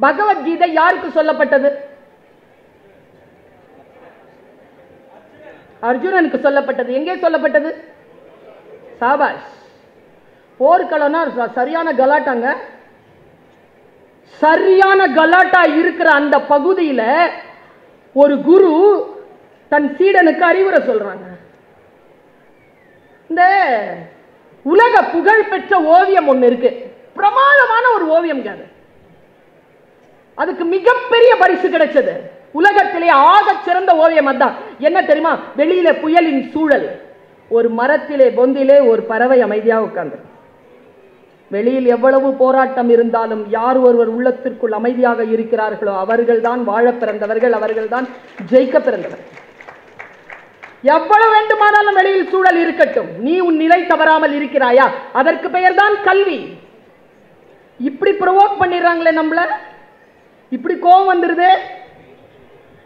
பகவத்கீதை யாருக்கு சொல்லப்பட்டது? அர்ஜுனனுக்கு சொல்லப்பட்டது. எங்கே சொல்லப்பட்டது? சாபாஷ். போர்க்களம்னா சரியான கலாட்டாங்க. சரியான கலாட்டா இருக்கிற அந்த பகுதியில் ஒரு குரு தன் சீடனுக்கு அறிவுரை சொல்றாங்க. இந்த உலக புகழ் பெற்ற ஓவியம் ஒண்ணு இருக்கு, பிரமாதமான ஒரு ஓவியம். அதுக்கு மிகப்பெரிய பரிசு கிடைச்சது. உலகத்திலே ஆக சிறந்த ஓவியம் அதான். என்ன தெரியுமா? வெளியில புயலின் சூழல், ஒரு மரத்திலே பொந்திலே ஒரு பறவை அமைதியாக உட்கார்ந்து. வெளியில் எவ்வளவு போராட்டம் இருந்தாலும் யார் ஒருவர் உள்ளத்திற்குள் அமைதியாக இருக்கிறார்களோ அவர்கள் தான் வாழ பிறந்தவர்கள், அவர்கள் தான் ஜெயிக்க பிறந்தவர்கள். எவ்வளவு வேண்டுமானாலும் வெளியில் சூழல் இருக்கட்டும், நீ உன் நிலை தவறாமல் இருக்கிறாயா, அதற்கு பெயர் தான் கல்வி. இப்படி ப்ரொவோக் பண்ணிடுறாங்களே நம்மள, இப்படி கோபம் வந்துருது,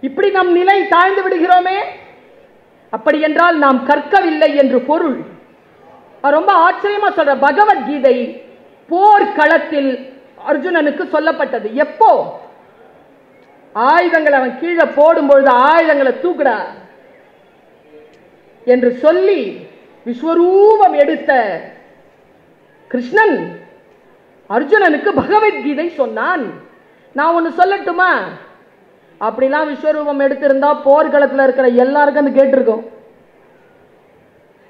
இப்படி நம் நிலை தாழ்ந்து விடுகிறோமே. அப்படி என்றால் நாம் கற்கவில்லை என்று பொருள். ரொம்ப ஆச்சரியமா சொல்ற. பகவத்கீதை போர்க்களத்தில் அர்ஜுனனுக்கு சொல்லப்பட்டது. எப்போ? ஆயுதங்களை அவன் கீழே போடும்பொழுது ஆயுதங்களை தூக்குடா என்று சொல்லி விஸ்வரூபம் எடுத்த கிருஷ்ணன் அர்ஜுனனுக்கு பகவத்கீதை சொன்னான். நான் ஒன்னு சொல்லட்டுமா? அப்படிலாம் விஸ்வரூபம் எடுத்திருந்தா போர்க்களத்தில் இருக்கிற எல்லாருக்கும் கேட்டிருக்கோம்.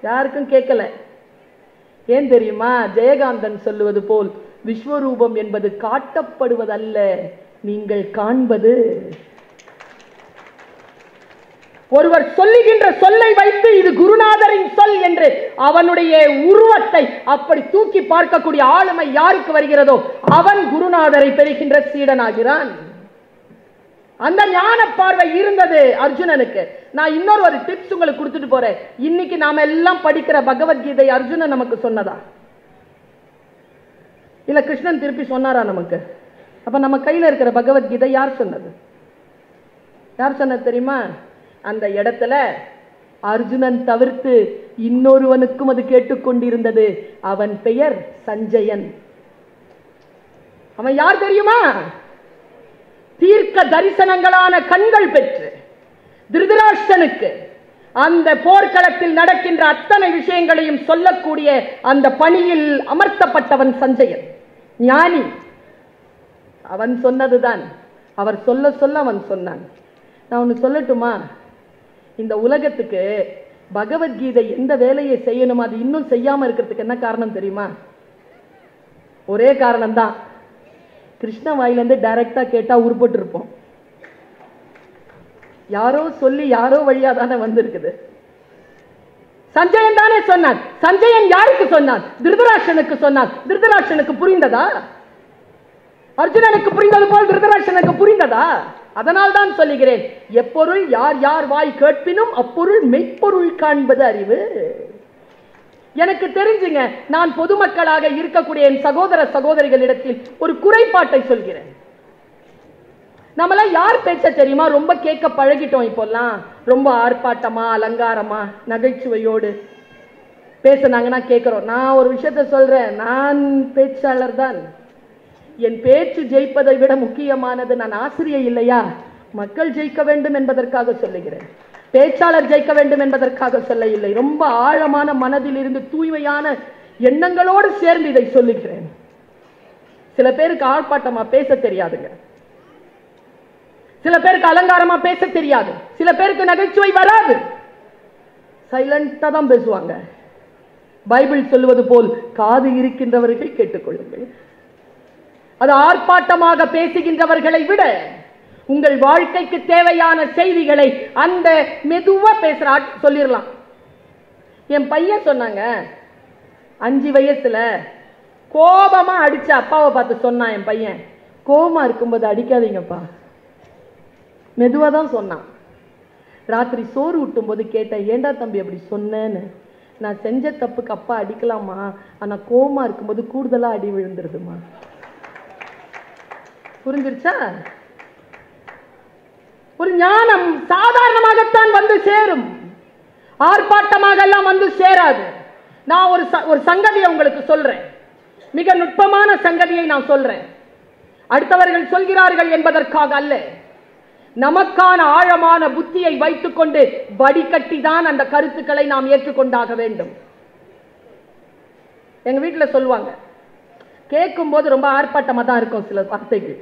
யாருக்கும் கேட்கல. ஏன் தெரியுமா? ஜெயகாந்தன் சொல்லுவது போல் விஸ்வரூபம் என்பது காட்டப்படுவதல்ல, நீங்கள் காண்பது. ஒருவர் சொல்லுகின்ற சொல்லை வைத்து இது குருநாதரின் சொல் என்று அவனுடைய உருவத்தை அப்படி தூக்கி பார்க்கக்கூடிய ஆளுமை யாருக்கு வருகிறதோ அவன் குருநாதரை பெறுகின்ற சீடனாகிறான். அந்த ஞான பார்வை இருந்தது அர்ஜுனனுக்கு. நான் இன்னொரு டிப்ஸ் உங்களுக்கு கொடுத்துட்டு போறேன். இன்னைக்கு நாம எல்லாம் படிக்கிற பகவத்கீதை அர்ஜுனன் நமக்கு சொன்னதா இல்ல கிருஷ்ணன் திருப்பி சொன்னாரா நமக்கு? அப்ப நம்ம கையில இருக்கிற பகவத்கீதை யார் சொன்னது? யார் சொன்னது தெரியுமா? அந்த இடத்துல அர்ஜுனன் தவிர்த்து இன்னொருவனுக்கும் அது கேட்டுக்கொண்டிருந்தது. அவன் பெயர் சஞ்சயன். அவன் யார் தெரியுமா? தீர்க்க தரிசனங்களான கண்கள் பெற்று திருதராஷ்டிரனுக்கு அந்த போர்க்களத்தில் நடக்கின்ற அத்தனை விஷயங்களையும் சொல்லக்கூடிய அந்த பணியில் அமர்த்தப்பட்டவன் சஞ்சயன், ஞானி. அவன் சொன்னதுதான். அவர் சொல்ல சொல்ல அவன் சொன்னான். நான் ஒன்னு சொல்லட்டுமா? இந்த உலகத்துக்கு பகவத்கீதை எந்த வேலையை செய்யணுமோ அது இன்னும் செய்யாம இருக்கிறதுக்கு என்ன காரணம் தெரியுமா? ஒரே காரணம் தான். கிருஷ்ண வாயிலிருந்து டைரக்டா கேட்டா உருப்பட்டு இருப்போம். யாரோ சொல்லி யாரோ வழியா தானே வந்திருக்குது. சஞ்சயன் தானே சொன்னான். சஞ்சயன் யாருக்கு சொன்னான்? திருதராஷ்டிரனுக்கு சொன்னான். திருதராஷ்டிரனுக்கு புரிந்ததா? அர்ஜுனனுக்கு புரிந்தது போல் திருதராஷ்டிரனுக்கு புரிந்ததா? அதனால் தான் சொல்லுகிறேன், எப்பொருள் யார் யார் வாய் கேட்பினும் அப்பொருள் மெய்ப்பொருள் காண்பது அறிவு. எனக்கு தெரிஞ்சுங்க, நான் பொதுமக்களாக இருக்கக்கூடிய என் சகோதர சகோதரிகளிடத்தில் ஒரு குறைபாட்டை சொல்கிறேன். நம்மளாம் யார் பேச தெரியுமா? ரொம்ப கேட்க பழகிட்டோம். இப்போல்லாம் ரொம்ப ஆர்ப்பாட்டமா அலங்காரமா நகைச்சுவையோடு பேசினாங்கன்னா கேட்கிறோம். நான் ஒரு விஷயத்த சொல்றேன், நான் பேச்சாளர் தான். என் பேச்சு ஜெயிப்பதை விட முக்கியமானது, நான் ஆசிரியை இல்லையா, மக்கள் ஜெயிக்க வேண்டும் என்பதற்காக சொல்லுகிறேன். பேச்சாளர் ஜெயிக்க வேண்டும் என்பதற்காக சொல்ல இல்லை. ரொம்ப ஆழமான மனதில் இருந்து தூய்மையான எண்ணங்களோடு சேர்ந்து இதை சொல்லுகிறேன். சில பேருக்கு ஆர்ப்பாட்டமா பேச தெரியாதுங்க, சில பேருக்கு அலங்காரமா பேச தெரியாது, சில பேருக்கு நகைச்சுவை வராது, சைலண்டா தான் பேசுவாங்க. பைபிள் சொல்லுவது போல் காது இருக்கின்றவர்கள் கேட்டுக்கொள்ளுங்கள். அது ஆர்ப்பாட்டமாக பேசுகின்றவர்களை விட உங்கள் வாழ்க்கைக்கு தேவையான செய்திகளை அந்த மெதுவா பேசுற சொல்லிடலாம். என் பையன் சொன்னாங்க, 5 வயசுல கோபமா அடிச்ச அப்பாவை பார்த்து சொன்னான். என் பையன், கோபமா இருக்கும்போது அடிக்காதீங்கப்பா, மெதுவா தான் சொன்னான். ராத்திரி சோறு ஊட்டும் போது கேட்டேன், ஏண்டா தம்பி அப்படி சொன்னேன்னு. நான் செஞ்ச தப்புக்கு அப்பா அடிக்கலாமா, ஆனா கோபமா இருக்கும்போது கூடுதலா அடி விழுந்துருதுமா. புரிஞ்சிருச்சா? ஒரு ஞானம் சாதாரணமாகத்தான் வந்து சேரும், ஆர்ப்பாட்டமாக எல்லாம் வந்து சேராது. நான் ஒரு சங்கதியை உங்களுக்கு சொல்றேன், மிக நுட்பமான சங்கதியை நான் சொல்றேன். அடுத்தவர்கள் சொல்கிறார்கள் என்பதற்காக அல்ல, நமக்கான ஆழமான புத்தியை வைத்துக் கொண்டு வடிகட்டி தான் அந்த கருத்துக்களை நாம் ஏற்றுக்கொண்டாக வேண்டும். எங்க வீட்டுல சொல்லுவாங்க, கேட்கும் போது ரொம்ப ஆர்ப்பாட்டமா தான் இருக்கும் சில வார்த்தைகள்,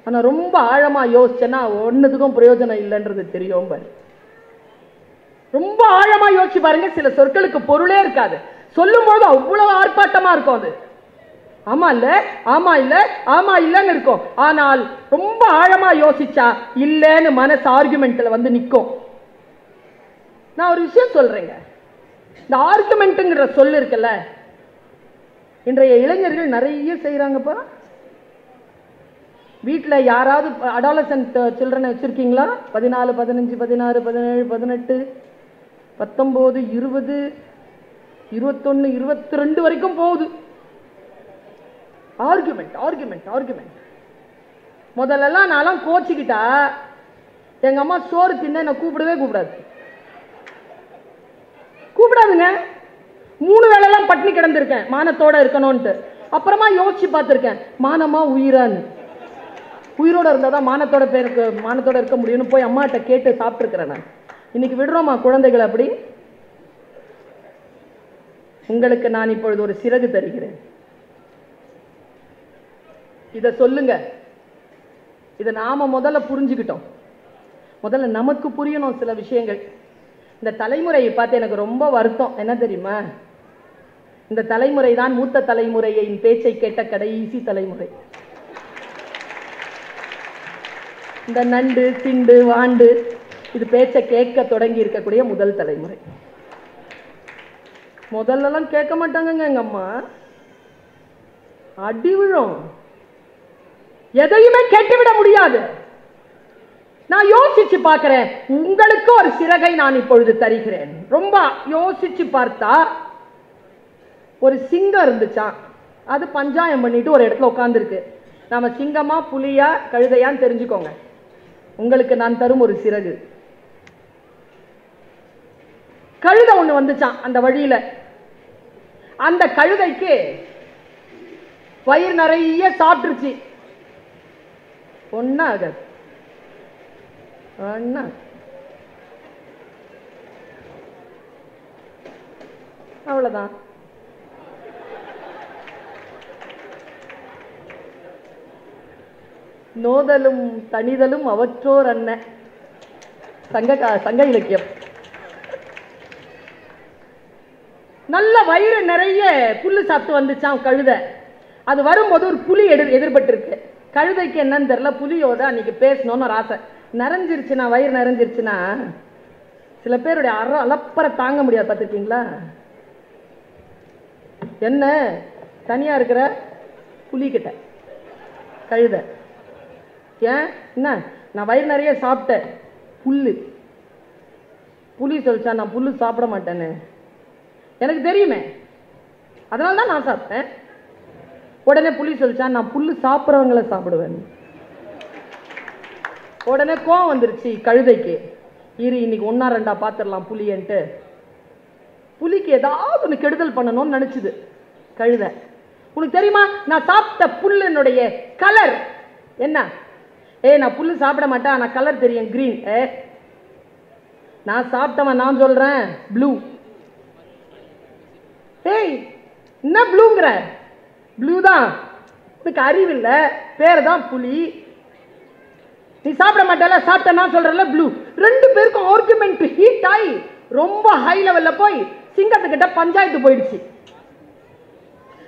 ஆனா ரொம்ப ஆழமா யோசிச்சேன்னா ஒன்னுத்துக்கும் பிரயோஜனம் இல்லைன்றது தெரியும். ரொம்ப ஆழமா யோசிச்சு பாருங்க, சில சொற்களுக்கு பொருளே இருக்காது, சொல்லும் போது அவ்வளவு ஆர்ப்பாட்டமா இருக்கும். அது ஆமா இல்ல, ஆமா இல்ல, ஆமா இல்லன்னு இருக்கும். ஆனால் ரொம்ப ஆழமா யோசிச்சா இல்லன்னு மனசு ஆர்குமெண்ட்ல வந்து நிற்கும். நான் ஒரு விஷயம் சொல்றேங்க, இந்த ஆர்குமெண்ட்ங்கிற சொல் இருக்குல்ல, இன்றைய இளைஞர்கள் நிறைய செய்யறாங்கப்பா. வீட்டுல யாராவது அடாலசன்ட் சில்ட்ரனை வச்சிருக்கீங்களா? 14, 15, 16, 17, 18, 19, 20, 21, 22 வரைக்கும் போகுது. Argument argument argument. முதல்லலாம் நான் கோச்சிக்கிட்டா எங்க அம்மா சோறு தின்ன என்ன கூப்பிடவே கூப்பிடாதுங்க. 3 வேளைலாம் பட்டினி கிடந்திருக்கேன் மானத்தோட இருக்கணும்ட்டு. அப்புறமா யோசிச்சு பார்த்திருக்கேன், மானமா உயிரான்னு. உயிரோட இருந்தாதான் மானத்தோட இருக்க முடியும்னு போய் அம்மாட்ட கேட்டு சாப்பிட்டு இருக்கிறேன் நான். இன்னைக்கு விடுறோமா குழந்தைகள்? அப்படி உங்களுக்கு நான் இப்பொழுது ஒரு சிறகு தருகிறேன். இத சொல்லுங்க. இத நாம முதல்ல புரிஞ்சுக்கிட்டோம். முதல்ல நமக்கு புரியணும் சில விஷயங்கள். இந்த தலைமுறையை பார்த்து எனக்கு ரொம்ப வருத்தம். என்ன தெரியுமா? இந்த தலைமுறை தான் மூத்த தலைமுறையின் பேச்சை கேட்ட கடைசி தலைமுறை. இந்த நண்டு திண்டு வாண்டு இது பேச்சை கேட்க தொடங்கி இருக்கக்கூடிய முதல் தலைமுறை. முதல்லலாம் கேட்க மாட்டாங்க எங்க அம்மா, அடி விழும். எதையுமே கேட்டுவிட முடியாது. நான் யோசிச்சு பார்க்கிறேன். உங்களுக்கு ஒரு சிறகை நான் இப்பொழுது தருகிறேன். ரொம்ப யோசிச்சு பார்த்தா ஒரு சிங்கம் இருந்துச்சான். அது பஞ்சாயம் பண்ணிட்டு ஒரு இடத்துல உட்கார்ந்துருக்கு. நாம சிங்கமா புலியா கழுதையான்னு தெரிஞ்சுக்கோங்க. உங்களுக்கு நான் தரும் ஒரு சிறகு. கழுதை ஒண்ணு வந்துச்சான் அந்த வழியில. அந்த கழுதைக்கு வயிறு நிறைய சாப்பிட்டுருச்சு. ஒன்னா ஆகாது, அவ்வளவுதான். நோதலும் தனிதலும் அவற்றோர் அன்ன, சங்க இலக்கியம். நல்ல வயிறு நிறைய புல்லு சாப்பிட்டு வந்துச்சான் கழுதை. அது வரும்போது ஒரு புலி எதிர்பட்டு இருக்கு. கழுதைக்கு என்னன்னு தெரியல, புலியோட அன்னைக்கு பேசணும்னு ஒரு ஆசை. நிறைஞ்சிருச்சுன்னா, வயிறு நிறைஞ்சிருச்சுன்னா சில பேருடைய அலப்பறை தாங்க முடியாது. பார்த்துருக்கீங்களா? என்ன தனியா இருக்கிற புலி கிட்ட கழுதை, ஏன் என்ன நான் வயிறு நிறைய சாப்பிட்டேன், புலி சொல்லிச்சா நான் புல்லு சாப்பிட மாட்டேன்னு எனக்கு தெரியுமே, அதனால தான் நான் சாப்பிட்டேன். உடனே புலி சொல்லிச்சா நான் புல்லு சாப்பிட்றவங்களை சாப்பிடுவேன். உடனே கோவம் வந்துருச்சு கழுதைக்கு. இன்னைக்கு 1 2 பார்த்துடலாம் புலின்ட்டு. புலிக்கு ஏதாவது ஒன்று கெடுதல் பண்ணணும்னு நினைச்சுது கழுதை. உனக்கு தெரியுமா நான் சாப்பிட்ட புல்லுனுடைய கலர் என்ன? நான் புல்லு சாப்பிட மாட்டேன், ஆனா கலர் தெரியும், கிரீன். நான் சாப்பிட்டவன் நான் சொல்றேன் ப்ளூ. என்ன ப்ளூங்கிற? ப்ளூ தான். உனக்கு அறிவு இல்ல, பேர் தான் புலி. நீ சாப்பிட மாட்டல, சாப்பிட்ட நான் சொல்றல ப்ளூ. 2 பேருக்கும் ஆர்குமெண்ட் ஹீட் ஆகி ரொம்ப ஹை லெவல்ல போய் சிங்கத்துக்கிட்ட பஞ்சாயத்து போயிடுச்சு.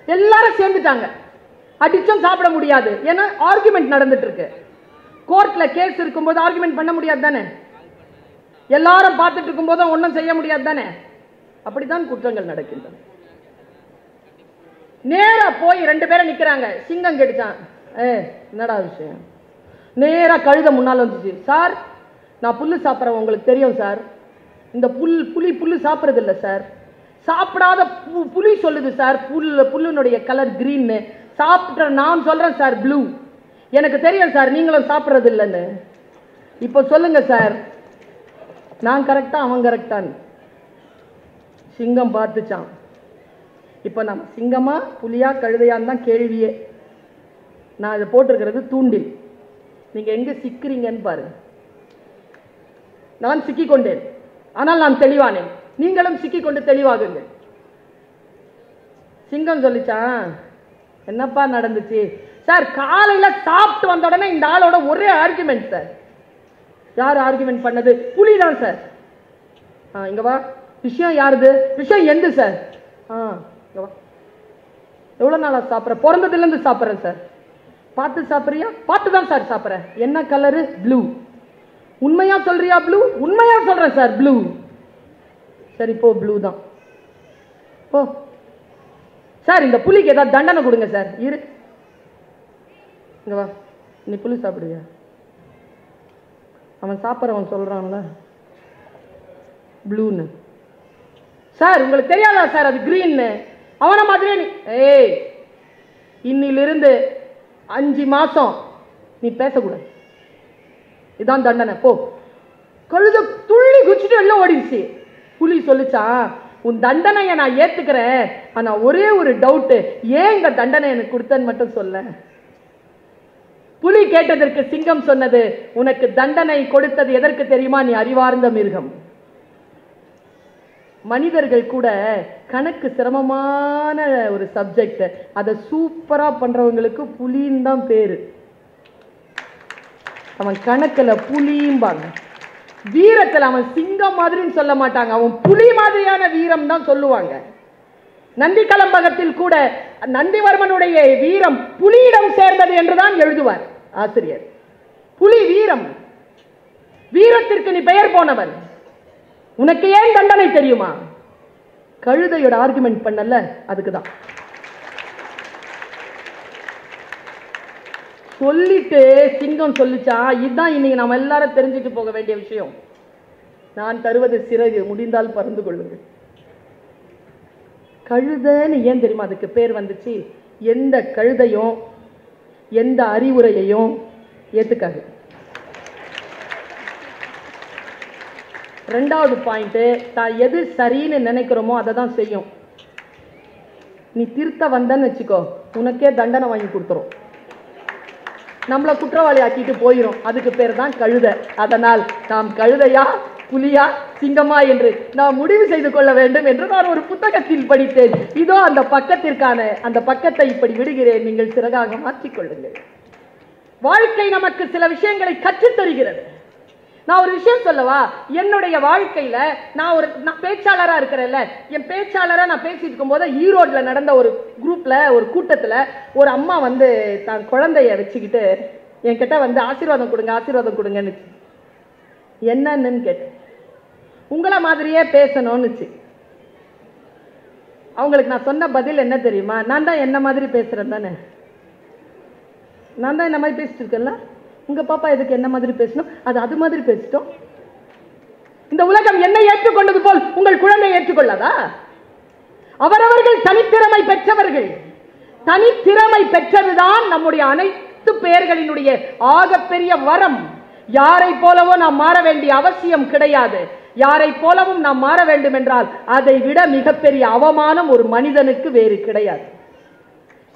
எல்லாரும் சேர்ந்துட்டாங்க. அடிச்சும் சாப்பிட முடியாது, ஏன்னா ஆர்குமெண்ட் நடந்துட்டு இருக்கு. கோர்ட்ல கேஸ் இருக்கும்போது ஆர்குமெண்ட் பண்ண முடியாது தானே? எல்லாரும் பார்த்துட்டு இருக்கும் போதும் ஒன்றும் செய்ய முடியாது தானே? அப்படித்தான் குற்றங்கள் நடக்கின்றன. நேரா போய் 2 பேரை நிக்கிறாங்க. சிங்கம் கேட்டுச்சான், என்னடா விஷயம்? நேரா கழுத முன்னால வந்துச்சு. சார், நான் புல்லு சாப்பிட்றேன், உங்களுக்கு தெரியும் சார். இந்த புல்லு சாப்பிட்றது இல்லை சார். சாப்பிடாத புலி சொல்லுது சார் புல்லுனுடைய கலர் கிரீன்னு. சாப்பிட்ற நான் சொல்றேன் சார் ப்ளூ. எனக்கு தெரியும் சார் நீங்களும் சாப்பிட்றது இல்லைன்னு. இப்போ சொல்லுங்க சார், நான் கரெக்டா அவன் கரெக்டான்னு? சிங்கம் பார்த்துச்சான். இப்ப நம்ம சிங்கமா புலியா கழுதையான்னு தான் கேள்வியே. நான் இதை போட்டிருக்கிறது தூண்டில். நீங்க எங்க சிக்கிறீங்கன்னு பாருங்க. நான் சிக்கிக்கொண்டேன், ஆனால் நான் தெளிவானேன். நீங்களும் சிக்கிக்கொண்டு தெளிவாகுங்க. சிங்கம் சொல்லிச்சான், என்னப்பா நடந்துச்சு சார்? காலையில சாப்பிட்டு வந்த உடனே இந்த ஆளோட ஒரே ஆர்குமெண்ட் சார். யார் ஆர்குமெண்ட் பண்ணது? புலிதான் சார். இங்க வா. விஷயம் யாருது? விஷயம் எந்த சார்? இங்க வா. எவ்வளவு நாளா சாப்பிட்ற? பிறந்ததுல இருந்து சாப்பிட்றேன் சார். பார்த்து சாப்பிட்றியா? பார்த்து தான் சார் சாப்பிட்றேன். என்ன கலரு? ப்ளூ. உண்மையா சொல்றியா? ப்ளூ. உண்மையா சொல்றேன் சார், ப்ளூ. சரி போ, ப்ளூ தான் போ. சார் இந்த புலிக்கு ஏதாவது தண்டனை கொடுங்க சார். இரு, இங்க வா. நீ புலி சாப்பிடுவியா? அவன் சாப்பிட்றவன் சொல்றான்ல ப்ளூன்னு. சார் உங்களுக்கு தெரியாதா சார் அது கிரீன்னு? அவன மாதிரியே நீ. ஏய், இன்னிலிருந்து 5 மாசம் நீ பேசக்கூடாது. இதான் தண்டனை, போ. கழுத துள்ளி குச்சிட்டு எல்லாம் ஓடிடுச்சு. புலி சொல்லிச்சான், உன் தண்டனையை நான் ஏத்துக்கிறேன், ஆனா ஒரே ஒரு டவுட், ஏன் இந்த தண்டனை எனக்கு கொடுத்தன்னு மட்டும் சொல்ல. புலி கேட்டதற்கு சிங்கம் சொன்னது, உனக்கு தண்டனை கொடுத்தது எதற்கு தெரியுமா? நீ அறிவார்ந்த மிருகம். மனிதர்கள் கூட கணக்கு சிரமமான ஒரு சப்ஜெக்ட், அதை சூப்பரா பண்றவங்களுக்கு புலின்னு தான் பேரு. அவன் கணக்குல புலியும்பாங்க, வீரத்தில் அவன் சிங்கம் மாதிரின்னு சொல்ல மாட்டாங்க, அவன் புலி மாதிரியான வீரம் தான் சொல்லுவாங்க. நந்தி கலம்பகத்தில் கூட நந்திவர்மனுடைய வீரம் புலியிடம் சேர்ந்தது என்றுதான் எழுதுவார் ஆசிரியர். புலி வீரம், வீரத்திற்கு நீ பெயர் போனவன். உனக்கு ஏன் தண்டனை தெரியுமா? கழுதையோட ஆர்குமெண்ட் பண்ணல, அதுக்குதான். சொல்லிட்டு சிங்கம் சொல்லிச்சா, இதுதான் இன்னைக்கு நாம எல்லாரும் தெரிஞ்சுட்டு போக வேண்டிய விஷயம். நான் தருவது சிறகு, முடிந்தால் பறந்து கொள்ளுங்கள். கழுதைன்னு ஏன் தெரியுமா அதுக்கு பேர் வந்துச்சு? எந்த கழுதையும் எந்த அறிவுரையையும் ஏத்துக்காது. 2வது பாயிண்ட், தான் எது சரின்னு நினைக்கிறோமோ அதை தான் செய்யும். நீ திருத்த வந்தன்னு வச்சுக்கோ, உனக்கே தண்டனை வாங்கி கொடுத்துரும், நம்மள குற்றவாளி ஆக்கிட்டு போயிடும். அதுக்கு பேர் தான் கழுதை. அதனால் நாம் கழுதையா புலியா சிங்கமா என்று நாம் முடிவு செய்து கொள்ள வேண்டும் என்று நான் ஒரு புத்தகத்தில் படித்தேன். இதோ அந்த பக்கத்திற்கான அந்த பக்கத்தை இப்படி விடுகிறேன், நீங்கள் சிறகாக மாற்றிக்கொள்ளுங்கள். வாழ்க்கை நமக்கு சில விஷயங்களை கற்றுத் தருகிறது. நான் ஒரு விஷயம் சொல்லவா? என்னுடைய வாழ்க்கையில நான் பேச்சாளரா இருக்கிறேன்ல, என் பேச்சாளரா நான் பேசிட்டு இருக்கும் போது ஈரோட்ல நடந்த ஒரு குரூப்ல, ஒரு கூட்டத்துல ஒரு அம்மா வந்து தான் குழந்தைய வச்சுக்கிட்டு என்கிட்ட வந்து ஆசீர்வாதம் கொடுங்க ஆசீர்வாதம் கொடுங்கன்னு. என்னன்னு கேட்டேன். உங்களை மாதிரியே பேசணும்னுச்சு. அவங்களுக்கு நான் சொன்ன பதில் என்ன தெரியுமா? நான் தான் என்ன மாதிரி பேசுறேன் தானே, நான் தான் என்ன மாதிரி பேசிட்டு இருக்கேன்ல, உங்க பாப்பா எதுக்கு என்ன மாதிரி பேசணும்? அது மாதிரி பேசிட்டோம். இந்த உலகம் என்னை ஏற்றுக்கொண்டது போல் உங்கள் குழந்தை ஏற்றுக்கொள்ளாதா? அவரவர்கள் தனித்திறமை பெற்றவர்கள். தனித்திறமை பெற்றதுதான் நம்முடைய அனைத்து பெயர்களினுடைய ஆகப்பெரிய வரம். யாரை போலவோ நாம் மாற வேண்டிய அவசியம் கிடையாது. யாரை போலவும் நாம் மாற வேண்டும் என்றால் அதை விட மிகப்பெரிய அவமானம் ஒரு மனிதனுக்கு வேறு கிடையாது.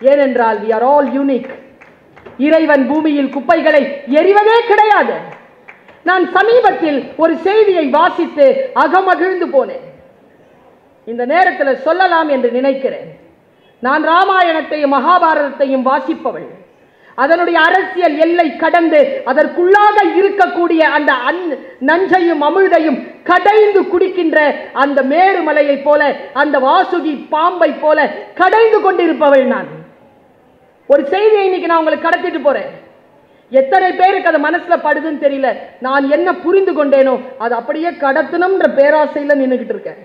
ஏனென்றால் we are all unique. இறைவன் பூமியில் குப்பைகளை எறிவதே கிடையாது. நான் சமீபத்தில் ஒரு செய்தியை வாசித்து அகமகிழ்ந்து போனேன். இந்த நேரத்தில் சொல்லலாம் என்று நினைக்கிறேன். நான் ராமாயணத்தையும் மகாபாரதத்தையும் வாசிப்பவள். அதனுடைய அரசியல் எல்லை கடந்து அதற்குள்ளாக இருக்கக்கூடிய அந்த நஞ்சையும் அமிழ்தையும் கடைந்து குடிக்கின்ற அந்த மேருமலையை போல, அந்த வாசுகி பாம்பை போல கடைந்து கொண்டிருப்பவள் நான். ஒரு செய்தியை இன்னைக்கு நான் உங்களுக்கு கடத்திட்டு போறேன். எத்தனை பேருக்கு அது மனசுல படுதுன்னு தெரியல. நான் என்ன புரிந்து கொண்டேனோ அது அப்படியே கடத்தணும்ன்ற பேராசையில நின்றுகிட்டு இருக்கேன்.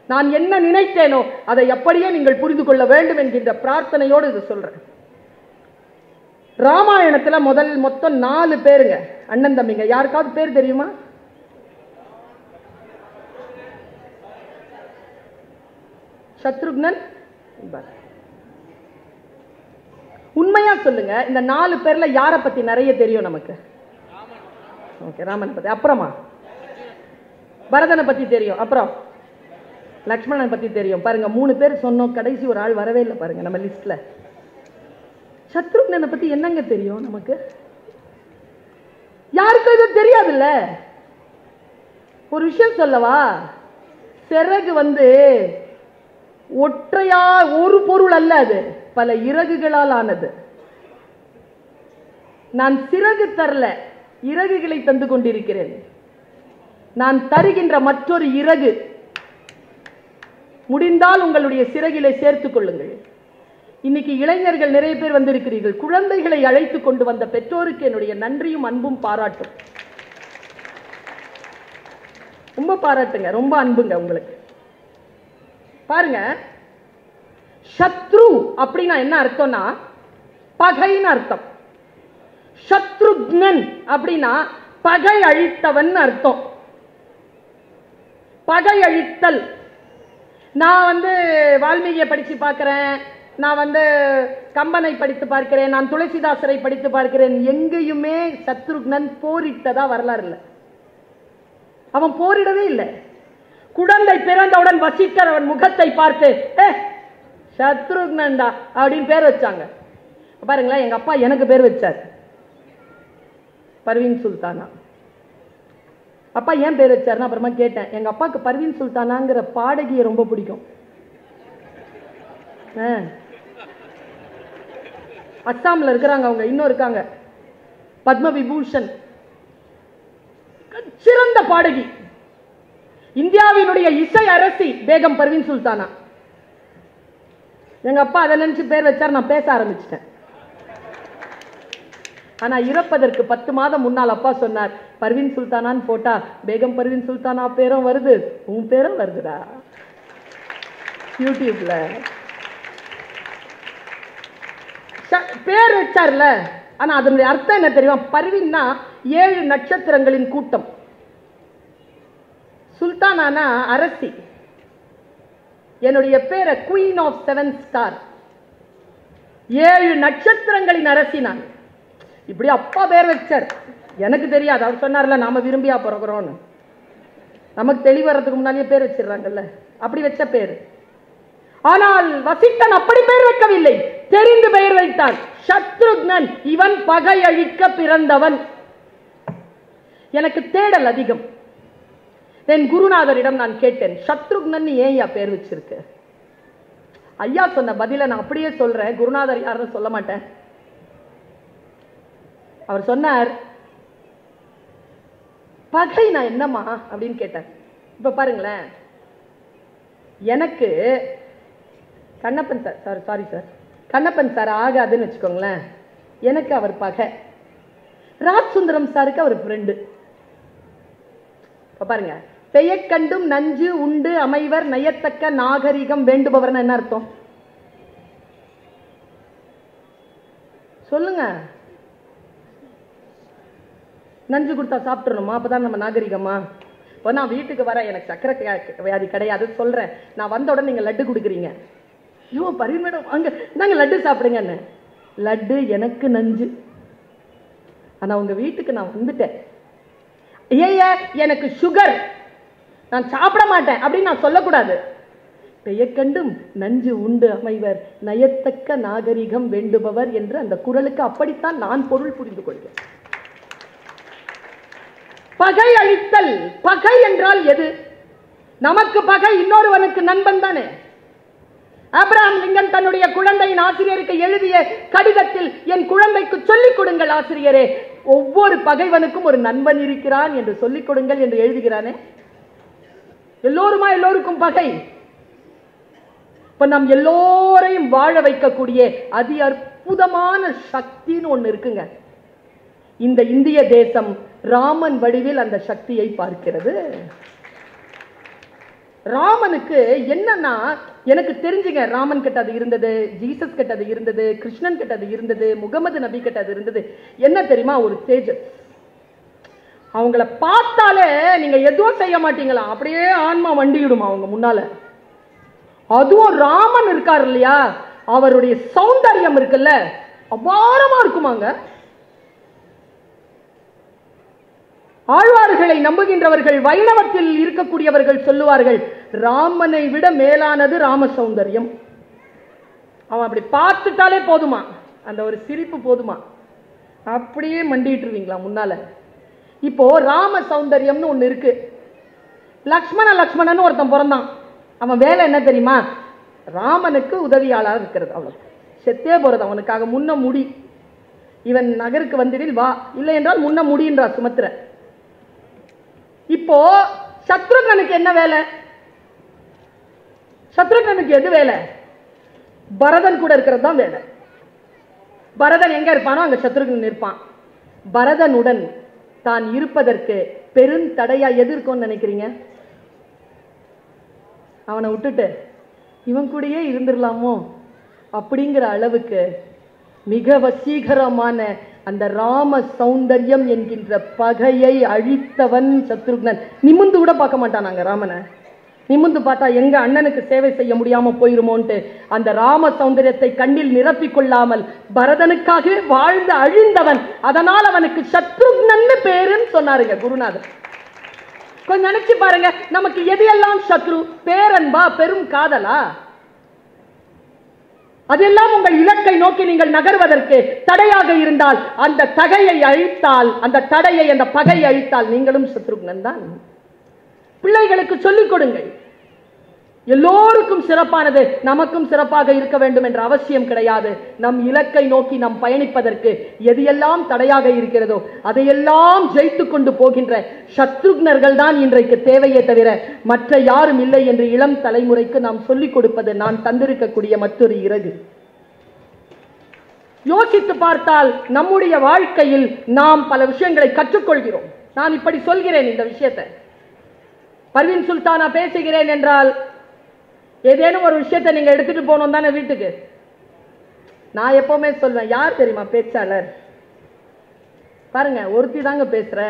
நான் என்ன நினைத்தேனோ அதை அப்படியே நீங்கள் புரிந்து கொள்ள வேண்டும் என்கின்ற பிரார்த்தனையோடு இது சொல்றேன். ராமாயணத்துல மொத்தம் 4 பேருங்க, அண்ணன் தம்பிங்க. யாருக்காவது பேர் தெரியுமா? சத்ருக்னன். உண்மையா சொல்லுங்க, இந்த 4 பேர்ல யாரை பத்தி நிறைய தெரியும் நமக்கு? ஓகே, ராமனை பத்தி. அப்புறமா பரதனை பத்தி தெரியும். அப்புறம் லக்ஷ்மணனை பத்தி தெரியும். பாருங்க, 3 பேர் சொன்னோம், கடைசி ஒரு ஆள் வரவே இல்லை பாருங்க நம்ம லிஸ்ட்ல. சத்ருக்னனை பத்தி என்னங்க தெரியும் நமக்கு? யாருக்கும் இது தெரியாதுல்ல. ஒரு விஷயம் சொல்லவா, சிறகு ஒற்றையா ஒரு பொருள் அல்ல, அது பல இறகுகளால் ஆனது. நான் சிறகு தரல, இறகுகளை தந்து கொண்டிருக்கிறேன். நான் தருகின்ற மற்றொரு இறகு, முடிந்தால் உங்களுடைய சிறகிலே சேர்த்துக் கொள்ளுங்கள். இன்னைக்கு இளைஞர்கள் நிறைய பேர் வந்திருக்கிறீர்கள். குழந்தைகளை அழைத்து கொண்டு வந்த பெற்றோருக்கு என்னுடைய நன்றியும் அன்பும் பாராட்டும். ரொம்ப பாராட்டுங்க, ரொம்ப அன்புங்க உங்களுக்கு. பாருங்க, சத்ரு அப்படின்னா என்ன அர்த்தம்னா பகைன்னு அர்த்தம். சத்ருக்னன் அப்படின்னா பகை அழித்தவன் அர்த்தம். பகை அழித்தல். நான் வால்மீகியை படிச்சு பார்க்கிறேன், நான் கம்பனை படித்து பார்க்கிறேன், நான் துளசிதாசரை படித்து பார்க்கிறேன். எங்கேயுமே சத்ருக்னன் போரிட்டதா வரலாறு இல்லை. அவன் போரிடவே இல்லை. குழந்தை பிறந்தவுடன் வசிட்டர் அவன் முகத்தை பார்த்து சத்ருக்னன்டா அப்படின்னு பேர் வச்சாங்க. பாருங்களேன், எங்க அப்பா எனக்கு பேர் வச்சார் பர்வீன் சுல்தானா. அப்பா ஏன் பேர் வச்சாருன்னா அப்புறமா கேட்டேன். எங்க அப்பாவுக்கு பர்வீன் சுல்தானாங்கிற பாடகியை ரொம்ப பிடிக்கும். அஸ்ஸாம்ல இருக்கிறாங்க அவங்க, இன்னும் இருக்காங்க, பத்ம விபூஷன், சிறந்த பாடகி, இந்தியாவினுடைய இசை அரசி பேகம் பர்வீன் சுல்தானா. எங்க அப்பா அதை நினைச்சு பேர் வச்சார். நான் பேச ஆரம்பிச்சிட்டேன். ஆனா இறப்பதற்கு 10 மாதம் முன்னால் அப்பா சொன்னார், பர்வீன் சுல்தானான்னு போட்டா பேகம் பர்வீன் சுல்தானா பேரும் வருது, உன் பேரும் வருதுடா யூடியூப்ல. பேர் வச்சார்ல, ஆனா அதனுடைய அர்த்தம் என்ன தெரியுமா? பர்வீன்னா 7 நட்சத்திரங்களின் கூட்டம், சுல்தானானா அரசி. என்னுடைய பேரை குயின் ஆஃப் 7 ஸ்டார், 7 நட்சத்திரங்களின் அரசி நான். இப்படி அப்பா பேர் வச்சார். எனக்கு தெரியாது, அவர் சொன்னார்ல நாம விரும்பியா பிறகுறோம்னு. நமக்கு தெளிவு வர்றதுக்கு முன்னாலேயே பேர் வச்சிடறாங்கல்ல, அப்படி வச்ச பேர். ஆனால் வசிட்டன் அப்படி பெயர் வைக்கவில்லை, தெரிந்து பெயர் வைத்தான். சத்ருக்னன், இவன் பகை அழிக்க பிறந்தவன். எனக்கு தேடல் அதிகம். என் குருநாதரிடம் நான் கேட்டேன், சத்ருக்னன் ஏன் பேர் வச்சிருக்கு? ஐயா சொன்ன பதில நான் அப்படியே சொல்றேன், குருநாதர் யாருன்னு சொல்ல மாட்டேன். அவர் சொன்னார், பகை நான் என்னம்மா அப்படின்னு கேட்டார். இப்ப பாருங்களேன், எனக்கு Kannappan sir, sorry sir, Kannappan sir ஆகாதுன்னு வச்சுக்கோங்களேன். எனக்கு அவர் பகை. ராஜ் சுந்தரம் சாருக்கு அவர் ஃப்ரெண்டு. பாருங்க, பெயக்கண்டும் நஞ்சு உண்டு அமைவர் நயத்தக்க நாகரிகம் வேண்டுபவர் என்ன அர்த்தம் சொல்லுங்க? நஞ்சு கொடுத்தா சாப்பிட்டுருணுமா? அப்பதான் நம்ம நாகரிகமா? இப்போ நான் வீட்டுக்கு வர, எனக்கு சக்கரை வியாதி கிடையாது சொல்றேன், நான் வந்த உடனே நீங்க லட்டு கொடுக்குறீங்க. ஐயோ பர்வீன் மேடம் அங்க நாங்க லட்டு சாப்பிடுங்கன்னு. லட்டு எனக்கு நஞ்சு. ஆனா உங்க வீட்டுக்கு நான் வந்துட்டேன், ஏயா எனக்கு சுகர், நான் சாப்பிட மாட்டேன் அப்படின்னு நான் சொல்லக்கூடாது. பெயக்கண்டும் நஞ்சு உண்டு அமைவர் நயத்தக்க நாகரிகம் வேண்டுபவர் என்று அந்த குரலுக்கு அப்படித்தான் நான் பொருள் புரிந்து கொள்கிறேன். பகை அழித்தல். பகை என்றால் எது? நமக்கு பகை இன்னொருவனுக்கு நண்பன் தானே. ஆபிரகாம் லிங்கன் தன்னுடைய குழந்தையின் ஆசிரியருக்கு எழுதிய கடிதத்தில், என் குழந்தைக்கு சொல்லிக் கொடுங்கள் ஆசிரியரே, ஒவ்வொரு பகைவனுக்கும் ஒரு நண்பன் இருக்கிறான் என்று சொல்லிக் கொடுங்கள் என்று எழுதுகிறானே. எல்லோருக்கும் பகை. இப்ப நம் எல்லோரையும் வாழ வைக்கக்கூடிய அதி அற்புதமான சக்தின்னு ஒண்ணு இருக்குங்க. இந்த இந்திய தேசம் ராமன் வடிவில் அந்த சக்தியை பார்க்கிறது. ராமனுக்கு என்னன்னா, எனக்கு தெரிஞ்சுங்க, ராமன் கிட்ட அது இருந்தது, ஜீசஸ் கிட்ட அது இருந்தது, கிருஷ்ணன் கிட்ட அது இருந்தது, முகமது நபி கிட்ட அது இருந்தது. என்ன தெரியுமா? ஒரு தேஜஸ். அவங்கள பார்த்தாலே நீங்க எதுவும் செய்ய மாட்டீங்களா, அப்படியே ஆன்மா வண்டிடுமா அவங்க முன்னால. அதுவும் ராமன் இருக்காரு இல்லையா, அவருடைய சௌந்தர்யம் இருக்குல்ல, அபாரமா இருக்குமாங்க. ஆழ்வார்களை நம்புகின்றவர்கள், வைணவத்தில் இருக்கக்கூடியவர்கள் சொல்லுவார்கள், ராமனை விட மேலானது ராம சௌந்தர்யம். அவன் அப்படி பார்த்துட்டாலே போதுமா. அந்த ஒரு சிரிப்பு போதுமா? அப்படியே மண்டிட்டுருவீங்களா முன்னால? இப்போ ராம சௌந்தரியம்னு ஒண்ணு இருக்கு. லக்ஷ்மணன் ஒருத்தன் பிறந்தான். அவன் வேலை என்ன தெரியுமா? ராமனுக்கு உதவியாளர் இருக்கிறது. அவ்வளவு. செத்தே போறது அவனுக்காக. முன்ன முடி, இவன் நகருக்கு வந்திடில் வா, இல்லை என்றால் முன்ன முடின்றா சுமத்திர. இப்போ சத்ருகனுக்கு என்ன வேலை? சத்ருகனுக்கு எது வேலை? பரதன் கூட இருக்கிறது தான் வேலை. பரதன் எங்க இருப்பானோ அங்க சத்ருகன் இருப்பான். பரதனுடன் தான் இருப்பதற்கு பெருந்தடையா எது இருக்கும்னு நினைக்கிறீங்க? அவனை விட்டுட்டு இவன் கூடயே இருந்துடலாமோ அப்படிங்கிற அளவுக்கு மிக வசீகரமான அந்த ராம சௌந்தர்யம் என்கின்ற பகையை அழித்தவன் சத்ருக்னன். நிமிந்து கூட பார்க்க மாட்டானாங்க ராமனை. நிமிந்து பார்த்தா எங்க அண்ணனுக்கு சேவை செய்ய முடியாம போயிருமோன்ட்டு அந்த ராம சௌந்தரியத்தை கண்ணில் நிரப்பிக் கொள்ளாமல் பரதனுக்காக வாழ்ந்து அழிந்தவன். அதனால் அவனுக்கு சத்ருக்னன்னு பேருன்னு சொன்னாருங்க குருநாதர். கொஞ்சம் நினைச்சு பாருங்க, நமக்கு எது எல்லாம் சத்ரு? பேரன்பா, பெரும் காதலா? அதெல்லாம் உங்கள் இலக்கை நோக்கி நீங்கள் நகர்வதற்கு தடையாக இருந்தால், அந்த தகையை அழித்தால், அந்த தடையை, அந்த பகை அழித்தால் நீங்களும் சத்ருக்னன் தான். பிள்ளைகளுக்கு சொல்லிக் கொடுங்கள். எல்லோருக்கும் சிறப்பானது நமக்கும் சிறப்பாக இருக்க வேண்டும் என்ற அவசியம் கிடையாது. நம் இலக்கை நோக்கி நாம் பயணிப்பதற்கு எது எல்லாம் தடையாக இருக்கிறதோ அதையெல்லாம் ஜெயித்துக் கொண்டு போகின்ற சத்ருக்னர்கள் தான் இன்றைக்கு தேவையே தவிர மற்ற யாரும் இல்லை என்று இளம் தலைமுறைக்கு நாம் சொல்லிக் கொடுப்பது நான் தந்திருக்கக்கூடிய மற்றொரு இறகு. யோசித்து பார்த்தால் நம்முடைய வாழ்க்கையில் நாம் பல விஷயங்களை கற்றுக்கொள்கிறோம். நான் இப்படி சொல்கிறேன் இந்த விஷயத்தை. பர்வீன் சுல்தானா பேசுகிறேன் என்றால் ஏதேனும் ஒரு விஷயத்தை நீங்க எடுத்துட்டு போனோம் தானே வீட்டுக்கு. நான் எப்பவுமே சொல்வேன், யார் தெரியுமா பேச்சாளர்? பாருங்க, ஒருத்தி தாங்க பேசுற.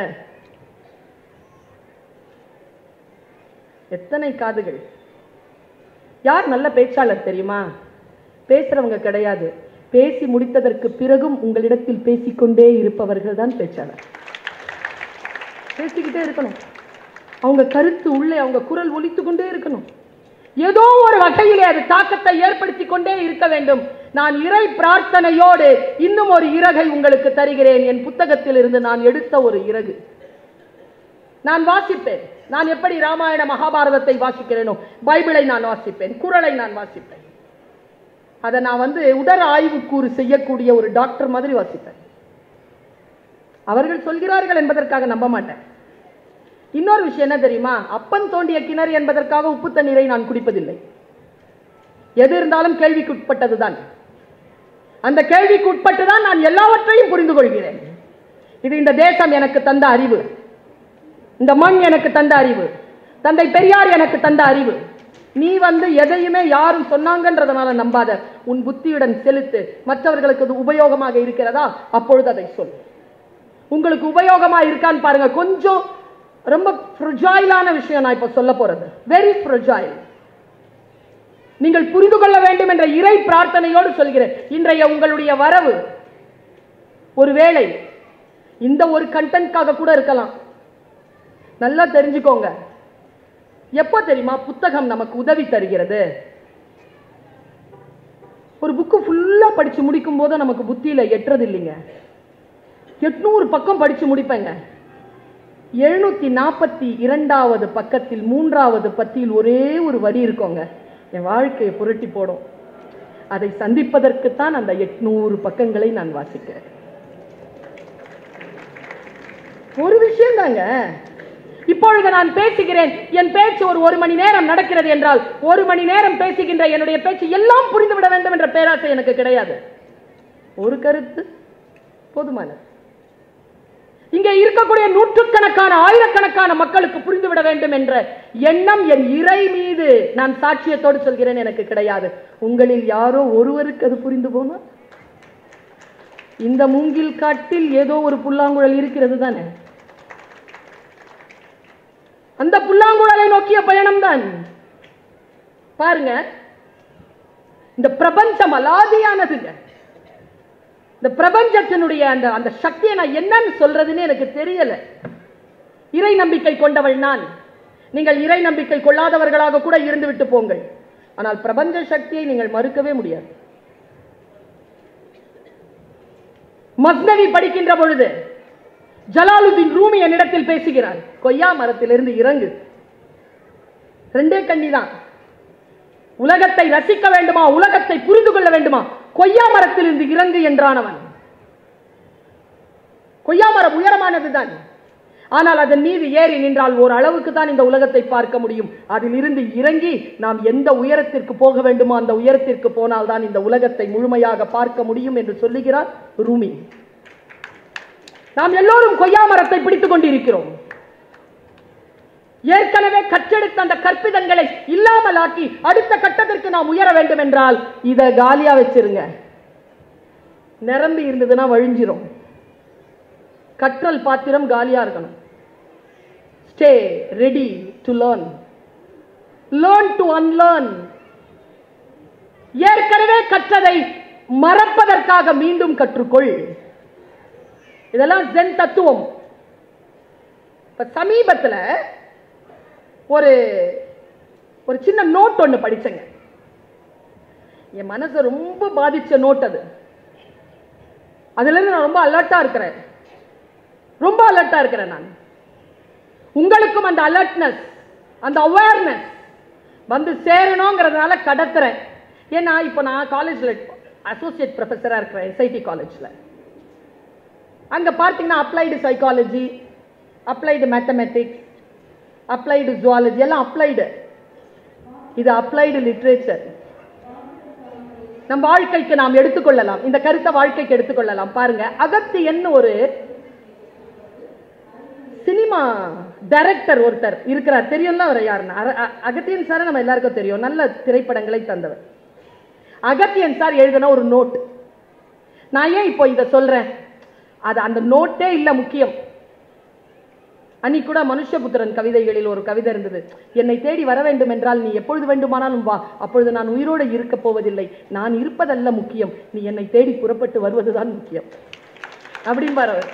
எத்தனை காதுகள். யார் நல்ல பேச்சாளர் தெரியுமா? பேசுறவங்க கிடையாது, பேசி முடித்ததற்கு பிறகும் உங்களிடத்தில் பேசிக்கொண்டே இருப்பவர்கள் தான் பேச்சாளர். பேசிக்கிட்டே இருக்கணும். அவங்க கருத்து உள்ளே, அவங்க குரல் ஒலித்துக் கொண்டே இருக்கணும். ஏதோ ஒரு வகையிலே அது தாக்கத்தை ஏற்படுத்திக் கொண்டே இருக்க வேண்டும். நான் இறை பிரார்த்தனையோடு இன்னும் ஒரு இறகை உங்களுக்கு தருகிறேன். என் புத்தகத்தில் இருந்து நான் எடுத்த ஒரு இறகு. நான் வாசிப்பேன். நான் எப்படி ராமாயண மகாபாரதத்தை வாசிக்கிறேனோ பைபிளை நான் வாசிப்பேன், குறளை நான் வாசிப்பேன். அதை நான் உடல் ஆய்வுக்கூறு செய்யக்கூடிய ஒரு டாக்டர் மாதிரி வாசிப்பேன். அவர்கள் சொல்கிறார்கள் என்பதற்காக நம்ப மாட்டேன். இன்னொரு விஷயம் என்ன தெரியுமா? அப்பன் தோண்டிய கிணறு என்பதற்காக உப்பு தண்ணீரை நான் குடிப்பதில்லை. எது இருந்தாலும் கேள்விக்கு உட்பட்டதுதான். அந்த கேள்விக்கு உட்பட்டுதான் நான் எல்லாவற்றையும் புரிந்து கொள்கிறேன். இது இந்த தேசம் எனக்கு தந்த அறிவு, இந்த மண் எனக்கு தந்த அறிவு, தந்தை பெரியார் எனக்கு தந்த அறிவு. நீ எதையுமே யாரும் சொன்னாங்கன்றதுனால நம்பாத. உன் புத்தியுடன் செலுத்து. மற்றவர்களுக்கு அது உபயோகமாக இருக்கிறதா? அப்பொழுது அதை சொல். உங்களுக்கு உபயோகமா இருக்கான்னு பாருங்க. கொஞ்சம் ரொம்ப ஃப்ரெஜைலான விஷயம் நான் இப்ப சொல்ல போறது. Very fragile. நீங்கள் புரிந்து கொள்ள வேண்டும் என்ற இறை பிரார்த்தனையோடு சொல்கிறேன். இன்றைய உங்களுடைய வரவு ஒருவேளை இந்த ஒரு கண்டென்ட்காக கூட இருக்கலாம். நல்லா தெரிஞ்சுக்கோங்க. எப்போ தெரியுமா புத்தகம் நமக்கு உதவி தருகிறது? ஒரு புக்கு ஃபுல்லா படிச்சு முடிக்கும் போது நமக்கு புத்தியில எட்டுறது இல்லைங்க. 800 பக்கம் படிச்சு முடிப்பேங்க. 742வது பக்கத்தில் 3வது பத்தியில் ஒரே ஒரு வரி இருக்கோங்க, என் வாழ்க்கையை புரட்டி போடும். அதை சந்திப்பதற்குத்தான் அந்த 800 பக்கங்களை நான் வாசிக்கிறேன். ஒரு விஷயம் தாங்க. இப்பொழுது நான் பேசுகிறேன். என் பேச்சு ஒரு மணி நேரம் நடக்கிறது என்றால் 1 மணி நேரம் பேசுகின்ற என்னுடைய பேச்சு எல்லாம் புரிந்துவிட வேண்டும் என்ற பேராசை எனக்கு கிடையாது. ஒரு கருத்து போதுமானது. இங்கே இருக்கக்கூடிய நூற்றுக்கணக்கான ஆயிரக்கணக்கான மக்களுக்கு புரிந்துவிட வேண்டும் என்ற எண்ணம் என் இறை மீது நான் சாட்சியத்தோடு சொல்கிறேன் எனக்கு கிடையாது. உங்களில் யாரோ ஒருவருக்கு அது புரிந்து போனா? இந்த மூங்கில் காட்டில் ஏதோ ஒரு புல்லாங்குழல் இருக்கிறது தானே. அந்த புல்லாங்குழலை நோக்கிய பயணம் தான். பாருங்க, இந்த பிரபஞ்சம் அலாதியானதுங்க. இந்த பிரபஞ்சத்தினுடைய அந்த சக்தியை நான் என்னன்னு சொல்றதுன்னு எனக்கு தெரியல. இறை நம்பிக்கை கொண்டவள் நான். நீங்கள் இறை நம்பிக்கை கொள்ளாதவர்களாக கூட இருந்து விட்டு போங்கள். ஆனால் பிரபஞ்ச சக்தியை நீங்கள் மறுக்கவே முடியாது. மஸ்னவி படிக்கின்ற பொழுது ஜலாலுதீன் ரூமி என்னிடத்தில் பேசுகிறார். கொய்யா மரத்திலிருந்து இறங்கு, ரெண்டே கண்ணிதான். உலகத்தை ரசிக்க வேண்டுமா, உலகத்தை புரிந்து கொள்ள வேண்டுமா, கொய்யா மரத்திலிருந்து இறங்கு என்றானவன். கொய்யா மரம் உயரமானதுதான், ஆனால் அதன் மீது ஏறி நின்றால் ஒரு அளவுக்கு தான் இந்த உலகத்தை பார்க்க முடியும். அதில் இருந்து இறங்கி நாம் எந்த உயரத்திற்கு போக வேண்டுமோ அந்த உயரத்திற்கு போனால் தான் இந்த உலகத்தை முழுமையாக பார்க்க முடியும் என்று சொல்லுகிறார் ரூமி. நாம் எல்லோரும் கொய்யா மரத்தை பிடித்துக் கொண்டிருக்கிறோம். ஏற்கனவே கற்றெடுத்த அந்த கற்பிதங்களை இல்லாமல் ஆக்கி அடுத்த கட்டத்திற்கு நாம் உயர வேண்டும் என்றால் இதை காலியா வச்சிருங்க. நிரம்பி இருந்ததுன்னா வழிஞ்சிரும். கற்றல் பாத்திரம் காலியா இருக்கணும். Stay ready to learn, learn to unlearn. ஏற்கனவே கற்றதை மறப்பதற்காக மீண்டும் கற்றுக்கொள். இதெல்லாம் ஜென் தத்துவம். இப்ப சமீபத்தில் ஒரு ஒரு சின்ன நோட் ஒன்று படிச்சேங்க. என் மனசை ரொம்ப பாதிச்ச நோட் அது. அதுல இருந்து நான் ரொம்ப அலர்ட்டா இருக்கிறேன். நான் உங்களுக்கும் அந்த அலர்ட்னஸ், அந்த அவேர்னஸ் வந்து சேரணுங்கிறதுனால கடத்துறேன். ஏன்னா இப்போ நான் காலேஜ்ல அசோசியேட் ப்ரொஃபஸரா இருக்கிறேன், SIT காலேஜ்ல. அங்க பார்த்தீங்கன்னா applied psychology, applied mathematics, applied zoology எல்லாம் அப்ளைடு. இது அப்ளைடு லிட்ரேச்சர். நம் வாழ்க்கைக்கு நாம் எடுத்துக்கொள்ளலாம், இந்த கருத்தை வாழ்க்கைக்கு எடுத்துக்கொள்ளலாம். பாருங்க, அகத்தியன் ஒரு சினிமா டைரக்டர் ஒருத்தர் இருக்கிறார். தெரியும்ல அவர் யாருன்னா? அகத்தியன் சார் நம்ம எல்லாருக்கும் தெரியும், நல்ல திரைப்படங்களை தந்தவர். அகத்தியன் சார் எழுதின ஒரு நோட். நான் ஏன் இப்போ இதை சொல்றேன், அது அந்த நோட்டே இல்ல முக்கியம். அன்னைக்கு கூட மனுஷபுத்திரன் கவிதைகளில் ஒரு கவிதை இருந்தது. என்னை தேடி வர வேண்டும் என்றால் நீ எப்பொழுது வேண்டுமானாலும் வா, அப்பொழுது நான் உயிரோடு இருக்க போவதில்லை. நான் இருப்பதல்ல முக்கியம், நீ என்னை தேடி புறப்பட்டு வருவதுதான் முக்கியம் அப்படின்பார் அவர்.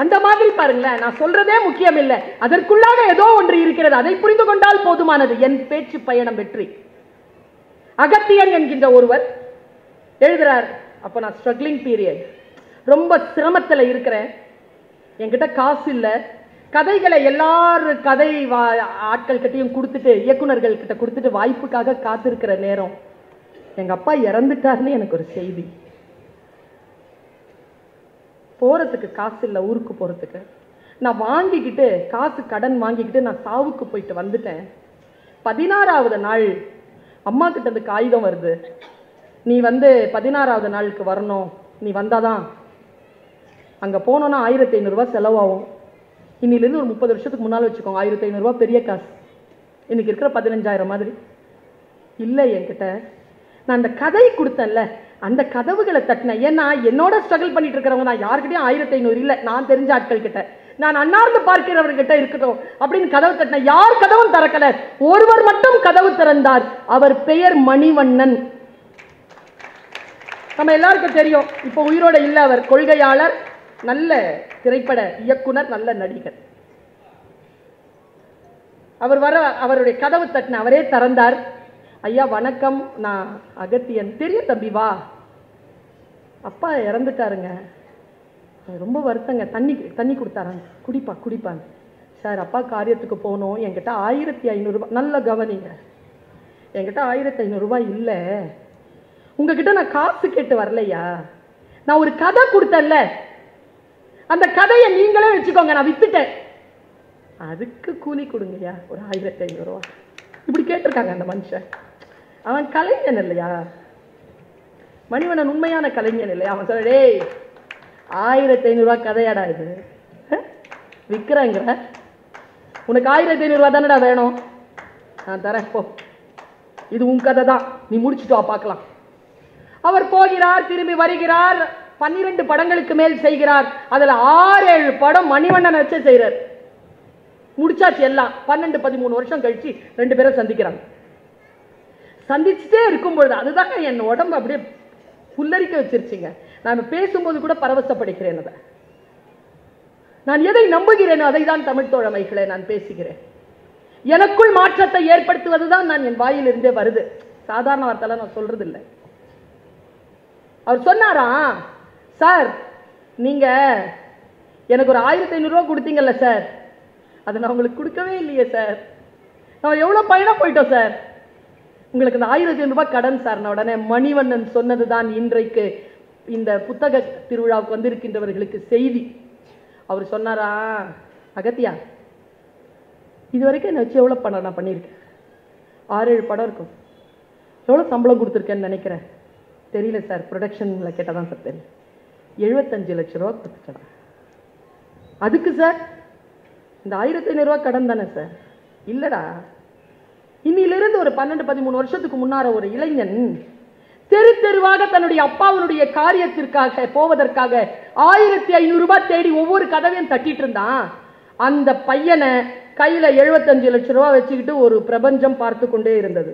அந்த மாதிரி பாருங்களேன், நான் சொல்றதே முக்கியம் இல்லை, அதற்குள்ளாக ஏதோ ஒன்று இருக்கிறது, அதை புரிந்து கொண்டால் போதுமானது. என் பேச்சு பயணம் வெற்றி. அகத்தியன் என்கின்ற ஒருவர் எழுதுறார். அப்ப நான் ஸ்ட்ரகிளிங் பீரியட், ரொம்ப சிரமத்தில் இருக்கிறேன், என்கிட்ட காசு இல்லை, கதைகளை எல்லாரும் கதை ஆட்கள் கிட்டையும் கொடுத்துட்டு, இயக்குநர்கள் கிட்ட கொடுத்துட்டு வாய்ப்புக்காக காத்திருக்கிற நேரம் எங்க அப்பா இறந்துட்டாருன்னு எனக்கு ஒரு செய்தி. போறதுக்கு காசு இல்லை, ஊருக்கு போறதுக்கு. நான் வாங்கிக்கிட்டு காசு கடன் வாங்கிக்கிட்டு நான் சாவுக்கு போயிட்டு வந்துட்டேன். 16வது நாள் அம்மா கிட்ட இருந்து காகிதம் வருது, நீ 16வது நாளுக்கு வரணும், நீ வந்தாதான் அங்க போனோம்னா 1500 ரூபாய் செலவாகும். இன்னிலிருந்து ஒரு 30 வருஷத்துக்கு முன்னால் வச்சுக்கோங்க, 1500 ரூபாய் பெரிய காசு, இன்னைக்கு இருக்கிற 15,000 மாதிரி. இல்லை என்கிட்ட, நான் அந்த கதை கொடுத்தேன்ல, அந்த கதவுகளை தட்டினேன். ஏன்னா என்னோட ஸ்ட்ரகிள் பண்ணிட்டு இருக்கிறவங்க நான் யாருக்கிட்டையும் 1500 இல்லை, நான் தெரிஞ்ச ஆட்கள் கிட்ட, நான் அன்னார்ந்து பார்க்கிறவர்கிட்ட இருக்கட்டும் அப்படின்னு கதவு தட்டினேன். யார் கதவும் திறக்கல, ஒருவர் மட்டும் கதவு திறந்தார். அவர் பெயர் மணிவண்ணன். நம்ம எல்லாருக்கும் தெரியும், இப்போ உயிரோட இல்லை. அவர் கொள்கையாளர், நல்ல திரைப்பட இயக்குனர், நல்ல நடிகர். அவர் அவருடைய கதவு தட்டின, அவரே திறந்தார். ஐயா வணக்கம், நான் அகத்தியன். தெரியும் தம்பி, வா. அப்பா இறந்துட்டாருங்க, ரொம்ப வருத்தங்க, தண்ணி கொடுத்தாராங்க, குடிப்பாங்க. சார் அப்பா காரியத்துக்கு போனோம், என்கிட்ட 1500 ரூபாய். நல்ல கவனிங்க, என்கிட்ட 1500 ரூபாய் இல்லை. உங்ககிட்ட நான் காசு கேட்டு வரலையா, நான் ஒரு கதை கொடுத்தேன்ல, அந்த கதையை நீங்களே வச்சுக்கோங்க, நான் வித்துட்டேன், அதுக்கு கூலி கொடுங்கய்யா ஒரு 1500 ரூபாய். இப்படி கேட்டிருக்காங்க அந்த மனுஷன். அவன் கலைஞன் இல்லையா, மணிவண்ணன் உண்மையான கலைஞன் இல்லையா? அவன் சொல்ல, டேய் 1500 ரூபாய் கதையாடா இது, விற்கிறேங்கிற, உனக்கு 1500 ரூபாய் தானடா வேணும், நான் தரேன் போ, இது உன் கதை தான், நீ முடிச்சுட்டு வா பார்க்கலாம். அவர் போகிறார், திரும்பி வருகிறார், 12 படங்களுக்கு மேல் செய்கிறார். அதுல 6-7 படம் மணிவண்ணனை வச்சு செய்யறார். முடிச்சாச்சு எல்லாம். 12-13 வருஷம் கழிச்சு 2 பேரும் சந்திக்கிறாங்க. சந்திச்சுட்டே இருக்கும்பொழுது அதுதாங்க என் உடம்பு அப்படியே புல்லரிக்க வச்சிருச்சுங்க. நான் பேசும்போது கூட பரவசப்படுகிறேன். அதை நான் எதை நம்புகிறேனோ அதை தான் தமிழ் தோழமைகளை நான் பேசுகிறேன். எனக்குள் மாற்றத்தை ஏற்படுத்துவதுதான் நான் என் வாயிலிருந்தே வருது. சாதாரண வார்த்தைலாம் நான் சொல்றது இல்லை. அவர் சொன்னாரா, சார் நீங்க எனக்கு ஒரு 1500 ரூபா கொடுத்தீங்கல்ல சார், அதை நான் உங்களுக்கு கொடுக்கவே இல்லையே சார், நான் எவ்வளவு பயணம் போயிட்டோம் சார், உங்களுக்கு இந்த 1500 ரூபாய் கடன் சார். நான் உடனே மணிவண்ணன் சொன்னதுதான் இன்றைக்கு இந்த புத்தக திருவிழாவுக்கு வந்திருக்கின்றவர்களுக்கு செய்தி. அவர் சொன்னாரா, அகத்தியா இது வரைக்கும் என்ன வச்சு எவ்வளவு படம் நான் பண்ணியிருக்கேன், 6-7 படம் இருக்கும், எவ்வளவு சம்பளம் கொடுத்துருக்கேன்னு நினைக்கிறேன், தெரியல சார், ப்ரொடக்ஷன்ல கேட்டதான் சார் தெரியும், 75 லட்சம் ரூபா கொடுத்துட்டேன். அதுக்கு சார் இந்த 1500 ரூபா கடன் தானே சார்? இல்லடா, இன்னிலிருந்து ஒரு 12-13 வருஷத்துக்கு முன்னார ஒரு இளைஞன் தெரு தெருவாக தன்னுடைய அப்பாவுடைய காரியத்திற்காக போவதற்காக 1500 ரூபாய் தேடி ஒவ்வொரு கதவையும் தட்டிட்டு இருந்தான். அந்த பையனை கையில 75 லட்சம் ரூபாய் வச்சுக்கிட்டு ஒரு பிரபஞ்சம் பார்த்து கொண்டே இருந்தது.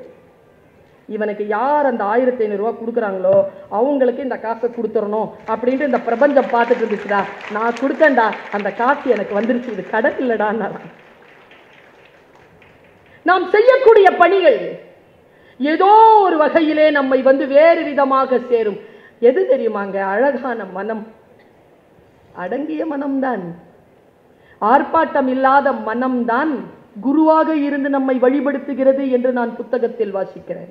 இவனுக்கு யார் அந்த 1500 ரூபாய் கொடுக்குறாங்களோ அவங்களுக்கு இந்த காசை கொடுத்துடணும் அப்படின்ட்டு இந்த பிரபஞ்சம் பார்த்துட்டு இருந்துச்சுடா. நான் கொடுத்தேன்டா, அந்த காசு எனக்கு வந்துருச்சு, இது கடன் இல்லடா. நாம் செய்யக்கூடிய பணிகள் ஏதோ ஒரு வகையிலே நம்மை வேறு விதமாக சேரும். எது தெரியுமாங்க? அழகான மனம், அடங்கிய மனம்தான், ஆர்ப்பாட்டம் இல்லாத மனம்தான் குருவாக இருந்து நம்மை வழிபடுத்துகிறது என்று நான் புத்தகத்தில் வாசிக்கிறேன்.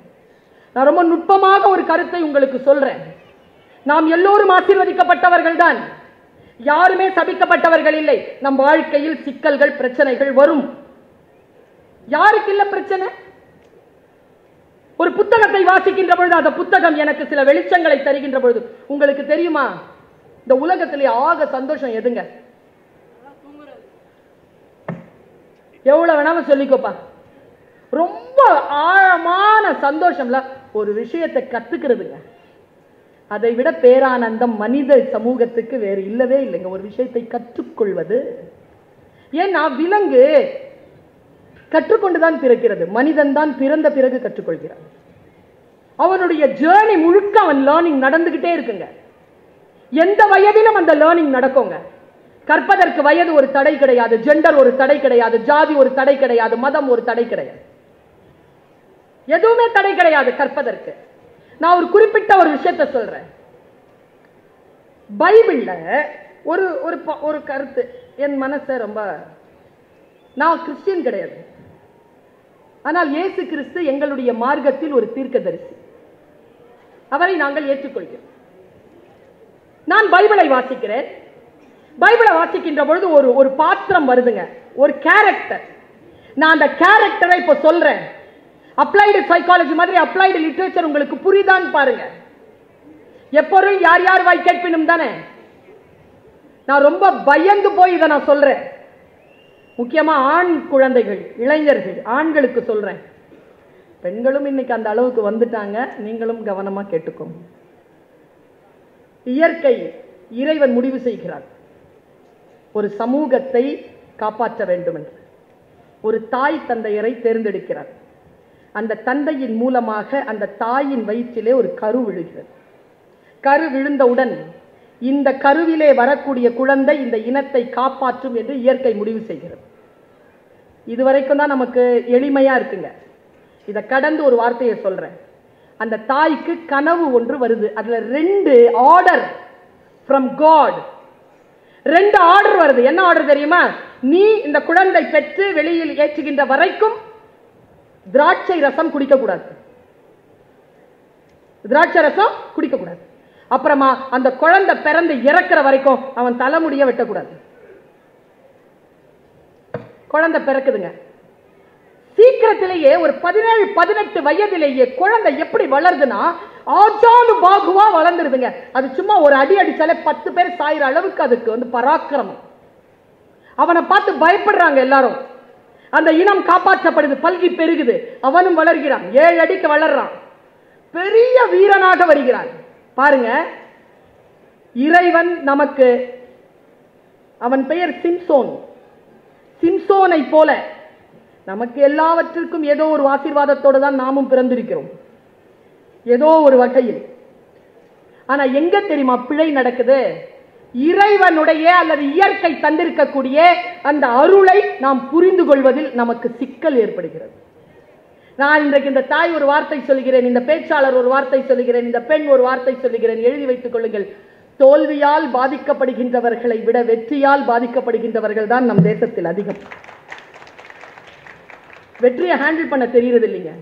நான் ரொம்ப நுட்பமாக ஒரு கருத்தை உங்களுக்கு சொல்றேன். நாம் எல்லோரும் ஆசீர்வதிக்கப்பட்டவர்கள் தான், யாருமே சபிக்கப்பட்டவர்கள் இல்லை. நம் வாழ்க்கையில் சிக்கல்கள் பிரச்சனைகள் வரும். யாருக்கு இல்ல பிரச்சனை? ஒரு புத்தகத்தை வாசிக்கின்ற பொழுது அந்த புத்தகம் எனக்கு சில வெளிச்சங்களை தருகின்ற பொழுது, உங்களுக்கு தெரியுமா இந்த உலகத்திலே ஆக சந்தோஷம் எதுங்க? எவ்வளவு வேணாலும் சொல்லிக்கோப்பா, ரொம்ப ஆழமான சந்தோஷம்ல ஒரு விஷயத்தை கத்துக்கிறதுங்க. அதை விட பேரானந்தம் மனித சமூகத்துக்கு வேறு இல்லவே இல்லைங்க. ஒரு விஷயத்தை கற்றுக்கொள்வது. ஏன்னா விலங்கு கற்றுக்கொண்டுதான் பிறக்கிறது, மனிதன் தான் பிறந்த பிறகு கற்றுக்கொள்கிறான். அவனுடைய ஜேர்னி முழுக்க அவன் லேர்னிங் நடந்துகிட்டே இருக்குங்க. எந்த வயதிலும் அந்த லேர்னிங் நடக்குங்க. கற்பதற்கு வயது ஒரு தடை கிடையாது, ஜெண்டர் ஒரு தடை கிடையாது, ஜாதி ஒரு தடை கிடையாது, மதம் ஒரு தடை கிடையாது, எதுவுமே தடை கிடையாது கற்பதற்கு. நான் ஒரு குறிப்பிட்ட ஒரு விஷயத்தை சொல்றேன். பைபிள்ல ஒரு ஒரு கருத்து என் மனசை ரொம்ப, நான் கிறிஸ்டியன் கிடையாது, ஆனால் இயேசு கிறிஸ்து எங்களுடைய மார்க்கத்தில் ஒரு தீர்க்கதரிசி, அவரை நாங்கள் ஏற்றுக்கொள்கிறோம். நான் பைபிளை வாசிக்கிறேன். பைபிளை வாசிக்கின்ற பொழுது ஒரு பாத்திரம் வருதுங்க, ஒரு கேரக்டர். நான் அந்த கேரக்டரை இப்ப சொல்றேன். அப்ளைடு சைக்காலஜி மாதிரி அப்ளைடு லிட்டரேச்சர் உங்களுக்கு புரியுதான்னு பாருங்க. எப்பொருள் யார் யார் வாய் கேட்பினும் தானே. நான் ரொம்ப பயந்து போய் இதை நான் சொல்றேன். முக்கியமா ஆண் குழந்தைகள், இளைஞர்கள், ஆண்களுக்கு சொல்றேன். பெண்களும் இன்னைக்கு அந்த அளவுக்கு வந்துட்டாங்க, நீங்களும் கவனமா கேட்டுக்கோங்க. இயற்கை, இறைவன் முடிவு செய்கிறார் ஒரு சமூகத்தை காப்பாற்ற வேண்டும் என்று. ஒரு தாய் தந்தையரை தேர்ந்தெடுக்கிறார். அந்த தந்தையின் மூலமாக அந்த தாயின் வயிற்றிலே ஒரு கரு விழுகிறது. கரு விழுந்தவுடன் இந்த கருவிலே வரக்கூடிய குழந்தை இந்த இனத்தை காப்பாற்றும் என்று இயற்கை முடிவு செய்கிறது. இதுவரைக்கும் தான் நமக்கு எளிமையா இருக்குங்க. இதை கடந்து ஒரு வார்த்தையை சொல்றேன். அந்த தாய்க்கு கனவு ஒன்று வருது. அதுல 2 ஆர்டர் ஃப்ரம் காட், 2 ஆர்டர் வருது. என்ன ஆர்டர் தெரியுமா? நீ இந்த குழந்தை பெற்று வெளியில் ஏற்றுகின்ற வரைக்கும் திராட்சை ரசம் குடிக்க கூடாது, திராட்சை ரசம் குடிக்க கூடாது. அப்புறமா அந்த குழந்தை பிறந்து இறக்குற வரைக்கும் அவன் தலைமுடிய வெட்டக்கூடாது. குழந்தை பிறக்குதுங்க. சீக்கிரத்திலேயே ஒரு 17-18 வயதிலேயே குழந்தை எப்படி வளருதுன்னா ஆஜானு பாகுவா வளர்ந்துருதுங்க. அது சும்மா ஒரு அடி அடிச்சாலே 10 பேர் சாயிற அளவுக்கு அதுக்கு பராக்கிரமம். அவனை பார்த்து பயப்படுறாங்க எல்லாரும். அந்த இனம் காப்பாற்றப்படுது, பல்கி பெருகுது. அவனும் வளர்கிறான், 7 அடிக்கு வளர்றான், பெரிய வீரனாக வருகிறான். பாருங்க, இறைவன் நமக்கு, அவன் பெயர் சிம்சோன். சிம்சோனை போல நமக்கு எல்லாவற்றிற்கும் ஏதோ ஒரு ஆசீர்வாதத்தோடு தான் நாமும் பிறந்திருக்கிறோம், ஏதோ ஒரு வகையில். ஆனா எங்க தெரியுமா பிழை நடக்குது? இறைவனுடைய அல்லது இயற்கை தந்திருக்கக்கூடிய அந்த அருளை நாம் புரிந்து கொள்வதில் நமக்கு சிக்கல் ஏற்படுகிறது. நான் இன்றைக்கு இந்த தாய் ஒரு வார்த்தை சொல்கிறேன், இந்த பேச்சாளர் ஒரு வார்த்தை சொல்கிறேன், இந்த பெண் ஒரு வார்த்தை சொல்கிறேன், எழுதி வைத்துக் கொள்ளுங்கள். தோல்வியால் பாதிக்கப்படுகின்றவர்களை விட வெற்றியால் பாதிக்கப்படுகின்றவர்கள் தான் நம் தேசத்தில் அதிகம். வெற்றியை ஹேண்டில் பண்ண தெரிகிறது இல்லைங்க.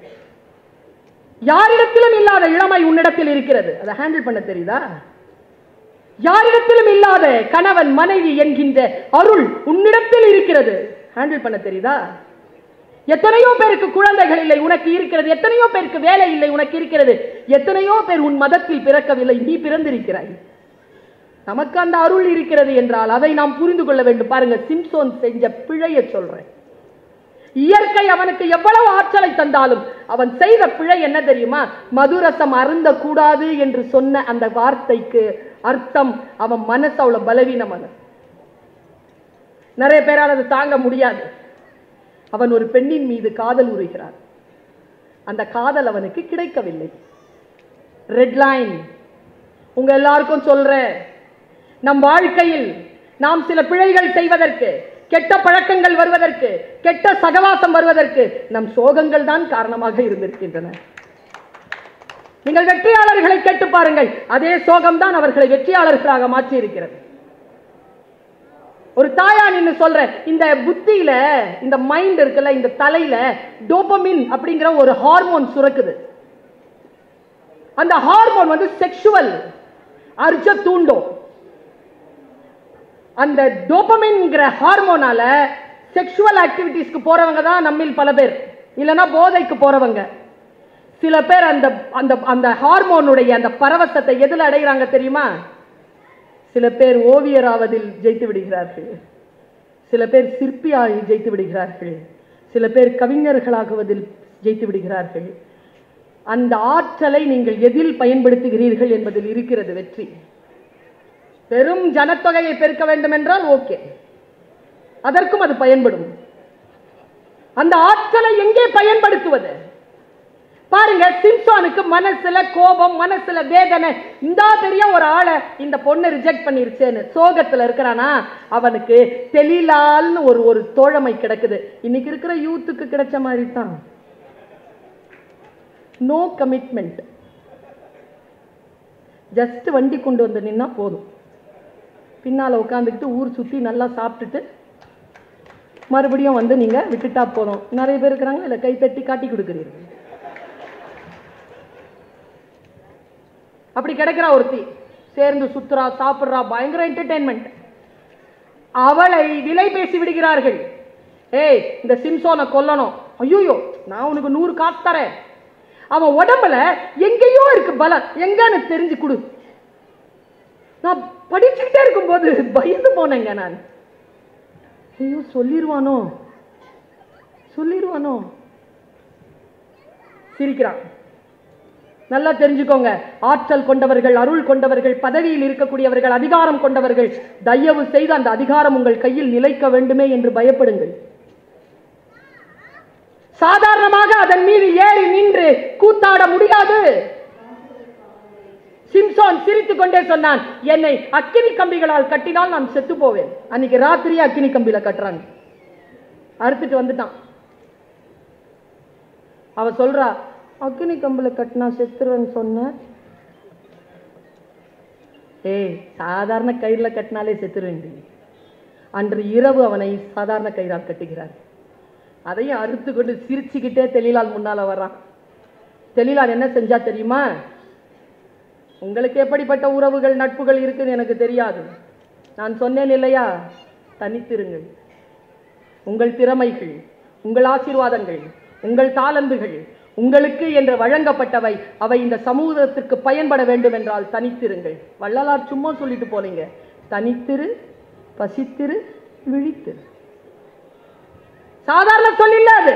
யாரிடத்திலும் இல்லாத இளமை உன்னிடத்தில் இருக்கிறது, அதை ஹேண்டில் பண்ண தெரியுதா? யாரிடத்திலும் இல்லாத கணவன் மனைவி என்கின்ற அருள் உன்னிடத்தில் இருக்கிறது, ஹேண்டில் பண்ண தெரியுதா? எத்தனையோ பேருக்கு குழந்தைகள் இல்லை, உனக்கு இருக்கிறது. எத்தனையோ பேருக்கு வேலை இல்லை, உனக்கு இருக்கிறது. எத்தனையோ பேர் உன் மதத்தில் பிறக்கவில்லை, நீ பிறந்திருக்கிறாய். நமக்கு அந்த அருள் இருக்கிறது என்றால் அதை நாம் புரிந்து கொள்ள வேண்டும். பாருங்க, சிம்சோன் செஞ்ச பிழையை சொல்றேன். இயற்கை அவனுக்கு எவ்வளவு ஆற்றலை தந்தாலும் அவன் செய்த பிழை என்ன தெரியுமா? மதுரசம் அருந்த கூடாது என்று சொன்ன அந்த வார்த்தைக்கு அர்த்தம் அவன் மனசு அவ்வளவு பலவீனமான. நிறைய பேரால் அது தாங்க முடியாது. அவன் ஒரு பெண்ணின் மீது காதல் உறுகிறான். அந்த காதல் அவனுக்கு கிடைக்கவில்லை. Red line. உங்க எல்லாருக்கும் சொல்றேன், நம் வாழ்க்கையில் நாம் சில பிழைகள் செய்வதற்கு, கெட்ட பழக்கங்கள் வருவதற்கு, கெட்ட சகவாசம் வருவதற்கு நம் சோகங்கள் தான் காரணமாக இருந்திருக்கின்றன. நீங்கள் வெற்றியாளர்களை கேட்டு பாருங்கள், அதே சோகம்தான் அவர்களை வெற்றியாளர்களாக மாற்றி இருக்கிறது. ஒரு தாயா நின்னு சொல்ற, இந்த புத்தியில, இந்த மைண்ட் இருக்குல்ல, இந்த தலையில டோபமின் அப்படிங்கிற ஒரு ஹார்மோன் சுரக்குது. அந்த ஹார்மோன் வந்து செக்ஷுவல் அர்ஜ தூண்டும். அந்த டோபமின்ங்கிற ஹார்மோனால செக்ஷுவல் ஆக்டிவிட்டிஸ்க்கு போறவங்க தான் நம்மில் பல பேர், இல்லைன்னா போதைக்கு போறவங்க. சில பேர் அந்த அந்த அந்த ஹார்மோனுடைய அந்த பரவசத்தை எதில் அடைகிறாங்க தெரியுமா? சில பேர் ஓவியராவதில் ஜெயித்து விடுகிறார்கள், சில பேர் சிற்பியாகி ஜெயித்து விடுகிறார்கள், சில பேர் கவிஞர்களாகுவதில் ஜெயித்து விடுகிறார்கள். அந்த ஆற்றலை நீங்கள் எதில் பயன்படுத்துகிறீர்கள் என்பதில் இருக்கிறது வெற்றி. பெரும் ஜனத்தொகையை பெருக்க வேண்டும் என்றால் ஓகே, அதற்கும் அது பயன்படும். அந்த ஆற்றலை எங்கே பயன்படுத்துவது? பாருங்க, சிம்சோனுக்கு மனசுல கோபம், மனசுல வேதனை. இந்த பெரிய ஒரு ஆளை இந்த பொண்ணு ரிஜெக்ட் பண்ணிருச்சேன்னு சோகத்துல இருக்கிறானா, அவனுக்கு தெளிலால்னு ஒரு தோழமை கிடைக்குது. இன்னைக்கு இருக்கிற யூத்துக்கு கிடைச்ச மாதிரி தான். No commitment. ஜஸ்ட் வண்டி கொண்டு வந்து நின்னா போதும், பின்னால உட்காந்துக்கிட்டு ஊர் சுத்தி நல்லா சாப்பிட்டுட்டு மறுபடியும் வந்து நீங்க விட்டுட்டா போதும். நிறைய பேர் இருக்கிறாங்க, இல்ல கை தட்டி காட்டி கொடுக்குறீர்கள். அப்படி கிடைக்கிறா ஒருத்தி, சேர்ந்து சுத்துறா, சாப்பிடுறா, பயங்கர என்டர்டெயின்மெண்ட். அவளை விலை பேசி விடுகிறார்கள். ஏய், இந்த சிம்சோனை கொல்லணும். ஐயோ, நான் உனக்கு 100 காசு தரேன். அவன் உடம்புல எங்கேயோ இருக்கு பலம், எங்கன்னு தெரிஞ்சு கொடு. நான் படிச்சுக்கிட்டே இருக்கும் போது பயந்து போனேங்க நான். ஐயோ, சொல்லிடுவானோ சொல்லிடுவானோ. சிரிக்கிறான். நல்லா தெரிஞ்சுக்கோங்க, ஆற்றல் கொண்டவர்கள், அருள் கொண்டவர்கள், பதவியில் இருக்கக்கூடியவர்கள், அதிகாரம் கொண்டவர்கள், தயவு செய்து அந்த அதிகாரம் உங்கள் கையில் நிலைக்க வேண்டுமே என்று பயப்படுங்கள். சாதாரணமாக அதன் மீது ஏறி நின்று கூத்தாட முடியாது. சிம்சோன் சிரித்துக் கொண்டே சொன்னான், என்னை அக்கினி கம்பிகளால் கட்டினால் நான் செத்து போவேன். அன்னைக்கு ராத்திரியே அக்கினி கம்பியில கட்டுறாங்க, அறுத்துட்டு வந்துட்டான். அவ சொல்றா, அக்கினி கம்பில கட்டினா செத்துருவேன்னு சொன்ன. ஏய், சாதாரண கயிறுல கட்டினாலே செத்துருவேன். அன்று இரவு அவனை சாதாரண கயிறால் கட்டுகிறார். அதையும் அறுத்து கொண்டு சிரிச்சுக்கிட்டே தெளிலால் முன்னால வர்றான். தெளிலால் என்ன செஞ்சா தெரியுமா? உங்களுக்கு எப்படிப்பட்ட உறவுகள், நட்புகள் இருக்குன்னு எனக்கு தெரியாது. நான் சொன்னேன் இல்லையா, தனித்திருங்கள். உங்கள் திறமைகள், உங்கள் ஆசீர்வாதங்கள், உங்கள் தாளந்துகள் உங்களுக்கு என்று வழங்கப்பட்டவை, அவை இந்த சமூகத்திற்கு பயன்பட வேண்டும் என்றால் தனித்திருங்கள். வள்ளலார் சும்மா சொல்லிட்டு போனீங்க, தனித்திரு, பசித்திரு, விழித்திரு. சாதாரண சொல்லில்ல அது.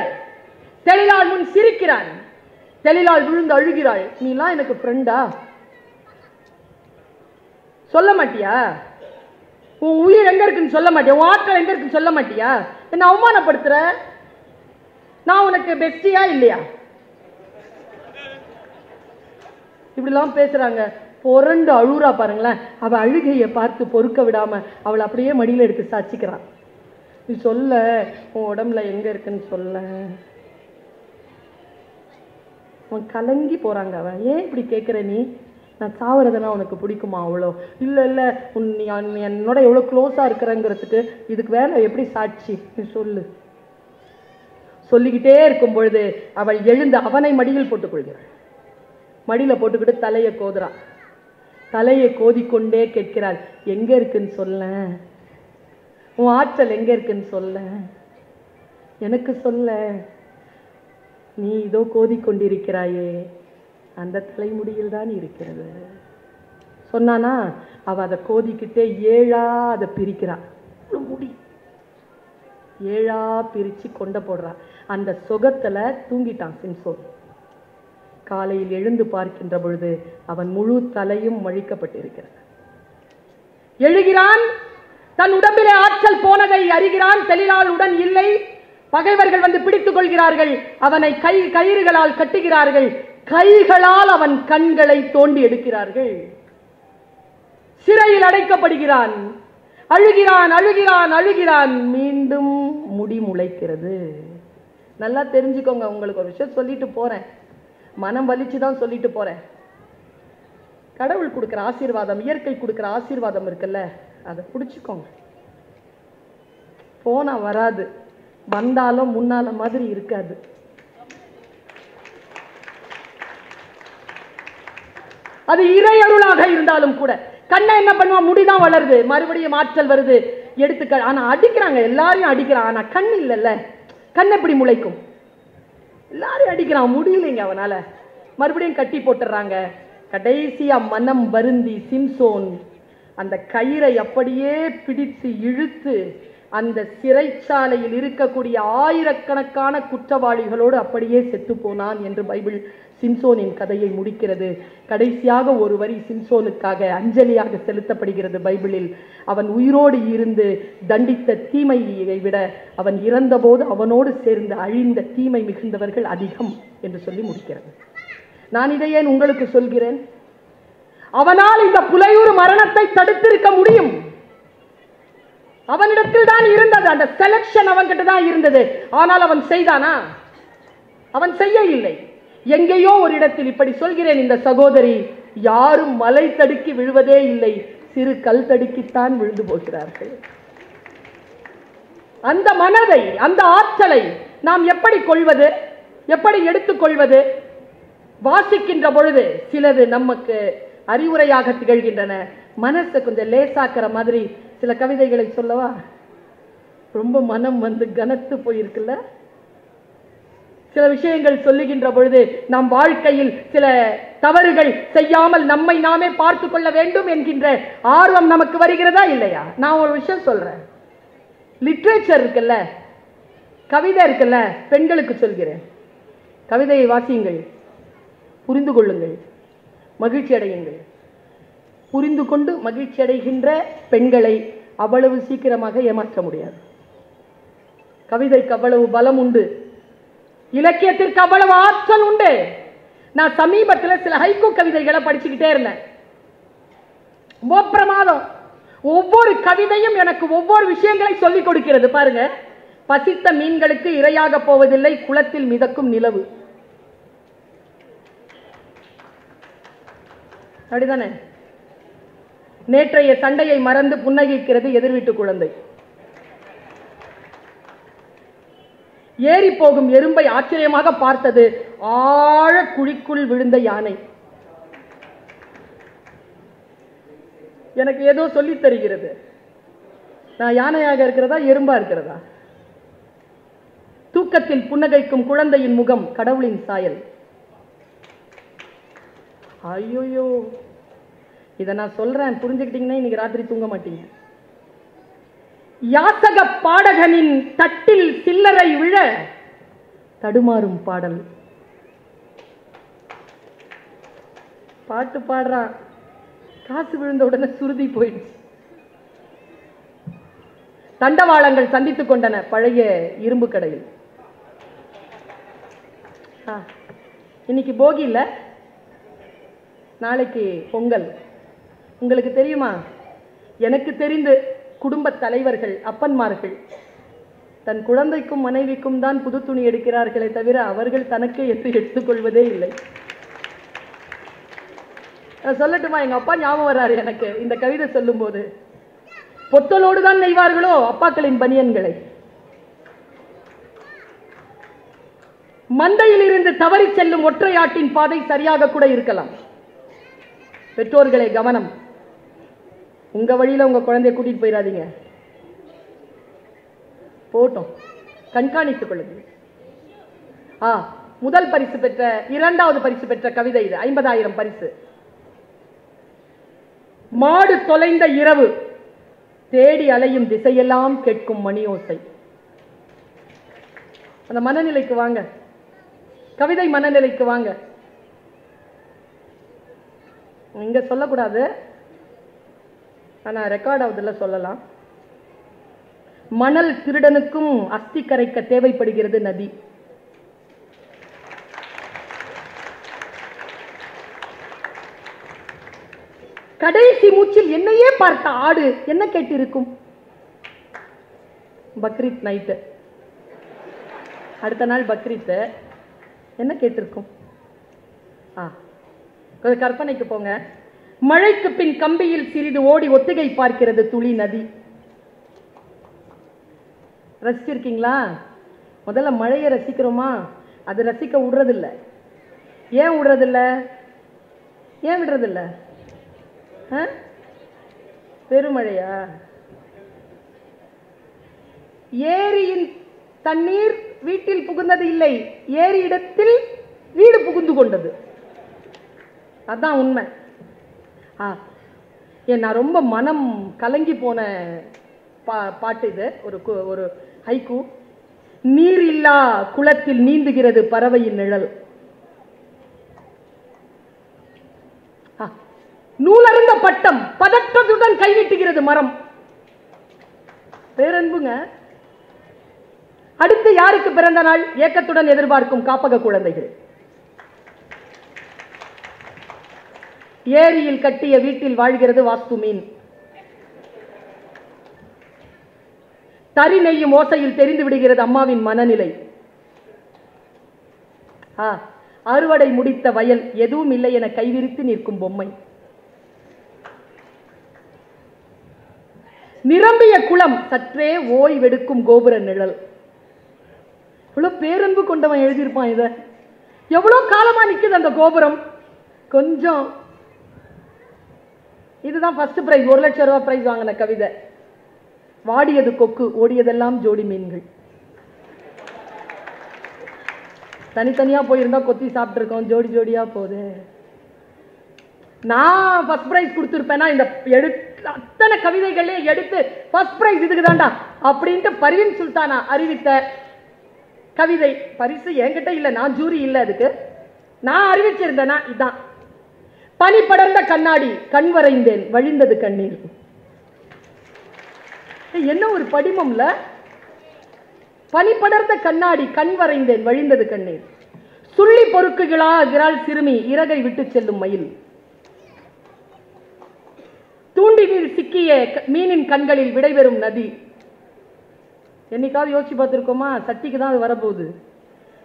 தெளிலால் முன் சிரிக்கிறான். தெளிலால் விழுந்து அழுகிறாள். நீலாம் எனக்கு ஃப்ரெண்டா? சொல்ல மாட்டியா? உன் உயிர் எங்க இருக்குன்னு சொல்ல மாட்டியா? உன் ஆற்றல் எங்க இருக்குன்னு சொல்ல மாட்டியா? என்ன அவமானப்படுத்துற? நான் உனக்கு பெஸ்டியா இல்லையா? இப்படிலாம் பேசுறாங்க. பொறண்டு அழுறா பாருங்களேன். அவ அழுகையை பார்த்து பொறுக்க விடாம அவளை அப்படியே மடியில எடுத்து சாச்சிக்கிறான். நீ சொல்ல, உன் உடம்புல எங்க இருக்குன்னு சொல்ல. அவன் கலங்கி போறாங்க. அவன், ஏன் இப்படி கேட்கிற நீ? நான் சாவறதுனா உனக்கு பிடிக்குமா? அவ்வளோ இல்லை இல்லை, நீ என்னோட எவ்வளோ க்ளோஸாக இருக்கிறங்கிறதுக்கு இதுக்கு வேலை எப்படி சாட்சி? நீ சொல்லு. சொல்லிக்கிட்டே இருக்கும் பொழுது அவள் எழுந்து அவனை மடியில் போட்டுக்கொள்கிறாள். மடியில் போட்டுக்கிட்டு தலையை கோதுறான். தலையை கோதிக்கொண்டே கேட்கிறாள், எங்க இருக்குன்னு சொல்ல, உன் ஆற்றல் எங்க இருக்குன்னு சொல்ல, எனக்கு சொல்ல. நீ இதோ கோதிக்கொண்டிருக்கிறாயே, அந்த தலைமுடியில் தான் இருக்கிறது சொன்னானா. அவ அதை கோதிக்கிட்டே 7ஆ அதை பிரிக்கிறான். முடி 7ஆ பிரிச்சு கொண்ட போடுறான். அந்த சொகத்துல தூங்கிட்டான் சிம்சோன். காலையில் எழுந்து பார்க்கின்ற பொழுது அவன் முழு தலையும் மழிக்கப்பட்டிருக்கிறது. எழுகிறான், தன் உடம்பிலே ஆற்றல் போனதை அறிகிறான். தெளிலால் உடன் இல்லை. பகைவர்கள் வந்து பிடித்துக் கொள்கிறார்கள். அவனை கயிறுகளால் கட்டுகிறார்கள். கைகளால் அவன் கண்களை தோண்டி எடுக்கிறார்கள். சிறையில் அடைக்கப்படுகிறான். அழுகிறான் அழுகிறான் அழுகிறான். மீண்டும் முடி முளைக்கிறது. நல்லா தெரிஞ்சுக்கோங்க, உங்களுக்கு ஒரு விஷயம் சொல்லிட்டு போறேன், மனம் வலிச்சுதான் சொல்லிட்டு போறேன். கடவுள் கொடுக்கிற ஆசீர்வாதம், இயற்கை கொடுக்கிற ஆசீர்வாதம் இருக்குல்ல, அதை பிடிச்சுக்கோங்க. போனா வராது, வந்தாலும் முன்னால மாதிரி இருக்காது. அது இறை அருளாக இருந்தாலும் கூட. கண்ணை என்ன பண்ணுவான், முடிதான் வளருது, மறுபடியும் ஆற்றல் வருது, எடுத்துக்க. ஆனா அடிக்கிறாங்க, எல்லாரையும் அடிக்கிறான். ஆனா கண் இல்லைல்ல, கண் எப்படி முளைக்கும்? எல்லாரையும் அடிக்கிறான், முடியலைங்க அவனால. மறுபடியும் கட்டி போட்டுறாங்க. கடைசியா மனம் வருந்தி சிம்சோன் அந்த கயிறை அப்படியே பிடித்து இழுத்து அந்த சிறைச்சாலையில் இருக்கக்கூடிய ஆயிரக்கணக்கான குற்றவாளிகளோடு அப்படியே செத்து போனான் என்று பைபிள் சிம்சோனின் கதையை முடிக்கிறது. கடைசியாக ஒரு வரி சிம்சோனுக்காக அஞ்சலியாக செலுத்தப்படுகிறது பைபிளில். அவன் உயிரோடு இருந்து தண்டித்த தீமையை விட அவன் இறந்தபோது அவனோடு சேர்ந்து அழிந்த தீமை மிகுந்தவர்கள் அதிகம் என்று சொல்லி முடிக்கிறது. நான் இதை ஏன் உங்களுக்கு சொல்கிறேன்? அவனால் இந்த புலையூர் மரணத்தை தடுத்திருக்க முடியும். அவனிடத்தில் தான் இருந்தது, அந்த செலக்ஷன் அவன்கிட்ட தான் இருந்தது. ஆனால் அவன் செய்தானா? அவன் செய்ய இல்லை. எங்கேயோ ஒரு இடத்தில் இப்படி சொல்கிறேன், இந்த சகோதரி, யாரும் மலை தடுக்கி விழுவதே இல்லை, சிறு கல் தடுக்கித்தான் விழுந்து போகிறார்கள். அந்த மனதை, அந்த ஆற்றலை நாம் எப்படி கொள்வது, எப்படி எடுத்துக்கொள்வது? வாசிக்கின்ற பொழுது சிலது நமக்கு அறிவுரையாக திகழ்கின்றன. மனசை கொஞ்சம் லேசாக்குற மாதிரி சில கவிதைகளை சொல்லவா? ரொம்ப மனம் வந்து கனத்து போயிருக்குல்ல. சில விஷயங்கள் சொல்லுகின்ற பொழுது நம் வாழ்க்கையில் சில தவறுகள் செய்யாமல் நம்மை நாமே பார்த்து கொள்ள வேண்டும் என்கின்ற ஆர்வம் நமக்கு வருகிறதா இல்லையா? நான் ஒரு விஷயம் சொல்றேன். லிட்ரேச்சர் இருக்குல்ல, கவிதை இருக்குல்ல, பெண்களுக்கு சொல்கிறேன். கவிதையை வாசியுங்கள், புரிந்து கொள்ளுங்கள், மகிழ்ச்சி அடையுங்கள். புரிந்து கொண்டு மகிழ்ச்சி அடைகின்ற பெண்களை அவ்வளவு சீக்கிரமாக ஏமாற்ற முடியாது. கவிதைக்கு அவ்வளவு பலம் உண்டு, இலக்கியத்திற்கு அவ்வளவு ஆற்றல் உண்டு. நான் சமீபத்தில் சில ஹைக்கூ கவிதைகளை படிச்சுக்கிட்டே இருந்தேன். பிரமாதம். ஒவ்வொரு கவிதையும் எனக்கு ஒவ்வொரு விஷயங்களை சொல்லிக் கொடுக்கிறது. பாருங்க, பசித்த மீன்களுக்கு இரையாக போவதில்லை குளத்தில் மிதக்கும் நிலவு. அப்படிதானே? நேற்றைய சண்டையை மறந்து புன்னகிக்கிறது எதிர்வீட்டு குழந்தை. ஏறி போகும் எறும்பை ஆச்சரியமாக பார்த்தது ஆழ குழிக்குள் விழுந்த யானை. எனக்கு ஏதோ சொல்லித் தருகிறது. நான் யானையாக இருக்கிறதா, எறும்பா இருக்கிறதா? தூக்கத்தில் புன்னகைக்கும் குழந்தையின் முகம் கடவுளின் சாயல். ஐயோயோ, இதை நான் சொல்றேன், புரிஞ்சுக்கிட்டீங்கன்னா இன்னைக்கு ராத்திரி தூங்க மாட்டீங்க. யாசக பாடகனின் தட்டில் சில்லறை விழ தடுமாறும் பாடல். பாட்டு பாடுறான், காசு விழுந்த உடனே சுருதி போயிடுச்சு. தண்டவாளங்கள் சந்தித்துக் கொண்டன பழைய இரும்பு கடையில். இன்னைக்கு போகி இல்ல, நாளைக்கு பொங்கல். உங்களுக்கு தெரியுமா? எனக்கு தெரிந்து குடும்ப தலைவர்கள், அப்பன்மார்கள் தன் குழந்தைக்கும் மனைவிக்கும் தான் புது துணி எடுக்கிறார்களே தவிர அவர்கள் தனக்கு எடுத்துக்கொள்வதே இல்லை. சொல்லட்டுமா? எங்க அப்பா ஞாபகம் வர்றாரு எனக்கு இந்த கவிதை சொல்லும் போது. பொத்தலோடு தான் நெய்வார்களோ அப்பாக்களின் பனியன்களை, மந்தையில் இருந்து தவறி செல்லும் ஒற்றையாட்டின் பாதை சரியாக கூட இருக்கலாம். பெற்றோர்களே கவனம், உங்க வழியில உங்க குழந்தைய கூட்டிட்டு போயிடாதீங்க. போட்டோம், கண்காணித்துக் கொள்ளுங்கள். முதல் பரிசு பெற்ற, இரண்டாவது பரிசு பெற்ற கவிதை இது. 50,000 பரிசு. மாடு தொலைந்த இரவு, தேடி அலையும் திசையெல்லாம் கேட்கும் மணியோசை. அந்த மனநிலைக்கு வாங்க, கவிதை மனநிலைக்கு வாங்க. இங்க சொல்லக்கூடாது, ஆனா ரெக்கார்ட் ஆகுதுல சொல்லலாம். மணல் திருடனுக்கும் அஸ்தி கரைக்க தேவைப்படுகிறது நதி. கடைசி மூச்சில் என்னையே பார்த்த ஆடு என்ன கேட்டிருக்கும்? பக்ரீத் நைட்டு, அடுத்த நாள் பக்ரீத், என்ன கேட்டிருக்கும்? கொஞ்சம் கற்பனைக்கு போங்க. மழைக்கு பின் கம்பியில் சிறிது ஓடி ஒத்திகை பார்க்கிறது துளி நதி. ரசிச்சிருக்கீங்களா? முதல்ல மழையை ரசிக்கிறோமா? அது ரசிக்க விடுறதில்லை. ஏன் விடுறதில்ல? ஏன் விடுறதில்ல? பெருமழையா? ஏரியின் தண்ணீர் வீட்டில் புகுந்தது இல்லை, ஏரி இடத்தில் வீடு புகுந்து கொண்டது. அதான் உண்மை. நான் ரொம்ப மனம் கலங்கி போன பாட்டு இது. ஒரு ஹைக்கூ. நீர் இல்லா குளத்தில் நீந்துகிறது பறவையின் நிழல். நூலருந்த பட்டம் பதற்றத்துடன் கைவிட்டுகிறது மரம். பேரன்புங்க. அடுத்து யாருக்கு பிறந்த நாள்? ஏக்கத்துடன் எதிர்பார்க்கும் காப்பக குழந்தைகள். ஏரியில் கட்டிய வீட்டில் வாழ்கிறது வாஸ்து மீன். தறி நெய்யும் ஓசையில் தெரிந்து விடுகிறது அம்மாவின் மனநிலை. அறுவடை முடித்த வயல், எதுவும் இல்லை என கைவிரித்து நிற்கும் பொம்மை. நிரம்பிய குளம், சற்றே ஓய்வெடுக்கும் கோபுர நிழல். இவ்வளவு பேரன்பு கொண்டவன் எழுதியிருப்பான் இத. எவ்வளவு காலமா நிக்குது அந்த கோபுரம். கொஞ்சம் இதுதான் ஃபர்ஸ்ட் பிரைஸ், 1 லட்சம் ரூபாய் பிரைஸ் வாங்கின கவிதை. வாடியது கொக்கு, ஓடியதெல்லாம் ஜோடி மீன்கள். தனித்தனியா போயிருந்தா கொத்தி சாப்பிட்டு இருக்கோம், ஜோடி ஜோடியா போகுது. நான் ஃபர்ஸ்ட் பிரைஸ் கொடுத்திருப்பேன்னா இந்த அத்தனை கவிதைகளே எடுத்து ஃபர்ஸ்ட் பிரைஸ் இதுக்கு தாண்டா அப்படின்ட்டு பர்வீன் சுல்தானா அறிவித்த கவிதை. பரிசு என்கிட்ட இல்ல, நான் ஜூரி இல்ல அதுக்கு. நான் அறிவிச்சிருந்தேனா இதான். பனி படர்ந்த கண்ணாடி, கண் வரைந்தேன் வழிந்தது கண்ணீர். என்ன ஒரு படிமம்ல. பனி படர்ந்த கண்ணாடி, கண் வரைந்தேன் வழிந்தது கண்ணீர். சுள்ளி பொறுக்குகிறாள் சிறுமி, இறகை விட்டு செல்லும் மயில். தூண்டிலில் சிக்கிய மீனின் கண்களில் விடைபெறும் நதி. என்னைக்காவது யோசிச்சு பார்த்திருக்கோமா? சட்டிக்கு தான் அது வரப்போகுது.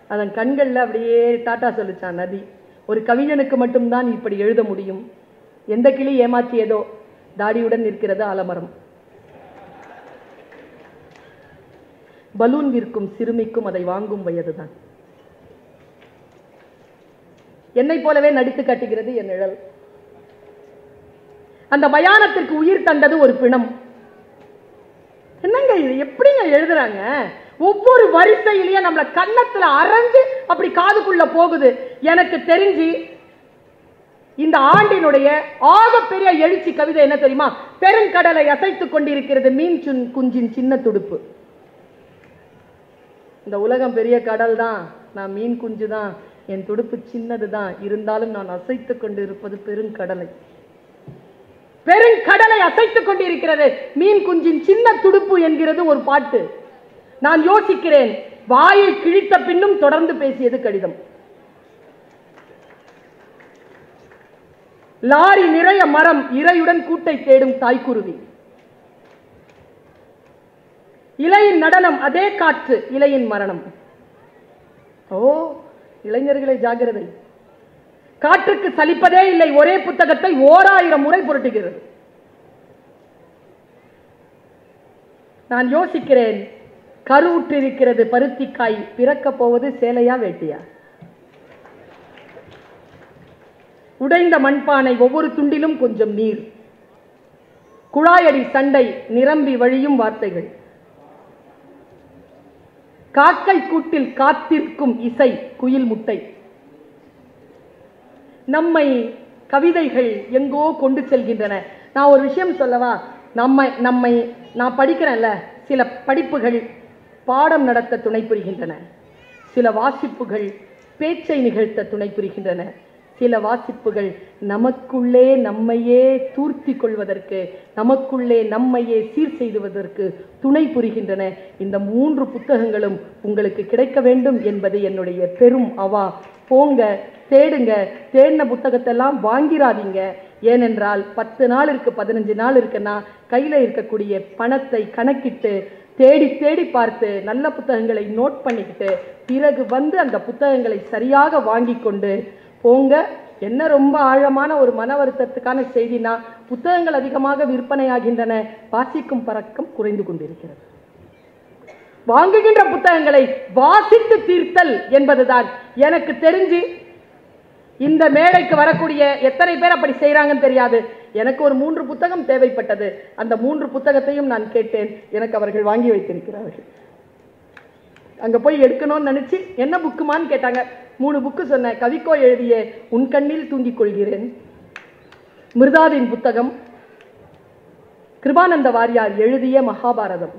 அதன் கண்கள்ல அப்படியே டாட்டா சொல்லிச்சான் நதி. ஒரு கவிஞனுக்கு மட்டும்தான் இப்படி எழுத முடியும். எந்த கிளி ஏமாற்றியதோ தாடியுடன் நிற்கிறது ஆலமரம். பலூன் விற்கும் சிறுமிக்கும் அதை வாங்கும் வயதுதான். என்னை போலவே நடித்து காட்டுகிறது என் நிழல். அந்த மயானத்திற்கு உயிர் தந்தது ஒரு பிணம். என்னங்க இது? எப்படிங்க எழுதுறாங்க? ஒவ்வொரு வரிசையிலேயே நம்மள கன்னத்துல அரைஞ்சு அப்படி காதுக்குள்ள போகுது. எனக்கு தெரிஞ்சு இந்த ஆண்டினுடைய ஆகப்பெரிய எழுச்சி கவிதை என்ன தெரியுமா? பெருங்கடலை அசைத்துக் கொண்டிருக்கிறது மீன் குஞ்சின் சின்ன துடுப்பு. இந்த உலகம் பெரிய கடல் தான், நான் மீன் குஞ்சு தான், என் துடுப்பு சின்னது தான், இருந்தாலும் நான் அசைத்துக் கொண்டு இருப்பது பெருங்கடலை. பெருங்கடலை அசைத்துக் கொண்டிருக்கிறது மீன் குஞ்சின் சின்ன துடுப்பு என்கிறது ஒரு பாட்டு. நான் யோசிக்கிறேன், வாயை கிழித்த பின்னும் தொடர்ந்து பேசியது கடிதம். லாரி நிறைய மரம், இரையுடன் கூட்டை தேடும் தாய்க்குருவி. இலையின் நடனம், அதே காற்று, இலையின் மரணம். ஓ இளைஞர்களை ஜாகிரதை. காற்றுக்கு சலிப்பதே இல்லை. ஒரே புத்தகத்தை 1000 முறை புரட்டுகிறது. நான் யோசிக்கிறேன், கருவுற்றிருக்கிறது பருத்திக்காய், பிறக்க போவது சேலையா வேட்டியா? உடைந்த மண்பானை, ஒவ்வொரு துண்டிலும் கொஞ்சம் நீர், குழாயடி சண்டை, நிரம்பி வழியும் வார்த்தைகள், காக்கை கூட்டில் காத்திருக்கும் இசை, குயில் முட்டை. நம்மை கவிதைகள் எங்கோ கொண்டு செல்கின்றன. நான் ஒரு விஷயம் சொல்லவா? நம்மை நான் படிக்கிறேன்ல, சில படிப்புகள் பாடம் நடத்த துணை புரிகின்றன, சில வாசிப்புகள் பேச்சை நிகழ்த்த துணை புரிகின்றன, சில வாசிப்புகள் நமக்குள்ளே நம்மையே தூர்த்தி கொள்வதற்கு, நமக்குள்ளே நம்மையே சீர் செய்துவதற்கு துணை புரிகின்றன. இந்த 3 புத்தகங்களும் உங்களுக்கு கிடைக்க வேண்டும் என்பது என்னுடைய பெரும் அவா. போங்க, தேடுங்க. தேடின புத்தகத்தெல்லாம் வாங்கிராதீங்க. ஏனென்றால் 10 நாள் இருக்கு, 15 நாள் இருக்குன்னா கையில் இருக்கக்கூடிய பணத்தை கணக்கிட்டு தேடி தேடி பார்த்து நல்ல புத்தகங்களை நோட் பண்ணிக்கிட்டு பிறகு வந்து அந்த புத்தகங்களை சரியாக வாங்கி கொண்டு போங்க. என்ன ரொம்ப ஆழமான ஒரு மன வருத்தத்துக்கான செய்தினா, புத்தகங்கள் அதிகமாக விற்பனையாகின்றன, வாசிக்கும் பழக்கம் குறைந்து கொண்டிருக்கிறது. வாங்குகின்ற புத்தகங்களை வாசித்து தீர்த்தல் என்பதுதான் எனக்கு தெரிஞ்சு. இந்த மேடைக்கு வரக்கூடிய எத்தனை பேர் அப்படி செய்யறாங்கன்னு தெரியாது. எனக்கு ஒரு 3 புத்தகம் தேவைப்பட்டது. அந்த 3 புத்தகத்தையும் நான் கேட்டேன். எனக்கு அவர்கள் வாங்கி வைத்திருக்கிறார்கள். அங்க போய் எடுக்கணும்னு நினைச்சு என்ன புக்குமான்னு கேட்டாங்க. 3 புக்கு சொன்னேன். கவிக்கோ எழுதிய உன் கண்ணில் தூங்கிக் கொள்கிறேன், மிர்தாவின் புத்தகம், கிருபானந்த வாரியார் எழுதிய மகாபாரதம்.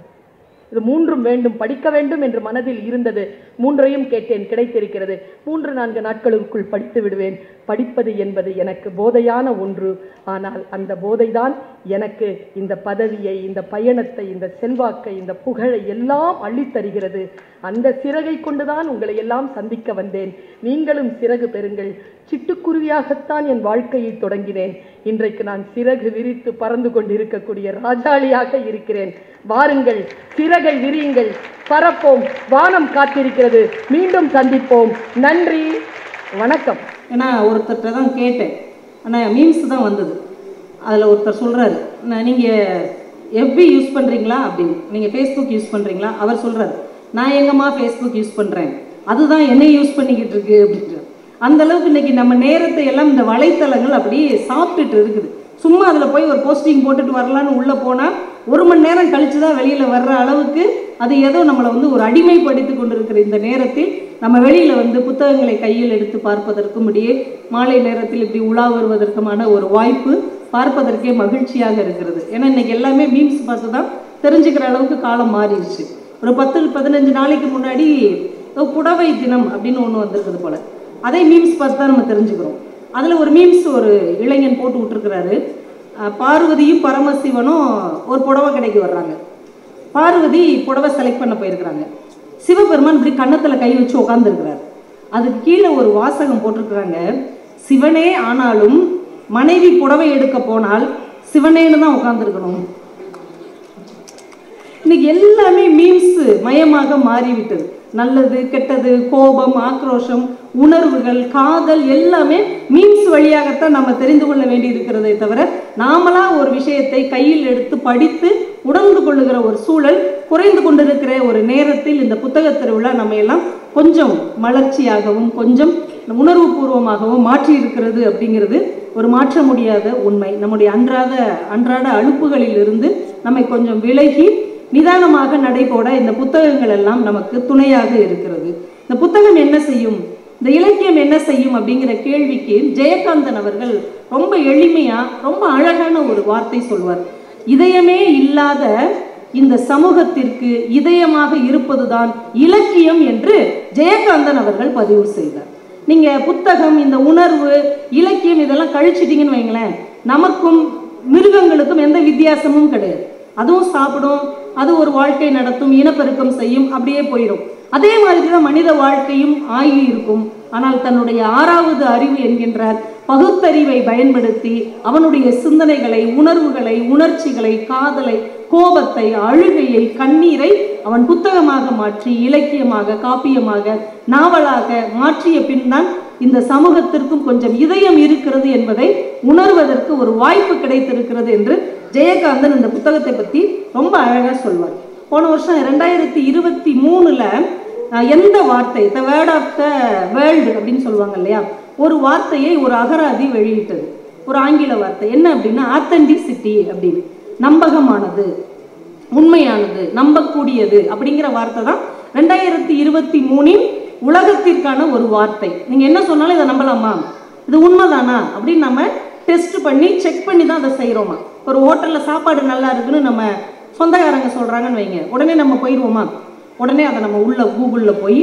இது 3ம் வேண்டும், படிக்க வேண்டும் என்று மனதில் இருந்தது. 3ஐயும் கேட்டேன், கிடைத்திருக்கிறது. 3-4 நாட்களுக்குள் படித்து விடுவேன். படிப்பது என்பது எனக்கு போதையான ஒன்று. ஆனால் அந்த போதைதான் எனக்கு இந்த பதவியை, இந்த பயணத்தை, இந்த செல்வாக்கை, இந்த புகழை எல்லாம் அள்ளித்தருகிறது. அந்த சிறகை கொண்டுதான் உங்களை எல்லாம் சந்திக்க வந்தேன். நீங்களும் சிறகு பெறுங்கள். சிட்டுக்குருவியாகத்தான் என் வாழ்க்கையை தொடங்கினேன். இன்றைக்கு நான் சிறகு விரித்து பறந்து கொண்டிருக்கக்கூடிய ராஜாளியாக இருக்கிறேன். வாருங்கள், சிறகை விரியுங்கள், பறப்போம். வானம் காத்திருக்கிறது. மீண்டும் சந்திப்போம். நன்றி, வணக்கம். ஏன்னா ஒருத்தர்கிட்ட தான் கேட்டேன், ஆனால் மீம்ஸ் தான் வந்தது. அதில் ஒருத்தர் சொல்கிறாரு, நீங்கள் எஃபி யூஸ் பண்ணுறீங்களா அப்படின்னு, நீங்கள் ஃபேஸ்புக் யூஸ் பண்ணுறீங்களா? அவர் சொல்கிறார், நான் எங்கம்மா ஃபேஸ்புக் யூஸ் பண்ணுறேன், அதுதான் என்னை யூஸ் பண்ணிக்கிட்டு இருக்கு அப்படின்ற. அந்தளவுக்கு இன்றைக்கி நம்ம நேரத்தை எல்லாம் இந்த வலைத்தளங்கள் அப்படியே சாப்பிட்டுட்டு இருக்குது. சும்மா அதில் போய் ஒரு போஸ்டிங் போட்டுட்டு வரலான்னு உள்ளே போனால் 1 மணி நேரம் கழித்து தான் வெளியில் வர்ற அளவுக்கு அது ஏதோ நம்மளை ஒரு அடிமைப்படுத்தி கொண்டிருக்கிற இந்த நேரத்தில் நம்ம வெளியில் புத்தகங்களை கையில் எடுத்து பார்ப்பதற்கும் இடையே மாலை நேரத்தில் இப்படி உலா வருவதற்குமான ஒரு வாய்ப்பு பார்ப்பதற்கே மகிழ்ச்சியாக இருக்கிறது. ஏன்னா இன்றைக்கி எல்லாமே மீம்ஸ் பார்த்து தான் தெரிஞ்சுக்கிற அளவுக்கு காலம் மாறிடுச்சு. ஒரு 10-15 நாளைக்கு முன்னாடி புடவை தினம் அப்படின்னு ஒன்று வந்திருக்குது போல், அதே மீம்ஸ் பார்த்து தான் நம்ம தெரிஞ்சுக்கிறோம். அதில் ஒரு மீம்ஸ் ஒரு இளைஞன் போட்டு விட்டுருக்கிறாரு. பார்வதியும் பரமசிவனும் ஒரு புடவை கடைக்கு வர்றாங்க. பார்வதி புடவை செலக்ட் பண்ண போயிருக்கிறாங்க. சிவபெருமான் இப்படி கன்னத்தில் கை வச்சு உட்காந்துருக்கிறார். அதுக்கு கீழே ஒரு வாசகம் போட்டிருக்கிறாங்க, சிவனே ஆனாலும் மனைவி புடவை எடுக்க போனால் சிவனேன்னு தான் உட்காந்துருக்கணும். இன்னைக்கு எல்லாமே மீம்ஸ் மயமாக மாறிவிட்டது. நல்லது கெட்டது, கோபம், ஆக்ரோஷம், உணர்வுகள், காதல் எல்லாமே மீம்ஸ் வழியாகத்தான் நம்ம தெரிந்து கொள்ள வேண்டி இருக்கிறதை தவிர நாமளா ஒரு விஷயத்தை கையில் எடுத்து படித்து உணர்ந்து கொள்ளுகிற ஒரு சூழல் குறைந்து கொண்டிருக்கிற ஒரு நேரத்தில் இந்த புத்தக திருவிழா நம்ம எல்லாம் கொஞ்சம் மலர்ச்சியாகவும் கொஞ்சம் உணர்வு பூர்வமாகவும் மாற்றி இருக்கிறது அப்படிங்கிறது ஒரு மாற்ற முடியாத உண்மை. நம்முடைய அன்றாட அலுப்புகளில் இருந்து நம்மை கொஞ்சம் விலகி நிதானமாக நடைபோட இந்த புத்தகங்கள் எல்லாம் நமக்கு துணையாக இருக்கிறது. இந்த புத்தகம் என்ன செய்யும், இந்த இலக்கியம் என்ன செய்யும் அப்படிங்கிற கேள்விக்கு ஜெயகாந்தன் அவர்கள் ரொம்ப எளிமையா ரொம்ப அழகான ஒரு வார்த்தை சொல்வார். இதயமே இல்லாத இந்த சமூகத்திற்கு இதயமாக இருப்பதுதான் இலக்கியம் என்று ஜெயகாந்தன் அவர்கள் பதிவு செய்தார். நீங்க புத்தகம், இந்த உணர்வு, இலக்கியம் இதெல்லாம் கழிச்சிட்டீங்கன்னு வைங்களேன், நமக்கும் மிருகங்களுக்கும் எந்த வித்தியாசமும் கிடையாது. அதுவும் சாப்பிடும், அது ஒரு வாழ்க்கை நடத்தும், இனப்பெருக்கம் செய்யும், அப்படியே போயிடும். அதே மாதிரி தான் மனித வாழ்க்கையும் ஆகி இருக்கும். ஆனால் தன்னுடைய 6வது அறிவு என்கின்ற பகுத்தறிவை பயன்படுத்தி அவனுடைய சிந்தனைகளை, உணர்வுகளை, உணர்ச்சிகளை, காதலை, கோபத்தை, அழுகையை, கண்ணீரை அவன் புத்தகமாக மாற்றி இலக்கியமாக, காப்பியமாக, நாவலாக மாற்றிய பின் தான் இந்த சமூகத்திற்கும் கொஞ்சம் இதயம் இருக்கிறது என்பதை உணர்வதற்கு ஒரு வாய்ப்பு கிடைத்திருக்கிறது என்று ஜெயகாந்தன் இந்த புத்தகத்தை பற்றி ரொம்ப அழகாக சொல்வார். போன வருஷம் 2023 எந்த வார்த்தை, the word of the world அப்படின்னு சொல்லுவாங்க இல்லையா, ஒரு வார்த்தையை ஒரு அகராதி வெளியிட்டது. ஒரு ஆங்கில வார்த்தை என்ன அப்படின்னா ஆத்தென்டிசிட்டி அப்படின்னு, நம்பகமானது, உண்மையானது, நம்பக்கூடியது அப்படிங்கிற வார்த்தை தான் 2023 உலகத்திற்கான ஒரு வார்த்தை. நீங்கள் என்ன சொன்னாலும் இதை நம்பலாமா, இது உண்மைதானா அப்படின்னு நம்ம டெஸ்ட் பண்ணி செக் பண்ணி தான் அதை செய்கிறோமா. ஒரு ஹோட்டலில் சாப்பாடு நல்லா இருக்குன்னு நம்ம சொந்தக்காரங்க சொல்கிறாங்கன்னு வைங்க, உடனே நம்ம போயிடுவோமா? உடனே அதை நம்ம உள்ள கூகுளில் போய்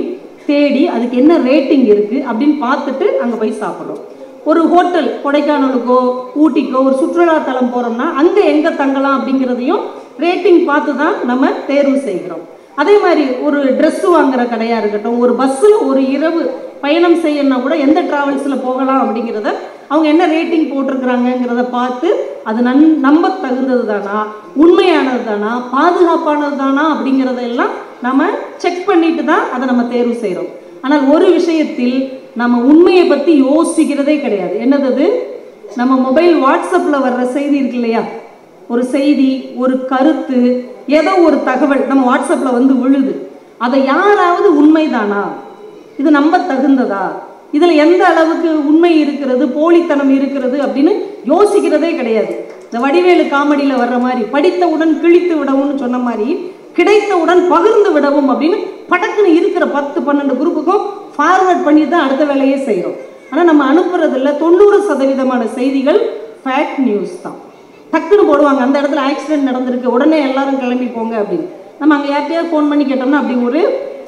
தேடி அதுக்கு என்ன ரேட்டிங் இருக்குது அப்படின்னு பார்த்துட்டு அங்கே போய் சாப்பிட்றோம். ஒரு ஹோட்டல் கொடைக்கானலுக்கோ ஊட்டிக்கோ ஒரு சுற்றுலாத்தலம் போகிறோம்னா அங்கே எங்கே தங்கலாம் அப்படிங்கிறதையும் ரேட்டிங் பார்த்து தான் நம்ம தேர்வு செய்கிறோம். அதே மாதிரி ஒரு ட்ரெஸ்ஸு வாங்குற கடையாக இருக்கட்டும், ஒரு பஸ்ஸில் ஒரு இரவு பயணம் செய்யணும்னா கூட எந்த ட்ராவல்ஸில் போகலாம் அப்படிங்கிறத அவங்க என்ன ரேட்டிங் போட்டிருக்கிறாங்கங்கிறத பார்த்து அது நம்ப தகுந்தது தானா, உண்மையானது தானா, பாதுகாப்பானது தானா அப்படிங்கிறதெல்லாம் நம்ம செக் பண்ணிட்டு தான் அதை நம்ம தேர்வு செய்கிறோம். ஆனால் ஒரு விஷயத்தில் நம்ம உண்மையை பற்றி யோசிக்கிறதே கிடையாது. என்னது, நம்ம மொபைல் வாட்ஸ்அப்பில் வர்ற செய்தி இருக்கு இல்லையா, ஒரு செய்தி, ஒரு கருத்து, ஏதோ ஒரு தகவல் நம்ம வாட்ஸ்அப்பில் வந்து விழுது, அதை யாராவது உண்மைதானா, இது நம்ப தகுந்ததா, இதில் எந்த அளவுக்கு உண்மை இருக்கிறது, போலித்தனம் இருக்கிறது அப்படின்னு யோசிக்கிறதே கிடையாது. இந்த வடிவேலு காமெடியில் வர்ற மாதிரி படித்தவுடன் கிழித்து விடவும்னு சொன்ன மாதிரி கிடைத்தவுடன் பகிர்ந்து விடவும் அப்படின்னு படக்குன்னு இருக்கிற 10-12 குரூப்புக்கும் ஃபார்வர்ட் பண்ணி தான் அடுத்த வேலையே செய்கிறோம். ஆனால் நம்ம அனுப்புறதில்ல 90% செய்திகள் ஃபேக் நியூஸ் தான். டக்குன்னு போடுவாங்க, அந்த இடத்துல ஆக்சிடென்ட் நடந்திருக்கு, உடனே எல்லாரும் கிளம்பி போங்க அப்படின்னு. நம்ம அங்கே யார்கிட்டயாவது ஃபோன் பண்ணி கேட்டோம்னா அப்படி ஒரு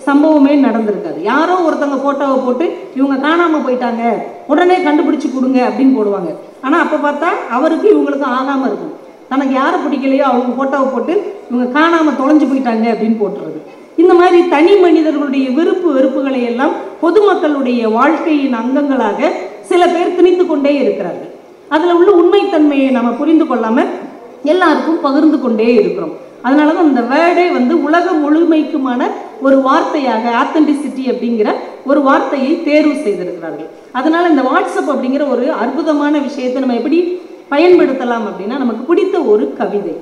சம்பவமே நடந்திருக்காது. யாரோ ஒருத்தவங்க ஃபோட்டோவை போட்டு இவங்க காணாமல் போயிட்டாங்க, உடனே கண்டுபிடிச்சி கொடுங்க அப்படின்னு போடுவாங்க. ஆனால் அப்போ பார்த்தா அவருக்கு இவங்களுக்கும் ஆகாமல் இருக்கும். தனக்கு யாரை பிடிக்கலையோ அவங்க ஃபோட்டோவை போட்டு இவங்க காணாமல் தொலைஞ்சு போயிட்டாங்க அப்படின்னு போட்டுறது. இந்த மாதிரி தனி மனிதர்களுடைய விருப்பு வெறுப்புகளை எல்லாம் பொதுமக்களுடைய வாழ்க்கையின் அங்கங்களாக சில பேர் திணித்து கொண்டே இருக்கிறார்கள். அதில் உள்ள உண்மைத்தன்மையை நம்ம புரிந்து கொள்ளாமல் எல்லாருக்கும் பகிர்ந்து கொண்டே இருக்கிறோம். அதனால தான் இந்த வேர்டே வந்து உலகம் முழுமைக்குமான ஒரு வார்த்தையாக ஆத்தென்டிசிட்டி அப்படிங்கிற ஒரு வார்த்தையை தேர்வு செய்திருக்கிறார்கள். அதனால இந்த வாட்ஸ்அப் அப்படிங்கிற ஒரு அற்புதமான விஷயத்தை நம்ம எப்படி பயன்படுத்தலாம் அப்படின்னா, நமக்கு பிடித்த ஒரு கவிதை,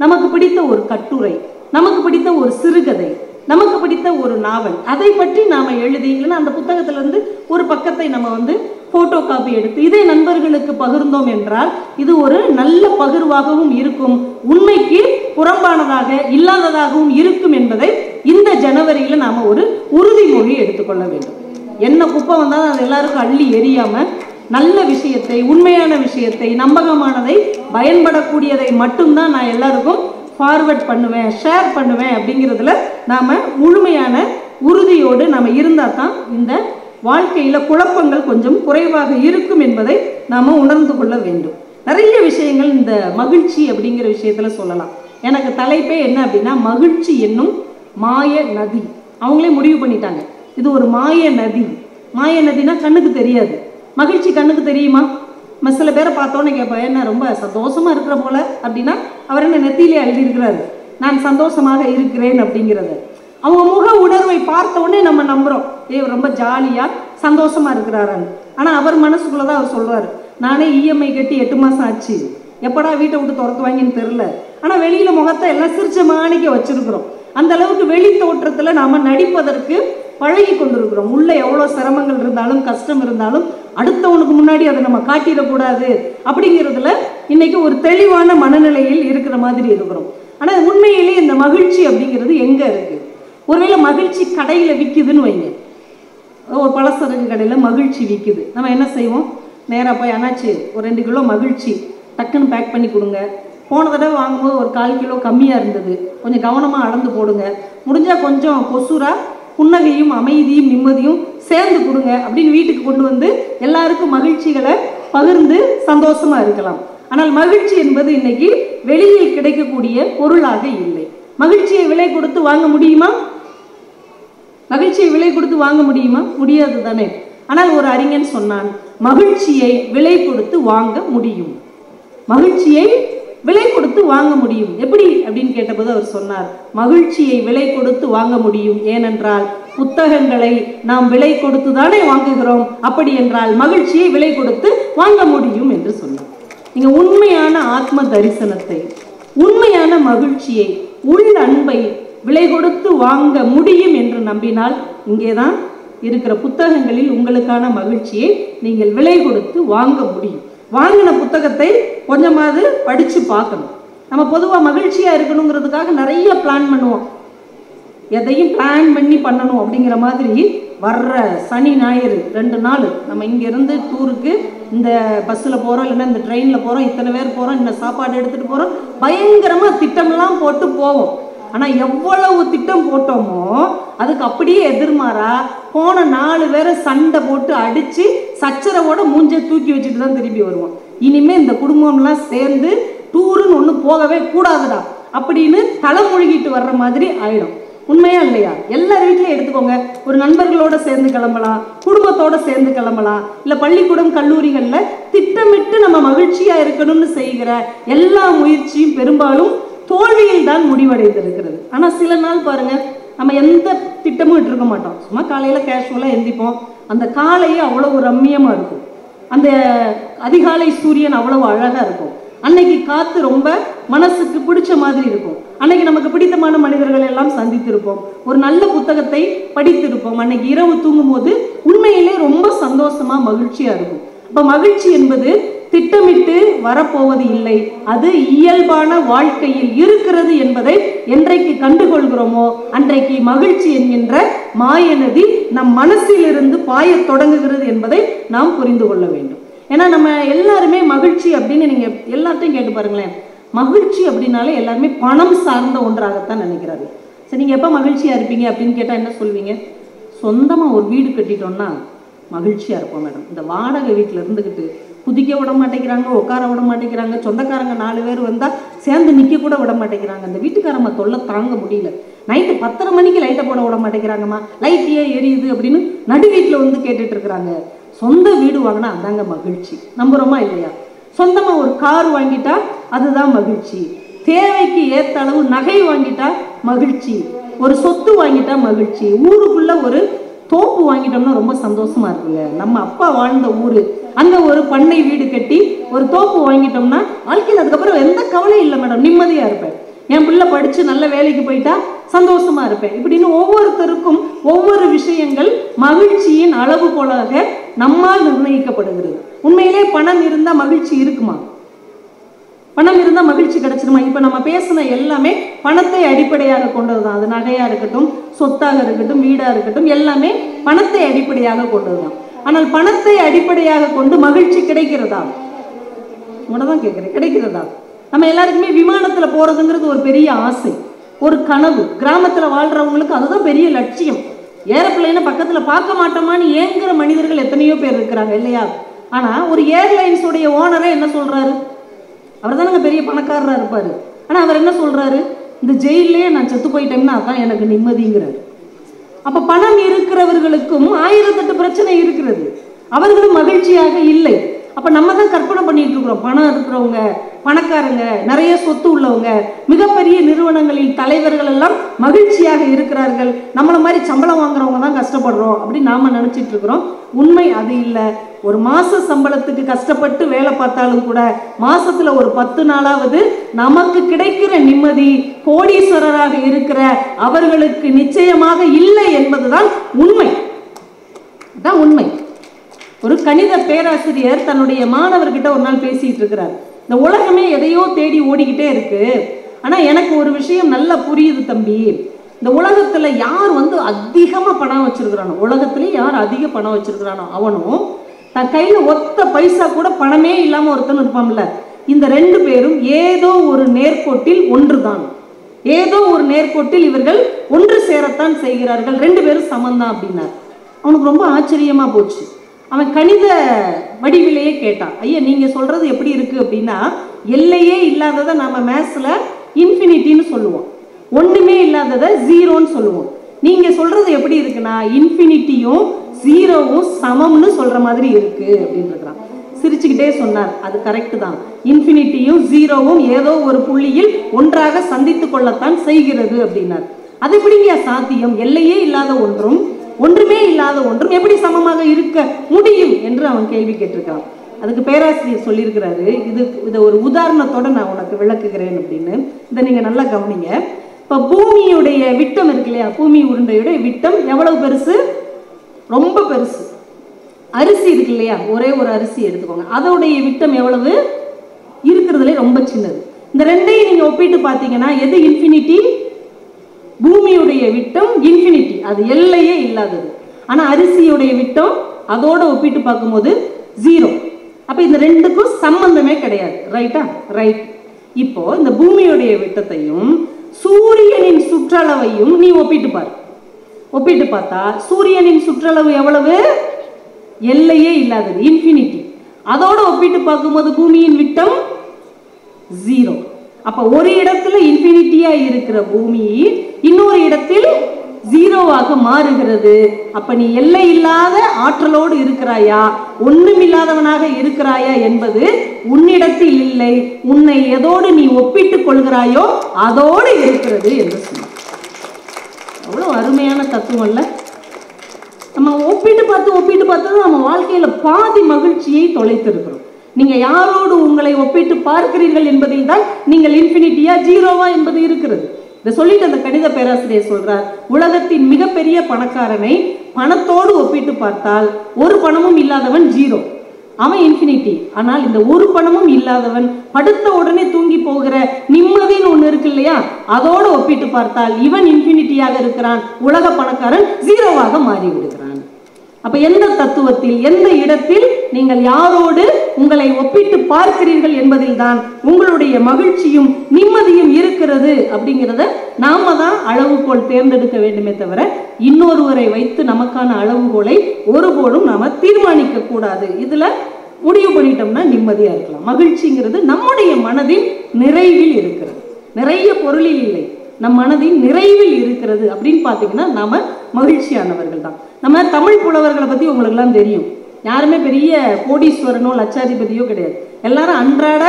நமக்கு பிடித்த ஒரு கட்டுரை, நமக்கு பிடித்த ஒரு சிறுகதை, நமக்கு பிடித்த ஒரு நாவல், அதை பற்றி நாம் எழுதி, இல்லைன்னா அந்த புத்தகத்திலேருந்து ஒரு பக்கத்தை நம்ம வந்து ஃபோட்டோ காப்பி எடுத்து இதை நண்பர்களுக்கு பகிர்ந்தோம் என்றால் இது ஒரு நல்ல பகிர்வாகவும் இருக்கும், உண்மைக்கு புறம்பானதாக இல்லாததாகவும் இருக்கும் என்பதை இந்த ஜனவரியில் நாம் ஒரு உறுதிமொழி எடுத்துக்கொள்ள வேண்டும். என்ன குப்பை வந்தாலும் அது எல்லாருக்கும் அள்ளி எறியாமல் நல்ல விஷயத்தை, உண்மையான விஷயத்தை, நம்பகமானதை, பயன்படக்கூடியதை மட்டும்தான் நான் எல்லாருக்கும் ஃபார்வர்ட் பண்ணுவேன், ஷேர் பண்ணுவேன் அப்படிங்கிறதுல நாம் முழுமையான உறுதியோடு நாம் இருந்தால் தான் இந்த வாழ்க்கையில் குழப்பங்கள் கொஞ்சம் குறைவாக இருக்கும் என்பதை நாம் உணர்ந்து கொள்ள வேண்டும். நிறைய விஷயங்கள் இந்த மகிழ்ச்சி அப்படிங்கிற விஷயத்தில் சொல்லலாம். எனக்கு தலைப்பே என்ன அப்படின்னா, மகிழ்ச்சி என்னும் மாய நதி. அவங்களே முடிவு பண்ணிட்டாங்க, இது ஒரு மாய நதி. மாய நதினா கண்ணுக்கு தெரியாது, மகிழ்ச்சி கண்ணுக்கு தெரியுமா? சில பேரை பார்த்தோன்னே கேட்பேன், என்ன ரொம்ப சந்தோஷமாக இருக்கிற போல அப்படின்னா அவர் என்ன நெத்தியிலே எழுதியிருக்கிறாரு நான் சந்தோஷமாக இருக்கிறேன் அப்படிங்கிறத. அவங்க முக உணர்வை பார்த்த உடனே நம்ம நம்புகிறோம், ரொம்ப ஜாலியாக சந்தோஷமாக இருக்கிறாரான்னு. ஆனால் அவர் மனசுக்குள்ளே தான் அவர் சொல்கிறாரு, நானே இஎம்ஐ கட்டி 8 மாதம் ஆச்சு, எப்படா வீட்டை விட்டு துறக்குவாங்கன்னு தெரில. ஆனால் வெளியில் முகத்தை எல்லாம் சிரிச்ச மாணிக்க வச்சுருக்கிறோம். அந்த அளவுக்கு வெளி தோற்றத்தில் நாம் நடிப்பதற்கு பழகி கொண்டிருக்கிறோம். உள்ள எவ்வளோ சிரமங்கள் இருந்தாலும் கஷ்டம் இருந்தாலும் அடுத்தவனுக்கு முன்னாடி அதை நம்ம காட்டிடக்கூடாது அப்படிங்கிறதுல இன்னைக்கு ஒரு தெளிவான மனநிலையில் இருக்கிற மாதிரி இருக்கிறோம். ஆனால் உண்மையிலேயே இந்த மகிழ்ச்சி அப்படிங்கிறது எங்கே இருக்குது? ஒருவேளை மகிழ்ச்சி கடையில் விற்குதுன்னு வைங்க, ஒரு பலசரக்கு கடையில் மகிழ்ச்சி விற்குது, நம்ம என்ன செய்வோம்? நேராக போய் அண்ணாச்சி ஒரு 2 கிலோ மகிழ்ச்சி டக்குன்னு பேக் பண்ணி கொடுங்க, போன தடவை வாங்கும்போது ஒரு 1/4 கிலோ கம்மியாக இருந்தது, கொஞ்சம் கவனமாக அளந்து போடுங்க, முடிஞ்சால் கொஞ்சம் கொசுராக புன்னகையும் அமைதியும் நிம்மதியும் சேர்ந்து கொடுங்க அப்படின்னு வீட்டுக்கு கொண்டு வந்து எல்லாருக்கும் மகிழ்ச்சிகளை பகிர்ந்து சந்தோஷமாக இருக்கலாம். ஆனால் மகிழ்ச்சி என்பது இன்னைக்கு வெளியில் கிடைக்கக்கூடிய பொருளாக இல்லை. மகிழ்ச்சியை விலை கொடுத்து வாங்க முடியுமா? மகிழ்ச்சியை விலை கொடுத்து வாங்க முடியுமா? முடியாது தானே. ஆனால் ஒரு அறிஞன் சொன்னான், மகிழ்ச்சியை விலை கொடுத்து வாங்க முடியும். மகிழ்ச்சியை விலை கொடுத்து வாங்க முடியும். எப்படி அப்படின்னு கேட்டபோது அவர் சொன்னார், மகிழ்ச்சியை விலை கொடுத்து வாங்க முடியும். ஏனென்றால் புத்தகங்களை நாம் விலை கொடுத்து தானே வாங்குகிறோம். அப்படி என்றால் மகிழ்ச்சியை விலை கொடுத்து வாங்க முடியும் என்று சொன்னார். நீங்க உண்மையான ஆத்ம தரிசனத்தை, உண்மையான மகிழ்ச்சியை, உள் அன்பை விலை கொடுத்து வாங்க முடியும் என்று நம்பினால் இங்கேதான் இருக்கிற புத்தகங்களில் உங்களுக்கான மகிழ்ச்சியை நீங்கள் விலை கொடுத்து வாங்க முடியும். வாங்கின புத்தகத்தை கொஞ்சமாவது படிச்சு பார்க்கணும். நம்ம பொதுவாக மகிழ்ச்சியா இருக்கணுங்கிறதுக்காக நிறைய பிளான் பண்ணுவோம். எதையும் பிளான் பண்ணி பண்ணணும் அப்படிங்கிற மாதிரி வர்ற சனி ஞாயிறு 2 நாள் நம்ம இங்கேருந்து டூருக்கு இந்த பஸ்ஸில் போகிறோம், இல்லைன்னா இந்த ட்ரெயினில் போகிறோம், இத்தனை பேர் போகிறோம், இந்த சாப்பாடு எடுத்துகிட்டு போகிறோம், பயங்கரமாக திட்டமெல்லாம் போட்டு போவோம். ஆனால் எவ்வளவு திட்டம் போட்டோமோ அதுக்கு அப்படியே எதிர்மாறா போன 4 பேரை சண்டை போட்டு அடித்து சச்சரவோட மூஞ்சை தூக்கி வச்சுட்டு தான் திரும்பி வருவோம். இனிமேல் இந்த குடும்பம்லாம் சேர்ந்து டூருன்னு ஒன்று போகவே கூடாதுடா அப்படின்னு தலைமொழிகிட்டு வர்ற மாதிரி ஆயிடும். உண்மையா இல்லையா? எல்லார் வீட்லையும் எடுத்துக்கோங்க. ஒரு நண்பர்களோட சேர்ந்து கிளம்பலாம், குடும்பத்தோட சேர்ந்து கிளம்பலாம், இல்லை பள்ளிக்கூடம் கல்லூரிகளில் திட்டமிட்டு நம்ம மகிழ்ச்சியாக இருக்கணும்னு செய்கிற எல்லா முயற்சியும் பெரும்பாலும் தோல்வியில் தான் முடிவடைந்திருக்கிறது. ஆனால் சில நாள் பாருங்க, நம்ம எந்த திட்டமும் இட்டிருக்க மாட்டோம். சும்மா காலையில் கேஷுவலாக எந்திப்போம். அந்த காலையே அவ்வளவு ரம்மியமாக இருக்கும். அந்த அதிகாலை சூரியன் அவ்வளவு அழகாக இருக்கும். அன்னைக்கு காற்று ரொம்ப மனசுக்கு பிடிச்ச மாதிரி இருக்கும். அன்னைக்கு நமக்கு பிடித்தமான மனிதர்கள் எல்லாம் சந்தித்திருப்போம். ஒரு நல்ல புத்தகத்தை படித்திருப்போம். அன்னைக்கு இரவு தூங்கும் போது உண்மையிலே ரொம்ப சந்தோஷமா மகிழ்ச்சியா இருக்கும். அப்ப மகிழ்ச்சி என்பது திட்டமிட்டு வரப்போவது இல்லை, அது இயல்பான வாழ்க்கையில் இருக்கிறது என்பதை என்றைக்கு கண்டுகொள்கிறோமோ அன்றைக்கு மகிழ்ச்சி என்கின்ற மாயநதி நம் மனசிலிருந்து பாயத் தொடங்குகிறது என்பதை நாம் புரிந்து கொள்ள வேண்டும். ஏன்னா நம்ம எல்லாருமே மகிழ்ச்சி அப்படின்னு நீங்க எல்லாத்தையும் கேட்டு பாருங்களேன். மகிழ்ச்சி அப்படின்னாலே எல்லாருமே பணம் சார்ந்த ஒன்றாகத்தான் நினைக்கிறாரு. சரி, நீங்க எப்ப மகிழ்ச்சியா இருப்பீங்க அப்படின்னு கேட்டா என்ன சொல்வீங்க? சொந்தமா ஒரு வீடு கட்டிட்டோம்னா மகிழ்ச்சியா இருப்போம் மேடம். இந்த வாடகை வீட்டுல இருந்துகிட்டு குதிக்க விட மாட்டேங்கிறாங்க, உட்கார விட மாட்டேங்கிறாங்க, சொந்தக்காரங்க 4 பேர் வந்தா சேர்ந்து நிக்க கூட விட மாட்டேங்கிறாங்க, இந்த வீட்டுக்காரம்மா தொல்லை தாங்க முடியல, நைட்டு 10:30 மணிக்கு லைட்டை போட விட மாட்டேங்கிறாங்கம்மா, லைட் ஏன் எரியுது அப்படின்னு நடு வீட்டுல வந்து கேட்டுட்டு இருக்கிறாங்க. சொந்த வீடு வாங்கினா அதாங்க மகிழ்ச்சி. நம்புறோமா இல்லையா? சொந்தமா ஒரு கார் வாங்கிட்டா அதுதான் மகிழ்ச்சி. தேவைக்கு ஏற்ற அளவு நகை வாங்கிட்டா மகிழ்ச்சி. ஒரு சொத்து வாங்கிட்டா மகிழ்ச்சி. ஊருக்குள்ள ஒரு தோப்பு வாங்கிட்டோம்னா ரொம்ப சந்தோஷமா இருக்குங்க. நம்ம அப்பா வாழ்ந்த ஊரு, அங்க ஒரு பண்ணை வீடு கட்டி ஒரு தோப்பு வாங்கிட்டோம்னா வாழ்க்கையில் அதுக்கப்புறம் எந்த கவலையும் இல்லை மேடம், நிம்மதியா இருப்பேன். என் பிள்ளை படிச்சு நல்ல வேலைக்கு போயிட்டா சந்தோஷமா இருப்பேன். இப்படின்னு ஒவ்வொருத்தருக்கும் ஒவ்வொரு விஷயங்கள் மகிழ்ச்சியின் அளவுகோலாக நம்மால் நிர்ணயிக்கப்படுகிறது. உண்மையிலே பணம் இருந்தா மகிழ்ச்சி இருக்குமா? பணம் இருந்தா மகிழ்ச்சி கிடைச்சிருமா? இப்ப நம்ம பேசின எல்லாமே பணத்தை அடிப்படையாக கொண்டதுதான். அது நகையா இருக்கட்டும், சொத்தாக இருக்கட்டும், வீடா இருக்கட்டும், எல்லாமே பணத்தை அடிப்படையாக கொண்டதுதான். ஆனால் பணத்தை அடிப்படையாக கொண்டு மகிழ்ச்சி கிடைக்கிறதா? உடனே கேட்கிறேன், கிடைக்கிறதா? நம்ம எல்லாருக்குமே விமானத்துல போறதுங்கிறது ஒரு பெரிய ஆசை, ஒரு கனவு. கிராமத்துல வாழ்றவங்களுக்கு அதுதான் பெரிய லட்சியம். ஏரோப்ளைனை பக்கத்துல பார்க்க மாட்டோமான்னு ஏங்குற மனிதர்கள் எத்தனையோ பேர் இருக்கிறாங்க இல்லையா? ஆனா ஒரு ஏர்லைன்ஸுடைய ஓனரே என்ன சொல்றாரு? அவர் தானங்க பெரிய பணக்காரரா இருப்பாரு. ஆனா அவர் என்ன சொல்றாரு? இந்த ஜெயிலே நான் செத்து போயிட்டேன்னா அதான் எனக்கு நிம்மதிங்கிறாரு. அப்ப பணம் இருக்கிறவர்களுக்கும் 1008 பிரச்சனை இருக்கிறது, அவர்களும் மகிழ்ச்சியாக இல்லை. அப்ப நம்ம தான் கற்பனை பண்ணிட்டு இருக்கிறோம், பணம் இருக்கிறவங்க, பணக்காரங்க, நிறைய சொத்து உள்ளவங்க, மிகப்பெரிய நிறுவனங்களில் தலைவர்கள் எல்லாம் மகிழ்ச்சியாக இருக்கிறார்கள், நம்மள மாதிரி சம்பளம் வாங்குறவங்க தான் கஷ்டப்படுறோம் அப்படின்னு நாம நினைச்சிட்டு இருக்கிறோம். உண்மை அது இல்லை. ஒரு மாச சம்பளத்துக்கு கஷ்டப்பட்டு வேலை பார்த்தாலும் கூட மாசத்துல ஒரு 10 நாளாவது நமக்கு கிடைக்கிற நிம்மதி கோடீஸ்வரராக இருக்கிற அவர்களுக்கு நிச்சயமாக இல்லை என்பதுதான் உண்மை. தான் உண்மை. ஒரு கணித பேராசிரியர் தன்னுடைய மாணவர்கிட்ட ஒரு நாள் பேசிட்டு இருக்கிறார். இந்த உலகமே எதையோ தேடி ஓடிக்கிட்டே இருக்கு, ஆனா எனக்கு ஒரு விஷயம் நல்லா புரியுது தம்பி. இந்த உலகத்துல யார் அதிகமா பணம் வச்சிருக்கிறானோ, உலகத்திலே யார் அதிக பணம் வச்சிருக்கிறானோ அவனும் தன் கையில ஒத்த பைசா கூட பணமே இல்லாம ஒருத்தன் இருப்பான்ல, இந்த 2 பேரும் ஏதோ ஒரு நேர்கோட்டில் ஒன்றுதான். ஏதோ ஒரு நேர்கோட்டில் இவர்கள் ஒன்று சேரத்தான் செய்கிறார்கள், 2 பேரும் சமந்தான் அப்படின்னார். அவனுக்கு ரொம்ப ஆச்சரியமா போச்சு. அவன் கணித வடிவிலேயே கேட்டான், ஐயா நீங்க சொல்றது எப்படி இருக்கு அப்படின்னா, எல்லையே இல்லாததை நம்ம மேத்ஸ்ல இன்ஃபினிட்டின்னு சொல்லுவோம், ஒண்ணுமே இல்லாததை ஜீரோன்னு சொல்லுவோம். நீங்க சொல்றது எப்படி இருக்குன்னா இன்ஃபினிட்டியும் ஜீரோவும் சமம்னு சொல்ற மாதிரி இருக்கு அப்படின்னு இருக்கிறான். சிரிச்சுக்கிட்டே சொன்னார். அது கரெக்ட் தான். இன்ஃபினிட்டியும் ஜீரோவும் ஏதோ ஒரு புள்ளியில் ஒன்றாக சந்தித்து கொள்ளத்தான் செய்கிறது அப்படின்னார். அது எப்படிங்க சாத்தியம்? எல்லையே இல்லாத ஒன்றும் ஒன்றுமே இல்லாத ஒன்றும் எப்படி சமமாக இருக்க முடியும் என்று அவன் கேள்வி கேட்டிருக்கான். அதுக்கு பேராசிரியர் சொல்லியிருக்கிறாரு, இதை ஒரு உதாரணத்தோட நான் உனக்கு விளக்குகிறேன் அப்படின்னு. இதை நீங்க நல்லா கவனிங்க. இப்ப பூமியுடைய விட்டம் இருக்கு இல்லையா, பூமி உருண்டையுடைய விட்டம் எவ்வளவு பெருசு? ரொம்ப பெருசு. அரிசி இருக்கு இல்லையா, ஒரே ஒரு அரிசி எடுத்துக்கோங்க, அதோடைய விட்டம் எவ்வளவு? இருக்கிறதுல ரொம்ப சின்னது. இந்த ரெண்டையும் நீங்க ஒப்பிட்டு பார்த்தீங்கன்னா எது இன்ஃபினிட்டி? பூமியுடைய விட்டம் இன்ஃபினிட்டி, அது எல்லையே இல்லாதது. ஆனா அரிசியுடைய விட்டம் அதோட ஒப்பிட்டு பார்க்கும்போது ஜீரோ. அப்ப இந்த ரெண்டுக்கும் சம்பந்தமே கிடையாது. ரைட்டா? ரைட். இப்போ இந்த பூமியுடைய விட்டத்தையும் சூரியனின் சுற்றளவையும் நீ ஒப்பிட்டு பாரு. ஒப்பிட்டு பார்த்தா சூரியனின் சுற்றளவு எவ்வளவு? எல்லையே இல்லாதது, இன்ஃபினிட்டி. அதோட ஒப்பிட்டு பார்க்கும்போது பூமியின் விட்டம் ஜீரோ. அப்ப ஒரு இடத்துல இன்ஃபினிட்டியா இருக்கிற பூமி இன்னொரு இடத்தில் ஜீரோவாக மாறுகிறது. அப்ப நீ எல்லை இல்லாத ஆற்றலோடு இருக்கிறாயா, ஒண்ணுமில்லாதவனாக இருக்கிறாயா என்பது உன்னிடத்தில் இல்லை, உன்னை எதோடு நீ ஒப்பிட்டுக் கொள்கிறாயோ அதோடு இருக்கிறது என்று சொன்னார். அவ்வளவு அருமையான தத்துவம் இல்ல? நம்ம ஒப்பிட்டு பார்த்து நம்ம வாழ்க்கையில பாதி மகிழ்ச்சியை தொலைத்திருக்கிறோம். நீங்க யாரோடு உங்களை ஒப்பிட்டு பார்க்கிறீர்கள் என்பதில் தான் நீங்கள் இன்ஃபினிட்டியா ஜீரோவா என்பது இருக்கிறது. இதை சொல்லிட்டு அந்த கணித பேராசிரியர் சொல்றார், உலகத்தின் மிகப்பெரிய பணக்காரனை பணத்தோடு ஒப்பிட்டு பார்த்தால் ஒரு பணமும் இல்லாதவன் ஜீரோ, அவன் இன்ஃபினிட்டி. ஆனால் இந்த ஒரு பணமும் இல்லாதவன் படுத்த உடனே தூங்கி போகிற நிம்மதின்னு ஒண்ணு இருக்கு இல்லையா, அதோடு ஒப்பிட்டு பார்த்தால் இவன் இன்ஃபினிட்டியாக இருக்கிறான், உலக பணக்காரன் ஜீரோவாக மாறி விடுகிறான். அப்ப எந்த தத்துவத்தில், எந்த இடத்தில் நீங்கள் யாரோடு உங்களை ஒப்பிட்டு பார்க்கிறீர்கள் என்பதில் தான் உங்களுடைய மகிழ்ச்சியும் நிம்மதியும் இருக்கிறது அப்படிங்கிறத நாம தான் அளவுகோல் தேர்ந்தெடுக்க வேண்டுமே தவிர இன்னொருவரை வைத்து நமக்கான அளவுகோலை ஒருபோதும் நாம தீர்மானிக்க கூடாது. இதுல முடிவு பண்ணிட்டோம்னா நிம்மதியா இருக்கலாம். மகிழ்ச்சிங்கிறது நம்முடைய மனதின் நிறைவில் இருக்கிறது, நிறைய பொருளில் இல்லை, நம் மனதின் நிறைவில் இருக்கிறது. அப்படின்னு பார்த்தீங்கன்னா நாம மகிழ்ச்சியானவர்கள் தான். நம்ம தமிழ் புலவர்களை பத்தி உங்களுக்கு எல்லாம் தெரியும். யாருமே பெரிய கோடீஸ்வரனோ லட்சாதிபதியோ கிடையாது. எல்லாரும் அன்றாட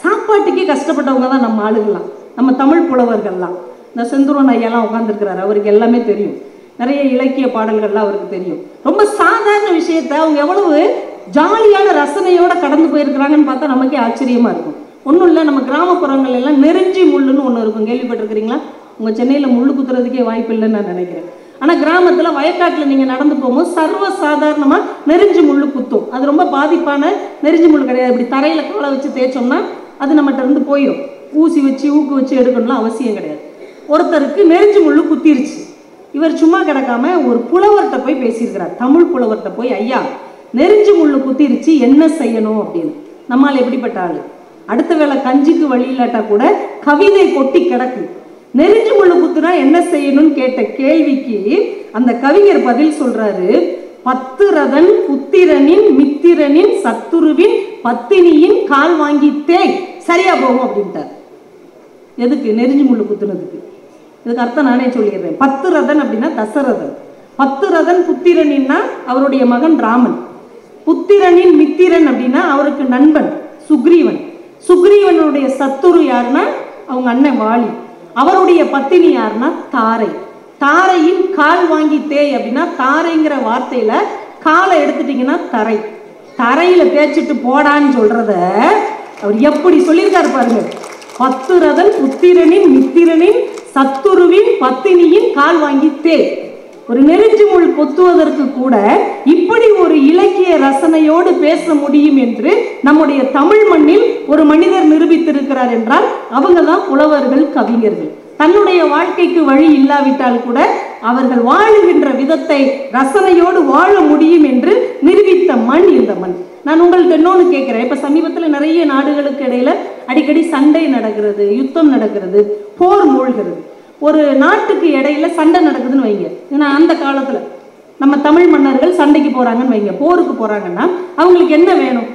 சாப்பாட்டுக்கே கஷ்டப்பட்டவங்க தான் நம்ம ஆளுகள்லாம், நம்ம தமிழ் புலவர்கள்லாம். இந்த செந்தூரன் ஐயாலாம் உட்காந்துருக்கிறாரு, அவருக்கு எல்லாமே தெரியும். நிறைய இலக்கிய பாடல்கள்லாம் அவருக்கு தெரியும். ரொம்ப சாதாரண விஷயத்த அவங்க எவ்வளவு ஜாலியான ரசனையோட கடந்து போயிருக்கிறாங்கன்னு பார்த்தா நமக்கே ஆச்சரியமா இருக்கும். ஒன்றும் இல்லை, நம்ம கிராமப்புறங்கள் எல்லாம் நெருஞ்சி முள்ளுன்னு ஒன்று இருக்கும், கேள்விப்பட்டிருக்கிறீங்களா? உங்கள் சென்னையில் முள்ளு குத்துறதுக்கே வாய்ப்பு இல்லைன்னு நான் நினைக்கிறேன். ஆனால் கிராமத்தில் வயக்காட்டில் நீங்கள் நடந்து போகும்போது சர்வ சாதாரணமாக நெருஞ்சி முள்ளு குத்தும். அது ரொம்ப பாதிப்பான நெருஞ்சி முள் கிடையாது. இப்படி தரையில் காலை வச்சு தேய்ச்சோம்னா அது நம்மகிட்ட இருந்து போயிடும். ஊசி வச்சு ஊக்கு வச்சு எடுக்கணும்லாம் அவசியம் கிடையாது. ஒருத்தருக்கு நெருஞ்சி முள்ளு குத்திருச்சு. இவர் சும்மா கிடக்காம ஒரு புலவர்கிட்ட போய் பேசியிருக்கிறார், தமிழ் புலவர்கிட்ட போய், ஐயா நெருஞ்சி முள்ளு குத்திருச்சு, என்ன செய்யணும் அப்படின்னு. நம்மால் எப்படிப்பட்ட ஆளு, அடுத்த வேளை கஞ்சிக்கு வழி இல்லாட்டா கூட கவிதை கொட்டி கிடக்கு. நெருஞ்சி முள்ளு குத்துனா என்ன செய்யணும்னு கேட்ட கேள்விக்கு அந்த கவிஞர் பதில் சொல்றாரு, பத்துரதன் புத்திரனின் மித்திரனின் சத்துருவின் பத்தினியின் கால் வாங்கி தேய், சரியா போகும் அப்படின்ட்டார். எதுக்கு? நெருஞ்சி முள்ளு குத்துனதுக்கு. இதுக்கு அர்த்தம் நானே சொல்லிடுறேன். பத்துரதன் அப்படின்னா தசரதன், பத்துரதன் புத்திரனின்னா அவருடைய மகன் ராமன், புத்திரனின் மித்திரன் அப்படின்னா அவருக்கு நண்பன் சுக்ரீவன், சுக்ரீவனுடைய சத்துரு யாருன்னா அவங்க அண்ணன் வாலி, அவருடைய பத்தினி யாருன்னா தாரை, தாரையின் கால் வாங்கி தேய் அப்படின்னா தாரைங்கிற வார்த்தையில காலை எடுத்துட்டீங்கன்னா தரை, தரையில தேய்ச்சிட்டு போடான்னு சொல்றத அவர் எப்படி சொல்லியிருக்காரு பாருங்க. பத்துரதன் புத்திரனின் மித்திரனின் சத்துருவின் பத்தினியின் கால் வாங்கி தேய். ஒரு நெருஞ்சி முள் கொத்துவதற்கு கூட இப்படி ஒரு இலக்கிய ரசனையோடு பேச முடியும் என்று நம்முடைய தமிழ் மண்ணில் ஒரு மனிதர் நிரூபித்திருக்கிறார் என்றால் அவங்க தான் புலவர்கள், கவிஞர்கள். தன்னுடைய வாழ்க்கைக்கு வழி இல்லாவிட்டால் கூட அவர்கள் வாழுகின்ற விதத்தை ரசனையோடு வாழ முடியும் என்று நிரூபித்த மண் இந்த மண். நான் உங்கள்கிட்ட இன்னொன்று கேட்கிறேன். இப்ப சமீபத்தில் நிறைய நாடுகளுக்கு இடையில அடிக்கடி சண்டை நடக்கிறது, யுத்தம் நடக்கிறது, போர் மூழ்கிறது. ஒரு நாட்டுக்கு இடையில சண்டை நடக்குதுன்னு வைங்க. ஏன்னா அந்த காலத்துல நம்ம தமிழ் மன்னர்கள் சண்டைக்கு போறாங்கன்னு வைங்க, போருக்கு போறாங்கன்னா அவங்களுக்கு என்ன வேணும்?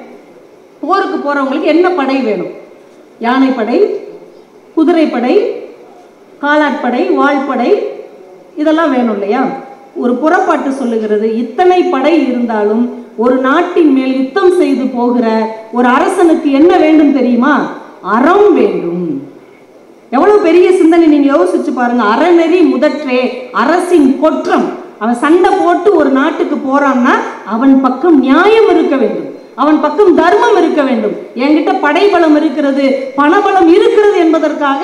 போருக்கு போறவங்களுக்கு என்ன படை வேணும்? யானைப்படை, குதிரைப்படை, காலாட்படை, வாள்படை, இதெல்லாம் வேணும் இல்லையா? ஒரு புறப்பாட்டு சொல்லுகிறது, இத்தனை படை இருந்தாலும் ஒரு நாட்டின் மேல் யுத்தம் செய்து போகிற ஒரு அரசனுக்கு என்ன வேண்டும் தெரியுமா? அறம் வேண்டும். எவ்வளவு பெரிய சிந்தனை நீங்க யோசிச்சு பாருங்க. அறநெறி முதற்றே அரசின் கொற்றம். அவன் சண்டை போட்டு ஒரு நாட்டுக்கு போறான்னா அவன் பக்கம் நியாயம் இருக்க வேண்டும், அவன் பக்கம் தர்மம் இருக்க வேண்டும். என்கிட்ட படைபலம் இருக்கிறது, பணபலம் இருக்கிறது என்பதற்காக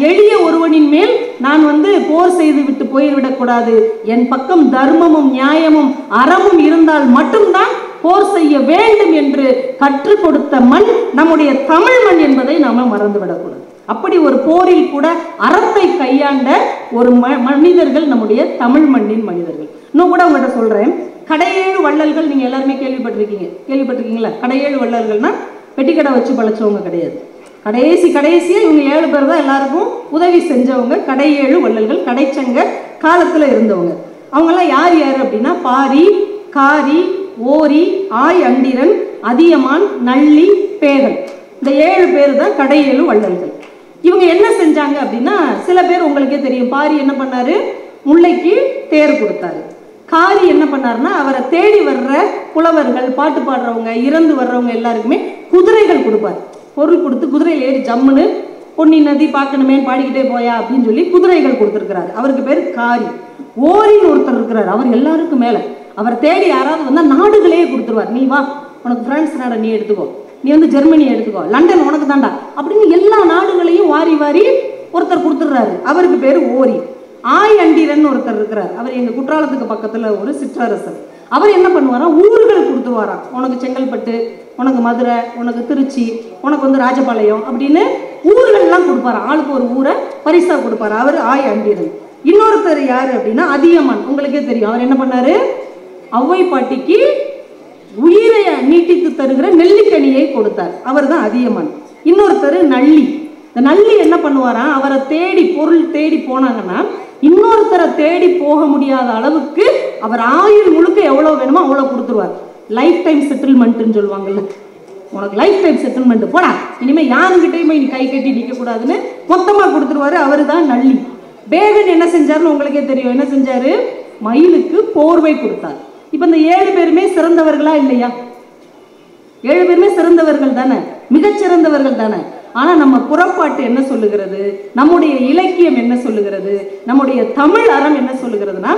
எளிய ஒருவனின் மேல் நான் போர் செய்து விட்டு போய்விடக் கூடாது. என் பக்கம் தர்மமும் நியாயமும் அறமும் இருந்தால் மட்டும்தான் போர் செய்ய வேண்டும் என்று கற்றுக் கொடுத்த மண் நம்முடைய தமிழ் மண் என்பதை நாம மறந்துவிடக்கூடாது. அப்படி ஒரு போரில் கூட அறத்தை கையாண்ட ஒரு மனிதர்கள் நம்முடைய தமிழ் மண்ணின் மனிதர்கள். இன்னும் கூட உங்கள்கிட்ட சொல்றேன், கடையேழு வள்ளல்கள் நீங்க எல்லாருமே கேள்விப்பட்டிருக்கீங்களா? கடையேழு வள்ளல்கள்னா பெட்டிக்கடை வச்சு பழச்சவங்க கிடையாது. கடைசியா இவங்க 7 பேர் தான் எல்லாருக்கும் உதவி செஞ்சவங்க. கடையேழு வள்ளல்கள், கடைச்சங்க காலத்துல இருந்தவங்க. அவங்கெல்லாம் யார் யார் அப்படின்னா பாரி, காரி, ஓரி, ஆய் அண்டிரன், அதியமான், நள்ளி, பேகன். இந்த 7 பேர் தான் கடையேழு வள்ளல்கள். இவங்க என்ன செஞ்சாங்க அப்படின்னா, சில பேர் உங்களுக்கே தெரியும். பாரி என்ன பண்ணாரு? முல்லைக்கு தேர் கொடுத்தாரு. காரி என்ன பண்ணாருன்னா, அவரை தேடி வர்ற புலவர்கள், பாட்டு பாடுறவங்க, இறந்து வர்றவங்க எல்லாருக்குமே குதிரைகள் கொடுப்பார். பொருள் கொடுத்து குதிரையில் ஏறி ஜம்முன்னு பொன்னி நதி பார்க்கணுமே பாடிக்கிட்டே போயா அப்படின்னு சொல்லி குதிரைகள் கொடுத்துருக்கிறாரு. அவருக்கு பேர் காரி. ஓரின்னு ஒருத்தர் இருக்கிறார், அவர் எல்லாருக்கும் மேல. அவர் தேடி யாராவது வந்தால் நாடுகளே கொடுத்துருவார். நீ வா, உனக்கு பிரான்ஸ் நாடை நீ எடுத்துக்கோ, நீ ஜெர்மனி எடுத்துக்கோ, லண்டன் உனக்கு தாண்டா அப்படின்னு எல்லா நாடுகளையும் வாரி வாரி ஒருத்தர் கொடுத்துடுறாரு. அவருக்கு பேரு ஓரி. ஆய் அண்டிரன் ஒருத்தர் இருக்கிறார். அவர் எங்க குற்றாலத்துக்கு பக்கத்துல ஒரு சிற்றரசர். அவர் என்ன பண்ணுவாரா, ஊர்கள் கொடுத்துருவாராம். உனக்கு செங்கல்பட்டு, உனக்கு மதுரை, உனக்கு திருச்சி, உனக்கு ராஜபாளையம் அப்படின்னு ஊர்கள்லாம் கொடுப்பாரு. ஆளுக்கு ஒரு ஊரை பரிசா கொடுப்பாரு. அவர் ஆய் அண்டிரன். இன்னொருத்தர் யாரு அப்படின்னா அதியமான். உங்களுக்கே தெரியும். அவர் என்ன பண்ணாரு, ஔவை பாட்டிக்கு உயிரை நீட்டித்து தருகிற நெல்லிக்கனியை கொடுத்தார். அவர் தான் அதியமான். இன்னொருத்தர் நள்ளி. இந்த நள்ளி என்ன பண்ணுவாரா, அவரை தேடி பொருள் தேடி போனாங்கன்னா இன்னொருத்தரை தேடி போக முடியாத அளவுக்கு அவர் ஆயுள் முழுக்க எவ்வளவு வேணுமோ அவ்வளவு கொடுத்துருவார். லைஃப் டைம் செட்டில்மெண்ட்னு சொல்லுவாங்கல்ல, உனக்கு லைஃப் டைம் செட்டில்மெண்ட் போடா, இனிமே யாருக்கிட்டையுமே நீ கை கட்டி நிற்க கூடாதுன்னு மொத்தமா கொடுத்துருவாரு. அவரு தான் நள்ளி. பேகன் என்ன செஞ்சாருன்னு உங்களுக்கே தெரியும். என்ன செஞ்சாரு, மயிலுக்கு போர்வை கொடுத்தார். இப்ப இந்த 7 பேருமே சிறந்தவர்களா இல்லையா? 7 பேருமே சிறந்தவர்கள் தானே, மிகச்சிறந்தவர்கள் தானே. ஆனா நம்ம புறப்பாட்டு என்ன சொல்லுகிறது, நம்முடைய இலக்கியம் என்ன சொல்லுகிறது, நம்முடைய தமிழ் அறம் என்ன சொல்லுகிறதுனா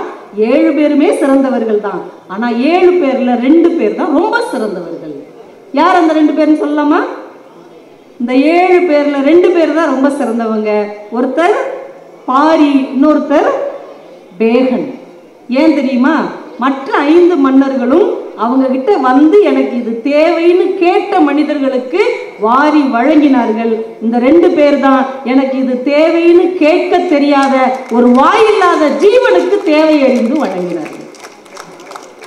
7 பேருமே சிறந்தவர்கள் தான். ஆனா 7 பேர்ல 2 பேர் தான் ரொம்ப சிறந்தவர்கள். யார் அந்த 2 பேர்னு சொல்லலாமா? இந்த 7 பேர்ல 2 பேர் தான் ரொம்ப சிறந்தவங்க. ஒருத்தர் பாரி, இன்னொருத்தர் பேகன். ஏன் தெரியுமா? மற்ற 5 மன்னர்களும் அவங்க கிட்ட எனக்கு இது தேவைன்னு கேட்ட மனிதர்களுக்கு வாரி வழங்கினார்கள். இந்த 2 பேர் தான் எனக்கு இது தேவைன்னு கேட்க தெரியாத ஒரு வாயில்லாத ஜீவனுக்கு தேவை அறிந்து வழங்கினார்கள்.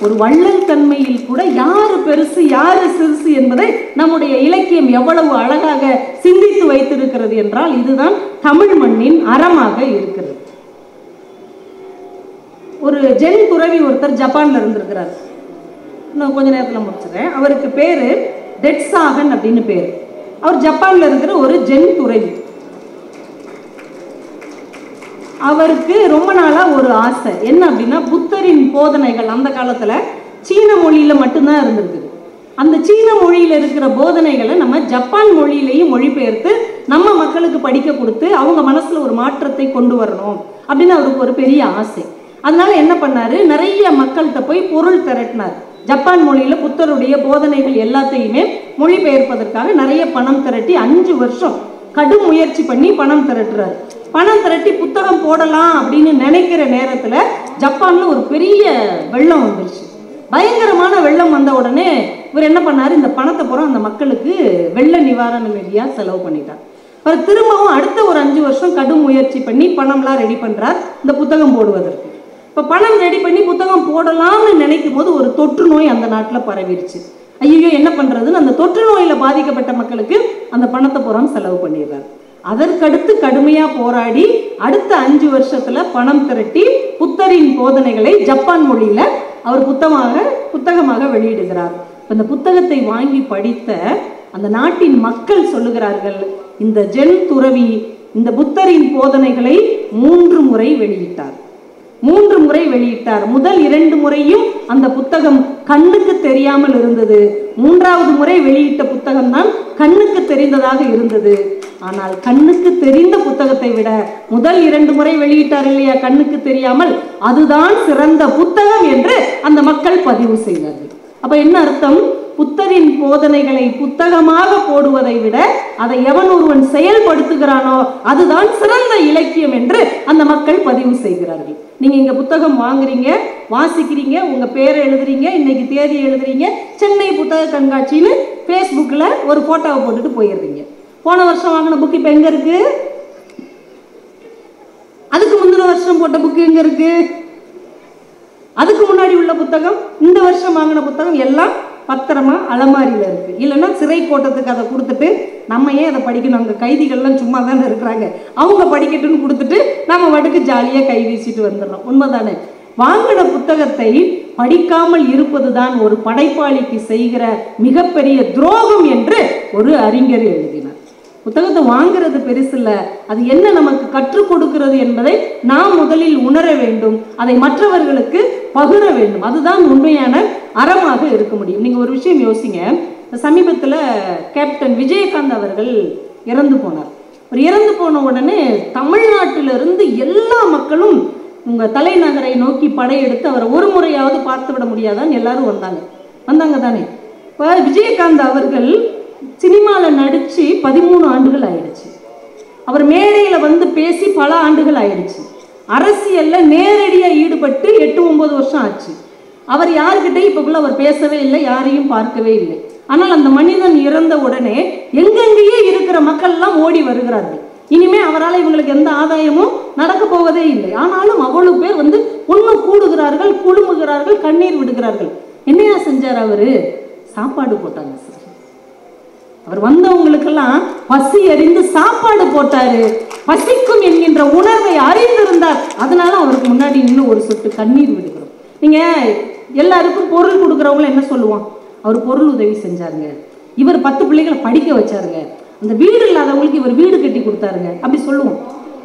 ஒரு வள்ளல் தன்மையில் கூட யாரு பெருசு யாரு சிறுசு என்பதை நம்முடைய இலக்கியம் எவ்வளவு அழகாக சிந்தித்து வைத்திருக்கிறது என்றால் இதுதான் தமிழ் மண்ணின் அறமாக இருக்கிறது. ஒரு ஜென் துறவி ஒருத்தர் ஜப்பான்ல இருந்திருக்கிறார். இன்னும் கொஞ்ச நேரத்தில் முடிச்சுறேன். அவருக்கு பேரு டெட்சாகன் அப்படின்னு பேரு. அவர் ஜப்பான்ல இருக்கிற ஒரு ஜென் துறவி. அவருக்கு ரொம்ப நாளா ஒரு ஆசை என்ன அப்படின்னா, புத்தரின் போதனைகள் அந்த காலத்துல சீன மொழியில மட்டும்தான் இருந்திருக்குது. அந்த சீன மொழியில இருக்கிற போதனைகளை நம்ம ஜப்பான் மொழியிலையும் மொழிபெயர்த்து நம்ம மக்களுக்கு படிக்க கொடுத்து அவங்க மனசுல ஒரு மாற்றத்தை கொண்டு வரணும் அப்படின்னு அவருக்கு ஒரு பெரிய ஆசை. அதனால என்ன பண்ணாரு, நிறைய மக்கள்கிட்ட போய் பொருள் திரட்டினார். ஜப்பான் மொழியில புத்தருடைய போதனைகள் எல்லாத்தையுமே மொழிபெயர்ப்பதற்காக நிறைய பணம் திரட்டி 5 வருஷம் கடும் முயற்சி பண்ணி பணம் திரட்டுறாரு. பணம் திரட்டி புத்தகம் போடலாம் அப்படின்னு நினைக்கிற நேரத்துல ஜப்பான்ல ஒரு பெரிய வெள்ளம் வந்துருச்சு. பயங்கரமான வெள்ளம் வந்த உடனே இவர் என்ன பண்ணாரு, இந்த பணத்தை பூரா அந்த மக்களுக்கு வெள்ள நிவாரண நிதியா செலவு பண்ணிட்டார். அவர் திரும்பவும் அடுத்த ஒரு 5 வருஷம் கடும் முயற்சி பண்ணி பணம்லாம் ரெடி பண்றார் இந்த புத்தகம் போடுவதற்கு. இப்போ பணம் ரெடி பண்ணி புத்தகம் போடலாம்னு நினைக்கும் போது ஒரு தொற்று நோய் அந்த நாட்டில் பரவிடுச்சு. ஐயோ என்ன பண்றதுன்னு அந்த தொற்று நோயில பாதிக்கப்பட்ட மக்களுக்கு அந்த பணத்தை பூரா செலவு பண்ணிடுறாரு. அதற்கடுத்து கடுமையா போராடி அடுத்த 5 வருஷத்துல பணம் திரட்டி புத்தரின் போதனைகளை ஜப்பான் மொழியில அவர் புத்தகமாக வெளியிடுகிறார். இந்த புத்தகத்தை வாங்கி படித்த அந்த நாட்டின் மக்கள் சொல்லுகிறார்கள், இந்த ஜென் துறவி இந்த புத்தரின் போதனைகளை 3 முறை வெளியிட்டார். 3 முறை வெளியிட்டார். முதல் 2 முறையும் அந்த புத்தகம் கண்ணுக்கு தெரியாமல் இருந்தது. 3வது முறை வெளியிட்ட புத்தகம் தான் கண்ணுக்கு தெரிந்ததாக இருந்தது. ஆனால் கண்ணுக்கு தெரிந்த புத்தகத்தை விட முதல் 2 முறை வெளியிட்டார் இல்லையா கண்ணுக்கு தெரியாமல், அதுதான் சிறந்த புத்தகம் என்று அந்த மக்கள் பதிவு செய்தார்கள். அப்ப என்ன அர்த்தம்? புத்தரின் போதனைகளை புத்தகமாக போடுவதை விட அதை எவன் ஒருவன் செயல்படுத்துகிறானோ அதுதான் சிறந்த இலக்கியம் என்று அந்த மக்கள் பதிவு செய்கிறார்கள். நீங்க இங்க புத்தகம் வாங்குறீங்க, வாசிக்கிறீங்க, உங்க பேரை எழுதுறீங்க, இன்னைக்கு தேதி எழுதுறீங்க, சென்னை புத்தக கண்காட்சின்னு Facebookல ஒரு போட்டோவை போட்டுட்டு போயிடுறீங்க. போன வருஷம் வாங்கின புக் இப்ப எங்க இருக்கு? அதுக்கு முந்தின வருஷம் போட்ட புக் எங்க இருக்கு? அதுக்கு முன்னாடி உள்ள புத்தகம், இந்த வருஷம் வாங்கின புத்தகம் எல்லாம் பத்திரமா அலமாரியில் இருக்கு. இல்லைன்னா சிறை கோட்டத்துக்கு அதை கொடுத்துட்டு நம்ம ஏன் அதை படிக்கணும், அங்கே கைதிகள்லாம் சும்மா தானே இருக்கிறாங்க, அவங்க படிக்கட்டுன்னு கொடுத்துட்டு நம்ம வடுக்கு ஜாலியாக கை வீசிட்டு வந்துடுறோம். உண்மைதானே? வாங்கின புத்தகத்தை படிக்காமல் இருப்பது தான் ஒரு படைப்பாளிக்கு செய்கிற மிகப்பெரிய துரோகம் என்று ஒரு அறிஞர் எழுதினார். புத்தகத்தை வாங்குறது பெருசு இல்லை, அது என்ன நமக்கு கற்றுக் கொடுக்கிறது என்பதை நாம் முதலில் உணர வேண்டும், அதை மற்றவர்களுக்கு பகிர வேண்டும். அதுதான் உண்மையான அறமாக இருக்க முடியும். நீங்கள் ஒரு விஷயம் யோசிங்க. சமீபத்தில் கேப்டன் விஜயகாந்த் அவர்கள் இறந்து போனார். அவர் இறந்து போன உடனே தமிழ்நாட்டிலிருந்து எல்லா மக்களும் உங்கள் தலைநகரை நோக்கி படையெடுத்து அவரை ஒரு முறையாவது பார்த்து விட முடியாதான்னு எல்லாரும் வந்தாங்க தானே. இப்போ விஜயகாந்த் அவர்கள் சினிமாவில் நடித்து 13 ஆண்டுகள் ஆயிடுச்சு. அவர் மேடையில் வந்து பேசி பல ஆண்டுகள் ஆயிடுச்சு. அரசியலில் நேரடியாக ஈடுபட்டு 8-9 வருஷம் ஆச்சு. அவர் யாருக்கிட்டையும் இப்போக்குள்ள அவர் பேசவே இல்லை, யாரையும் பார்க்கவே இல்லை. ஆனால் அந்த மனிதன் இறந்த உடனே எங்கெங்கேயே இருக்கிற மக்கள்லாம் ஓடி வருகிறார்கள். இனிமே அவரால் இவங்களுக்கு எந்த ஆதாயமும் நடக்க போவதே இல்லை. ஆனாலும் அவ்வளவு பேர் வந்து ஒன்று கூடுகிறார்கள், குழுமுகிறார்கள், கண்ணீர் விடுகிறார்கள். என்னையா செஞ்சார்? அவரு சாப்பாடு போட்டாங்க சார். அவர் வந்தவங்களுக்கெல்லாம் பசி அறிந்து சாப்பாடு போட்டாரு. பசிக்கும் என்கின்ற உணர்வை அறிந்திருந்தார். அதனால அவருக்கு முன்னாடி இன்னும் ஒரு சொட்டு கண்ணீர் விடுகிறோம். நீங்க எல்லாருக்கும் பொருள் கொடுக்குறவங்களும் என்ன சொல்லுவோம்? அவர் பொருள் உதவி செஞ்சாருங்க, இவர் 10 பிள்ளைகளை படிக்க வச்சாருங்க, அந்த வீடு இல்லாதவங்களுக்கு இவர் வீடு கட்டி கொடுத்தாருங்க, அப்படி சொல்லுவோம்.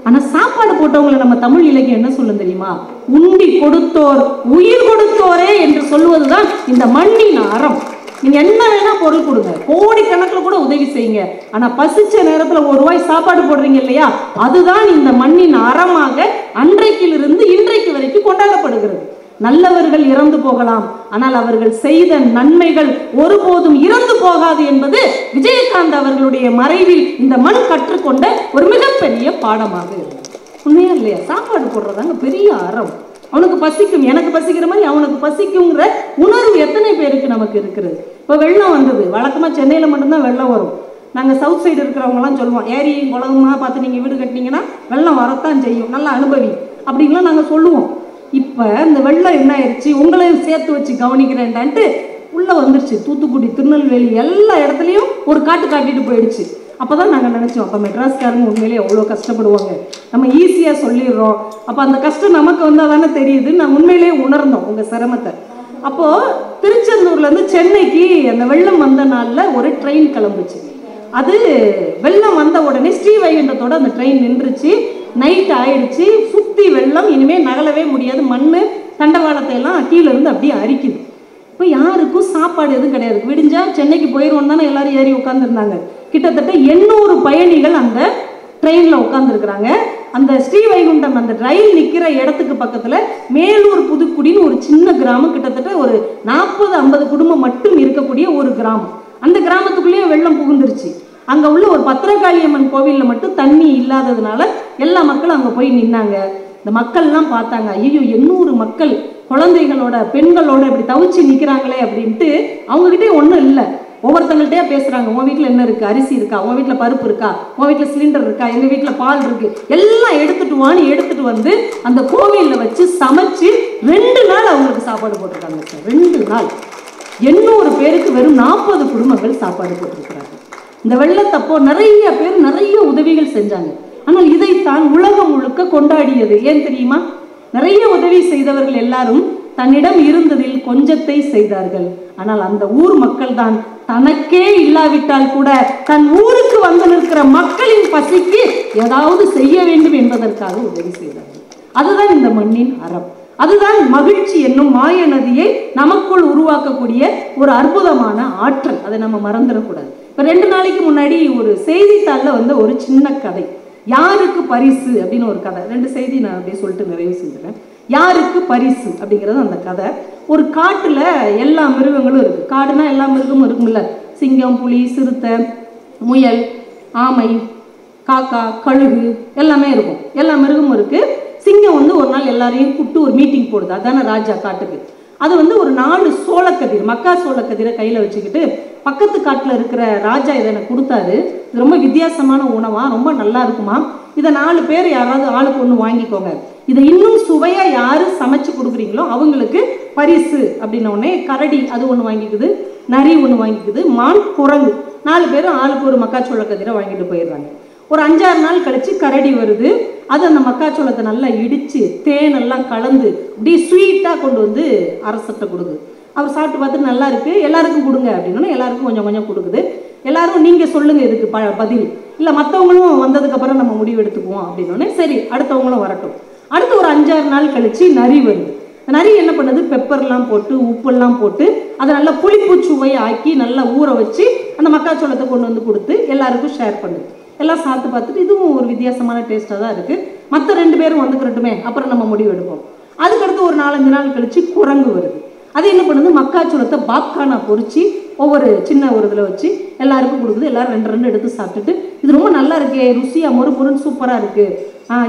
ஆனா சாப்பாடு போட்டவங்களை நம்ம தமிழ் இலக்கியம் என்ன சொல்லும் தெரியுமா? உண்டி கொடுத்தோர் உயிர் கொடுத்தோரே என்று சொல்லுவதுதான் இந்த மண்ணின் அறம். நீங்க என்ன வேணா பொருள் கொடுங்க, கோடி கணக்கில் கூட உதவி செய்யுங்க, ஆனா பசிச்ச நேரத்துல 1 ரூபாய் சாப்பாடு போடுறீங்க இல்லையா, அதுதான் இந்த மண்ணின் அறமாக அன்றைக்கிலிருந்து இன்றைக்கு வரைக்கும் கொண்டாடப்படுகிறது. நல்லவர்கள் இறந்து போகலாம், ஆனால் அவர்கள் செய்த நன்மைகள் ஒருபோதும் இறந்து போகாது என்பது விஜயகாந்த் அவர்களுடைய மறைவில் இந்த மண் கற்றுக்கொண்ட ஒரு மிகப்பெரிய பாடமாக இருக்கு. உண்மையா இல்லையா? சாப்பாடு போடுறதாங்க பெரிய அறம். அவனுக்கு பசிக்கும், எனக்கு பசிக்கிற மாதிரி அவனுக்கு பசிக்குங்கிற உணர்வு எத்தனை பேருக்கு நமக்கு இருக்கிறது. இப்போ வெள்ளம் வந்தது. வழக்கமாக சென்னையில் மட்டும்தான் வெள்ளம் வரும். நாங்கள் சவுத் சைடு இருக்கிறவங்கலாம் சொல்லுவோம், ஏரியும் குளமா பார்த்து நீங்கள் வீடு கட்டினீங்கன்னா வெள்ளம் வரத்தான் செய்யும், நல்லா அனுபவி அப்படின்லாம் நாங்கள் சொல்லுவோம். இப்போ இந்த வெள்ளம் என்ன ஆயிடுச்சு, உங்களையும் சேர்த்து வச்சு கவனிக்கிறேன்டான்ட்டு உள்ளே வந்துருச்சு. தூத்துக்குடி, திருநெல்வேலி எல்லா இடத்துலையும் ஒரு காட்டு காட்டிட்டு போயிடுச்சு. அப்போ தான் நாங்கள் நினச்சோம், அப்போ மெட்ராஸ்காரங்க உண்மையிலேயே எவ்வளோ கஷ்டப்படுவாங்க, நம்ம ஈஸியாக சொல்லிடுறோம், அப்போ அந்த கஷ்டம் நமக்கு வந்தால் தானே தெரியுது. நான் உண்மையிலேயே உணர்ந்தோம் உங்கள் சிரமத்தை. அப்போது திருச்செந்தூர்லேருந்து சென்னைக்கு அந்த வெள்ளம் வந்த நாளில் ஒரு ட்ரெயின் கிளம்புச்சு. அது வெள்ளம் வந்த உடனே ஸ்ரீவைகுண்டத்தோட அந்த ட்ரெயின் நின்றுச்சு. நைட் ஆயிடுச்சு, சுற்றி வெள்ளம், இனிமேல் நகலவே முடியாது, மண் தண்டவாளத்தை எல்லாம் கீழே இருந்து அப்படியே அரிக்குது. இப்போ யாருக்கும் சாப்பாடு எதுவும் கிடையாது. விடிஞ்சா சென்னைக்கு போயிடுவோம் தானே எல்லாரும் ஏறி உட்காந்துருந்தாங்க. கிட்டத்தட்ட 800 பயணிகள் அந்த ட்ரெயினில் உட்காந்துருக்குறாங்க. அந்த ஸ்ரீவைகுண்டம் அந்த ரயில் நிற்கிற இடத்துக்கு பக்கத்தில் மேலூர் புதுக்குடின்னு ஒரு சின்ன கிராமம், கிட்டத்தட்ட ஒரு 40-50 குடும்பம் மட்டும் இருக்கக்கூடிய ஒரு கிராமம். அந்த கிராமத்துக்குள்ளேயே வெள்ளம் புகுந்துருச்சு. அங்கே உள்ள ஒரு பத்திரகாளியம்மன் கோவிலில் மட்டும் தண்ணி இல்லாததுனால எல்லா மக்களும் அங்கே போய் நின்னாங்க. இந்த மக்கள்லாம் பார்த்தாங்க, ஐயோ 800 மக்கள் குழந்தைகளோட பெண்களோட இப்படி தவிச்சு நிற்கிறாங்களே அப்படின்ட்டு. அவங்ககிட்டே ஒன்றும் இல்லை, ஒவ்வொருத்தங்கள்ட்டே பேசுகிறாங்க. உன் வீட்டில் என்ன இருக்குது? அரிசி இருக்கா? உன் வீட்டில் பருப்பு இருக்கா? உன் வீட்டில் சிலிண்டர் இருக்கா? எங்கள் வீட்டில் பால் இருக்குது, எல்லாம் எடுத்துட்டு வான்னு எடுத்துட்டு வந்து அந்த கோவிலில் வச்சு சமைச்சு 2 நாள் அவங்களுக்கு சாப்பாடு போட்டிருக்காங்க சார். 2 நாள் 800 பேருக்கு வெறும் 40 குடும்பங்கள் சாப்பாடு போட்டிருக்கிறாங்க. இந்த வெள்ளத்தப்போ நிறைய பேர் நிறைய உதவிகள் செஞ்சாங்க. ஆனால் இதைத்தான் உலகம் முழுக்க கொண்டாடியது. ஏன் தெரியுமா? நிறைய உதவி செய்தவர்கள் எல்லாரும் தன்னிடம் இருந்ததில் கொஞ்சத்தை செய்தார்கள். ஆனால் அந்த ஊர் மக்கள் தான் தனக்கே இல்லாவிட்டால் கூட தன் ஊருக்கு வந்து நிற்கிற மக்களின் பசிக்கு ஏதாவது செய்ய வேண்டும் என்பதற்காக உதவி செய்தார்கள். அதுதான் இந்த மண்ணின் அறம். அதுதான் மகிழ்ச்சி என்னும் மாய நதியை நமக்குள் உருவாக்கக்கூடிய ஒரு அற்புதமான ஆற்றல். அதை நம்ம மறந்துடக்கூடாது. இப்போ 2 நாளைக்கு முன்னாடி ஒரு செய்தித்தாளில் வந்த ஒரு சின்ன கதை, யாருக்கு பரிசு அப்படின்னு ஒரு கதை. 2 செய்தி நான் அப்படியே சொல்லிட்டு நிறைவு செஞ்சுறேன். யாருக்கு பரிசு அப்படிங்கிறது அந்த கதை. ஒரு காட்டுல எல்லா மிருகங்களும் இருக்கு. காடுனா எல்லா மிருகமும் இருக்கும்ல, சிங்கம், புலி, சிறுத்தை, முயல், ஆமை, காக்கா, கழுகு எல்லாமே இருக்கும். எல்லா மிருகமும் இருக்கு. சிங்கம் வந்து ஒரு நாள் எல்லாரையும் கூப்பிட்டு ஒரு மீட்டிங் போடுது. அதான ராஜா காட்டுக்கு. அது வந்து ஒரு 4 சோளக்கதிர், மக்கா சோளக்கதிரை கையில் வச்சுக்கிட்டு, பக்கத்து காட்டில் இருக்கிற ராஜா இதை எனக்கு கொடுத்தாரு, இது ரொம்ப வித்தியாசமான உணவா, ரொம்ப நல்லா இருக்குமா, இதை 4 பேர் யாராவது ஆளுக்கு ஒன்று வாங்கிக்கோங்க, இதை இன்னும் சுவையா யாரு சமைச்சு கொடுக்குறீங்களோ அவங்களுக்கு பரிசு அப்படின்ன உடனே கரடி அது ஒன்று வாங்கிக்குது, நரி ஒன்று வாங்கிக்குது, மான், குரங்கு 4 பேரும் ஆளுக்கு ஒரு மக்காச்சோள கதிரை வாங்கிட்டு போயிடுறாங்க. ஒரு 5-6 நாள் கழிச்சு கரடி வருது. அது அந்த மக்காச்சோளத்தை நல்லா இடிச்சு தேனெல்லாம் கலந்து அப்படியே ஸ்வீட்டாக கொண்டு வந்து அரசத்தை கொடுக்குது. அவர் சாப்பிட்டு பார்த்துட்டு நல்லா இருக்கு, எல்லாருக்கும் கொடுங்க அப்படின்னா எல்லாருக்கும் கொஞ்சம் கொஞ்சம் கொடுக்குது. எல்லாரும் நீங்க சொல்லுங்க இதுக்கு பதில், இல்லை மற்றவங்களும் வந்ததுக்கப்புறம் நம்ம முடிவு எடுத்துக்குவோம் அப்படின்னோடனே சரி அடுத்தவங்களும் வரட்டும். அடுத்து ஒரு 5-6 நாள் கழிச்சு நரி வருது. நரி என்ன பண்ணுது, பெப்பர்லாம் போட்டு உப்பெல்லாம் போட்டு அதை நல்லா புளிப்பு சுவையை ஆக்கி நல்லா ஊற வச்சு அந்த மக்காச்சோளத்தை கொண்டு வந்து கொடுத்து எல்லாருக்கும் ஷேர் பண்ணுது. எல்லாம் சாப்பிட்டு பார்த்துட்டு இதுவும் ஒரு வித்தியாசமான டேஸ்ட்டாக தான் இருக்குது, மற்ற 2 பேரும் வந்துக்கிறட்டுமே அப்புறம் நம்ம முடிவு எடுப்போம். அதுக்கடுத்து ஒரு 4-5 நாள் கழிச்சு குரங்கு வருது. அது என்ன பண்ணுது, மக்காச்சோளத்தை பாப்கார்னா பொறிச்சு ஒவ்வொரு சின்ன ஒரு இதில் வச்சு எல்லாருக்கும் கொடுக்குது. எல்லாரும் 2 எடுத்து சாப்பிட்டுட்டு இது ரொம்ப நல்லா இருக்கே, ருசியாக மொறு பொருள் சூப்பராக இருக்குது,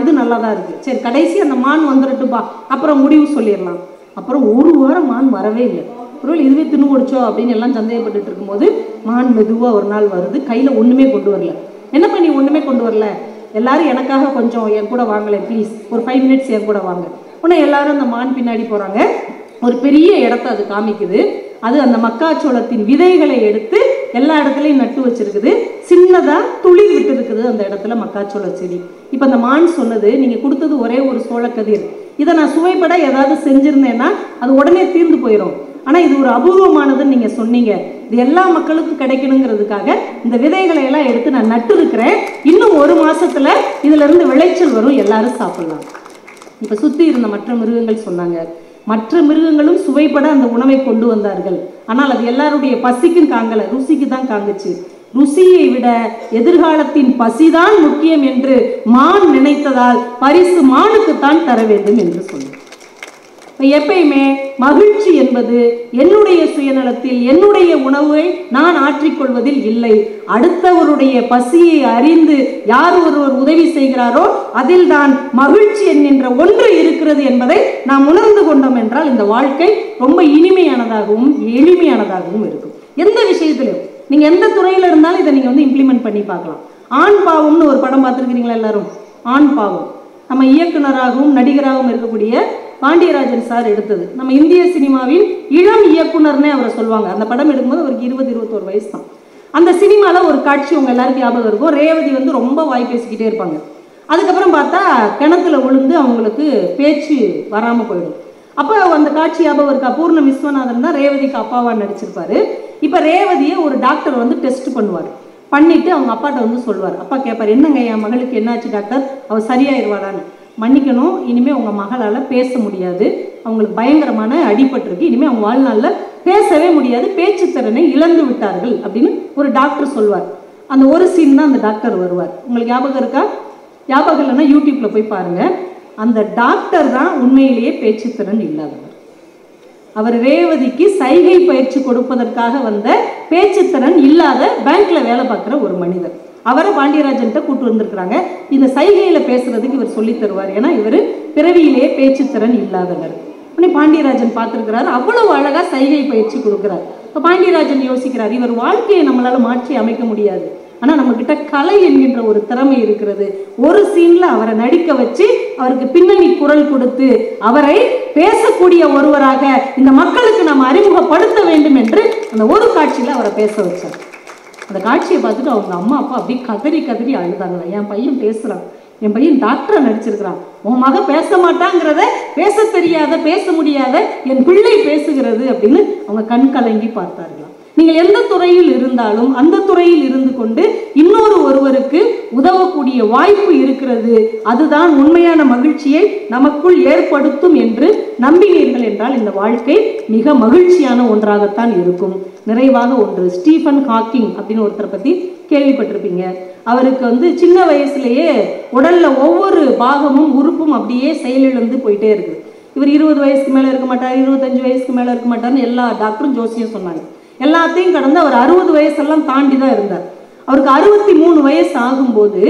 இது நல்லா தான் இருக்குது, சரி கடைசி அந்த மான் வந்துடட்டுப்பா அப்புறம் முடிவு சொல்லிடலாம். அப்புறம் 1 வாரம் மான் வரவே இல்லை. ஒருவேளை இதுவே தின்னு கொடுச்சோ அப்படின்னு எல்லாம் சந்தேகப்பட்டு இருக்கும்போது மான் மெதுவாக ஒரு நாள் வருது. கையில் ஒன்றுமே கொண்டு வரல. என்ன பண்ணி ஒன்றுமே கொண்டு வரல, எல்லாரும் எனக்காக கொஞ்சம் என் கூட வாங்கலேன் ப்ளீஸ், ஒரு 5 மினிட்ஸ் என் கூட வாங்க. உடனே எல்லாரும் அந்த மான் பின்னாடி போகிறாங்க. ஒரு பெரிய இடத்த அது காமிக்குது. அது அந்த மக்காச்சோளத்தின் விதைகளை எடுத்து எல்லா இடத்துலையும் நட்டு வச்சிருக்குது. சின்னதாக துளிர் விட்டு இருக்குது அந்த இடத்துல மக்காச்சோள செடி. இப்போ அந்த மான் சொன்னது, நீங்கள் கொடுத்தது ஒரே ஒரு சோளக்கதிர், இதை நான் சுவைப்பட ஏதாவது செஞ்சுருந்தேன்னா அது உடனே தீர்ந்து போயிடும், ஆனால் இது ஒரு அபூர்வமானதுன்னு நீங்கள் சொன்னீங்க, இது எல்லா மக்களுக்கும் கிடைக்கணுங்கிறதுக்காக இந்த விதைகளை எல்லாம் எடுத்து நான் நட்டு இருக்கிறேன், இன்னும் 1 மாசத்துல இதுல இருந்து விளைச்சல் வரும், எல்லாரும் சாப்பிடலாம். இப்ப சுத்தி இருந்த மற்ற மிருகங்கள் சொன்னாங்க, மற்ற மிருகங்களும் சுவைப்பட அந்த உணவை கொண்டு வந்தார்கள், ஆனால் அது எல்லாருடைய பசிக்கும் காங்கல, ருசிக்கு தான் காங்குச்சு. ருசியை விட எதிர்காலத்தின் பசிதான் முக்கியம் என்று மான் நினைத்ததால் பரிசு மானுக்குத்தான் தர வேண்டும் என்று சொன்னார். எப்பயுமே மகிழ்ச்சி என்பது என்னுடைய சுயநலத்தில் என்னுடைய உணவை நான் ஆற்றிக்கொள்வதில் இல்லை, அடுத்தவருடைய பசியை அறிந்து யார் ஒருவர் உதவி செய்கிறாரோ அதில் தான் மகிழ்ச்சி என்கின்ற ஒன்று இருக்கிறது என்பதை நாம் உணர்ந்து கொண்டோம் என்றால் இந்த வாழ்க்கை ரொம்ப இனிமையானதாகவும் எளிமையானதாகவும் இருக்கும். எந்த விஷயத்திலும் நீங்க எந்த துறையில இருந்தாலும் இதை நீங்க வந்து இம்ப்ளிமெண்ட் பண்ணி பார்க்கலாம். ஆண் பாவம்னு ஒரு படம் பார்த்துருக்கிறீங்களா எல்லாரும்? ஆண் பாவம் நம்ம இயக்குனராகவும் நடிகராகவும் இருக்கக்கூடிய பாண்டியராஜன் சார் எடுத்தது. நம்ம இந்திய சினிமாவின் இளம் இயக்குனர்னே அவரை சொல்லுவாங்க. அந்த படம் எடுக்கும்போது அவருக்கு 20-21 வயசு தான். அந்த சினிமாவில் ஒரு காட்சி உங்க எல்லாருக்கும் ஞாபகம் இருக்கும். ரேவதி வந்து ரொம்ப வாய் பேசிக்கிட்டே இருப்பாங்க. அதுக்கப்புறம் பார்த்தா கிணத்துல விழுந்து அவங்களுக்கு பேச்சு வராமல் போயிடும். அப்போ அந்த காட்சி ஞாபகம் இருக்கா? பூர்ண விஸ்வநாதன் தான் ரேவதிக்கு அப்பாவா நடிச்சிருப்பாரு. இப்போ ரேவதியை ஒரு டாக்டர் வந்து டெஸ்ட் பண்ணுவார். பண்ணிட்டு அவங்க அப்பாட்ட வந்து சொல்லுவார். அப்பா கேட்பார், என்னங்க என் மகளுக்கு என்னாச்சு டாக்டர், அவள் சரியாயிருவாளான்னு. மன்னிக்கணும், இனிமேல் உங்கள் மகளால் பேச முடியாது, அவங்களுக்கு பயங்கரமான அடிபட்டிருக்கு, இனிமேல் அவங்க வாழ்நாளில் பேசவே முடியாது, பேச்சு திறனை இழந்து விட்டார்கள் அப்படின்னு ஒரு டாக்டர் சொல்வார். அந்த ஒரு சீன் தான் அந்த டாக்டர் வருவார். உங்களுக்கு ஞாபகம் இருக்கா? ஞாபகம் இல்லைன்னா யூடியூப்பில் போய் பாருங்கள். அந்த டாக்டர் தான் உண்மையிலேயே பேச்சு திறன் இல்லாதவர். அவர் ரேவதிக்கு சைகை பயிற்சி கொடுப்பதற்காக வந்த பேச்சுத்திறன் இல்லாத பேங்க்ல வேலை பார்க்குற ஒரு மனிதர். அவரை பாண்டியராஜன்கிட்ட கூட்டு வந்திருக்கிறாங்க. இந்த சைகையில பேசுறதுக்கு இவர் சொல்லி தருவார். ஏன்னா இவர் பிறவியிலேயே பேச்சுத்திறன் இல்லாதவர். உடனே பாண்டியராஜன் பார்த்துருக்கிறாரு, அவ்வளவு அழகா சைகை பயிற்சி கொடுக்குறாரு. இப்போ பாண்டியராஜன் யோசிக்கிறார், இவர் வாழ்க்கையை நம்மளால மாற்றி அமைக்க முடியாது, ஆனால் நம்ம கிட்ட கலை என்கின்ற ஒரு திறமை இருக்கிறது. ஒரு சீன்ல அவரை நடிக்க வச்சு அவருக்கு பின்னணி குரல் கொடுத்து அவரை பேசக்கூடிய ஒருவராக இந்த மக்களுக்கு நம்ம அறிமுகப்படுத்த வேண்டும் என்று அந்த ஒரு காட்சியில அவரை பேச வச்சார். அந்த காட்சியை பார்த்துட்டு அவங்க அம்மா அப்பா அப்படி கதறி கதறி அழுதாங்களா, என் பையன் பேசுறான், என் பையன் டாக்டரா நடிச்சிருக்கிறான், உன் மக பேச மாட்டாங்கிறத, பேச தெரியாத பேச முடியாத என் பிள்ளை பேசுகிறது அப்படின்னு அவங்க கண் கலங்கி பார்த்தார்களாம். நீங்கள் எந்த துறையில் இருந்தாலும் அந்த துறையில் இருந்து கொண்டு இன்னொரு ஒருவருக்கு உதவக்கூடிய போகக்கூடிய வாய்ப்பு இருக்கிறது. அதுதான் உண்மையான மகிழ்ச்சியை நமக்குள் ஏற்படுத்தும் என்று நம்பினீர்கள் என்றால் இந்த வாழ்க்கை மிக மகிழ்ச்சியான ஒன்றாகத்தான் இருக்கும். நிறைவாக ஒன்று, ஸ்டீஃபன் ஹாக்கிங் அப்படின்னு ஒருத்தரை பத்தி கேள்விப்பட்டிருப்பீங்க. அவருக்கு சின்ன வயசுலயே உடல்ல ஒவ்வொரு பாகமும் உறுப்பும் அப்படியே செயலிழந்து போயிட்டே இருக்குது. இவர் 20 வயசுக்கு மேல இருக்க மாட்டார், 25 வயசுக்கு மேல இருக்க மாட்டார்னு எல்லா டாக்டரும் ஜோசியம் சொன்னாங்க. எல்லாத்தையும் கடந்து அவர் 60 வயசெல்லாம் தாண்டி தான் இருந்தார். அவருக்கு 63 வயசு ஆகும்போது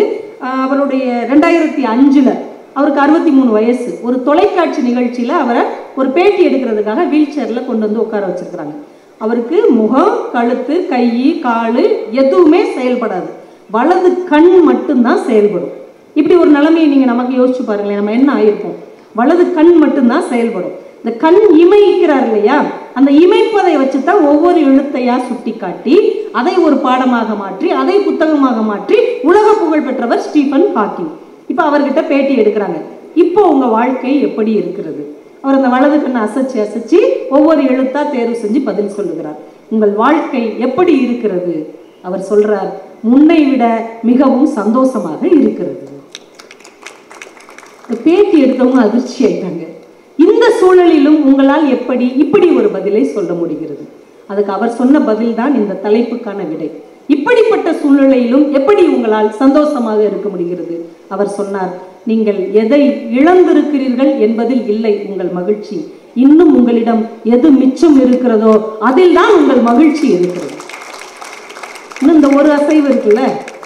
அவருடைய 2005 அவருக்கு 63 வயசு. ஒரு தொலைக்காட்சி நிகழ்ச்சியில அவரை ஒரு பேட்டி எடுக்கிறதுக்காக வீல் சேர்ல கொண்டு வந்து உட்கார வச்சிருக்கிறாங்க. அவருக்கு முகம், கழுத்து, கை, காலு எதுவுமே செயல்படாது. வலது கண் மட்டும்தான் செயல்படும். இப்படி ஒரு நிலைமையை நீங்க நமக்கு யோசிச்சு பாருங்களேன், நம்ம என்ன ஆயிருப்போம். வலது கண் மட்டும்தான் செயல்படும். இந்த கண் இமைக்கிறார் இல்லையா, அந்த இமைப்பதை வச்சுதான் ஒவ்வொரு எழுத்தையா சுட்டி காட்டி அதை ஒரு பாடமாக மாற்றி அதை புத்தகமாக மாற்றி உலக புகழ் பெற்றவர் ஸ்டீஃபன் ஹாக்கிங். இப்ப அவர்கிட்ட பேட்டி எடுக்கிறாங்க. இப்போ உங்க வாழ்க்கை எப்படி இருக்கிறது? அவர் அந்த வலது கண்ணை அசைச்சு அசைச்சு ஒவ்வொரு எழுத்தா தேர்வு செஞ்சு பதில் சொல்லுகிறார். உங்கள் வாழ்க்கை எப்படி இருக்கிறது? அவர் சொல்றார், முன்னை விட மிகவும் சந்தோஷமாக இருக்கிறது. பேட்டி எடுத்தவங்க அதிர்ச்சி ஆயிட்டாங்க. இந்த சூழலிலும் உங்களால் எப்படி இப்படி ஒரு பதிலை சொல்ல முடிகிறது? அதுக்கு அவர் சொன்ன பதில் தான் இந்த தலைப்புக்கான விடை. இப்படிப்பட்ட சூழ்நிலையிலும் எப்படி உங்களால் சந்தோஷமாக இருக்க முடிகிறது? அவர் சொன்னார், நீங்கள் எதை இழந்திருக்கிறீர்கள் என்பதில் இல்லை உங்கள் மகிழ்ச்சி, இன்னும் உங்களிடம் எது மிச்சம் இருக்கிறதோ அதில் தான் உங்கள் மகிழ்ச்சி இருக்கிறது. இன்னும் இந்த ஒரு அசைவு இருக்குல்ல,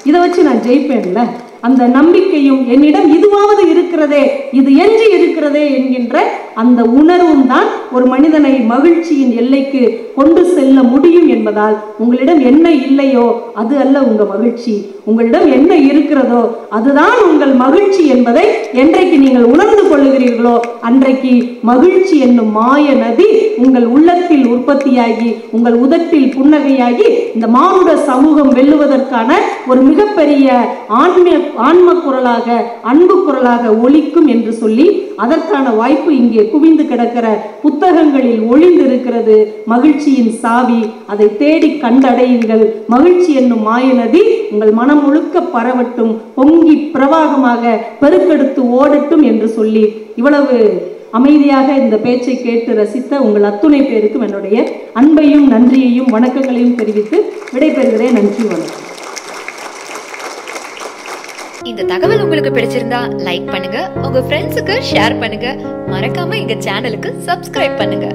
இதை வச்சு நான் ஜெயிப்பேன்ல, அந்த நம்பிக்கையும் என்னிடம் இதுவாவது இருக்கிறதே, இது எஞ்சி இருக்கிறதே என்கின்ற அந்த உணர்வும் தான் ஒரு மனிதனை மகிழ்ச்சியின் எல்லைக்கு கொண்டு செல்ல முடியும் என்பதால் உங்களிடம் என்ன இல்லையோ அது அல்ல உங்க மகிழ்ச்சி, உங்களிடம் என்ன இருக்கிறதோ அதுதான் உங்கள் மகிழ்ச்சி என்பதை என்றைக்கு நீங்கள் உணர்ந்து கொள்ளுகிறீர்களோ அன்றைக்கு மகிழ்ச்சி என்னும் மாய நதி உங்கள் உள்ளத்தில் உற்பத்தியாகி உங்கள் உதட்டில் புன்னகையாகி இந்த மானுட சமூகம் வெல்லுவதற்கான ஒரு மிகப்பெரிய ஆன்ம குரலாக அன்பு குரலாக ஒலிக்கும் என்று சொல்லி அதற்கான வாய்ப்பு இங்கே குவிந்து கிடக்கிற புத்தகங்களில் ஒளிந்திருக்கிறது. மகிழ்ச்சியின் சாவி, அதை தேடி கண்டடையுங்கள். மகிழ்ச்சி என்னும் மாய நதி உங்கள் மனம் முழுக்க பரவட்டும், பொங்கி பிரவாகமாக பெருக்கெடுத்து ஓடட்டும் என்று சொல்லி இவ்வளவு அமைதியாக இந்த பேச்சை கேட்டு ரசித்த உங்கள் அத்துணை பேருக்கும் என்னுடைய அன்பையும் நன்றியையும் வணக்கங்களையும் தெரிவித்து விடைபெறுகிறேன். நன்றி, வணக்கம். இந்த தகவல் உங்களுக்கு பிடிச்சிருந்தா லைக் பண்ணுங்க, உங்க ஃப்ரெண்ட்ஸுக்கு ஷேர் பண்ணுங்க, மறக்காம எங்க சேனலுக்கு சப்ஸ்கிரைப் பண்ணுங்க.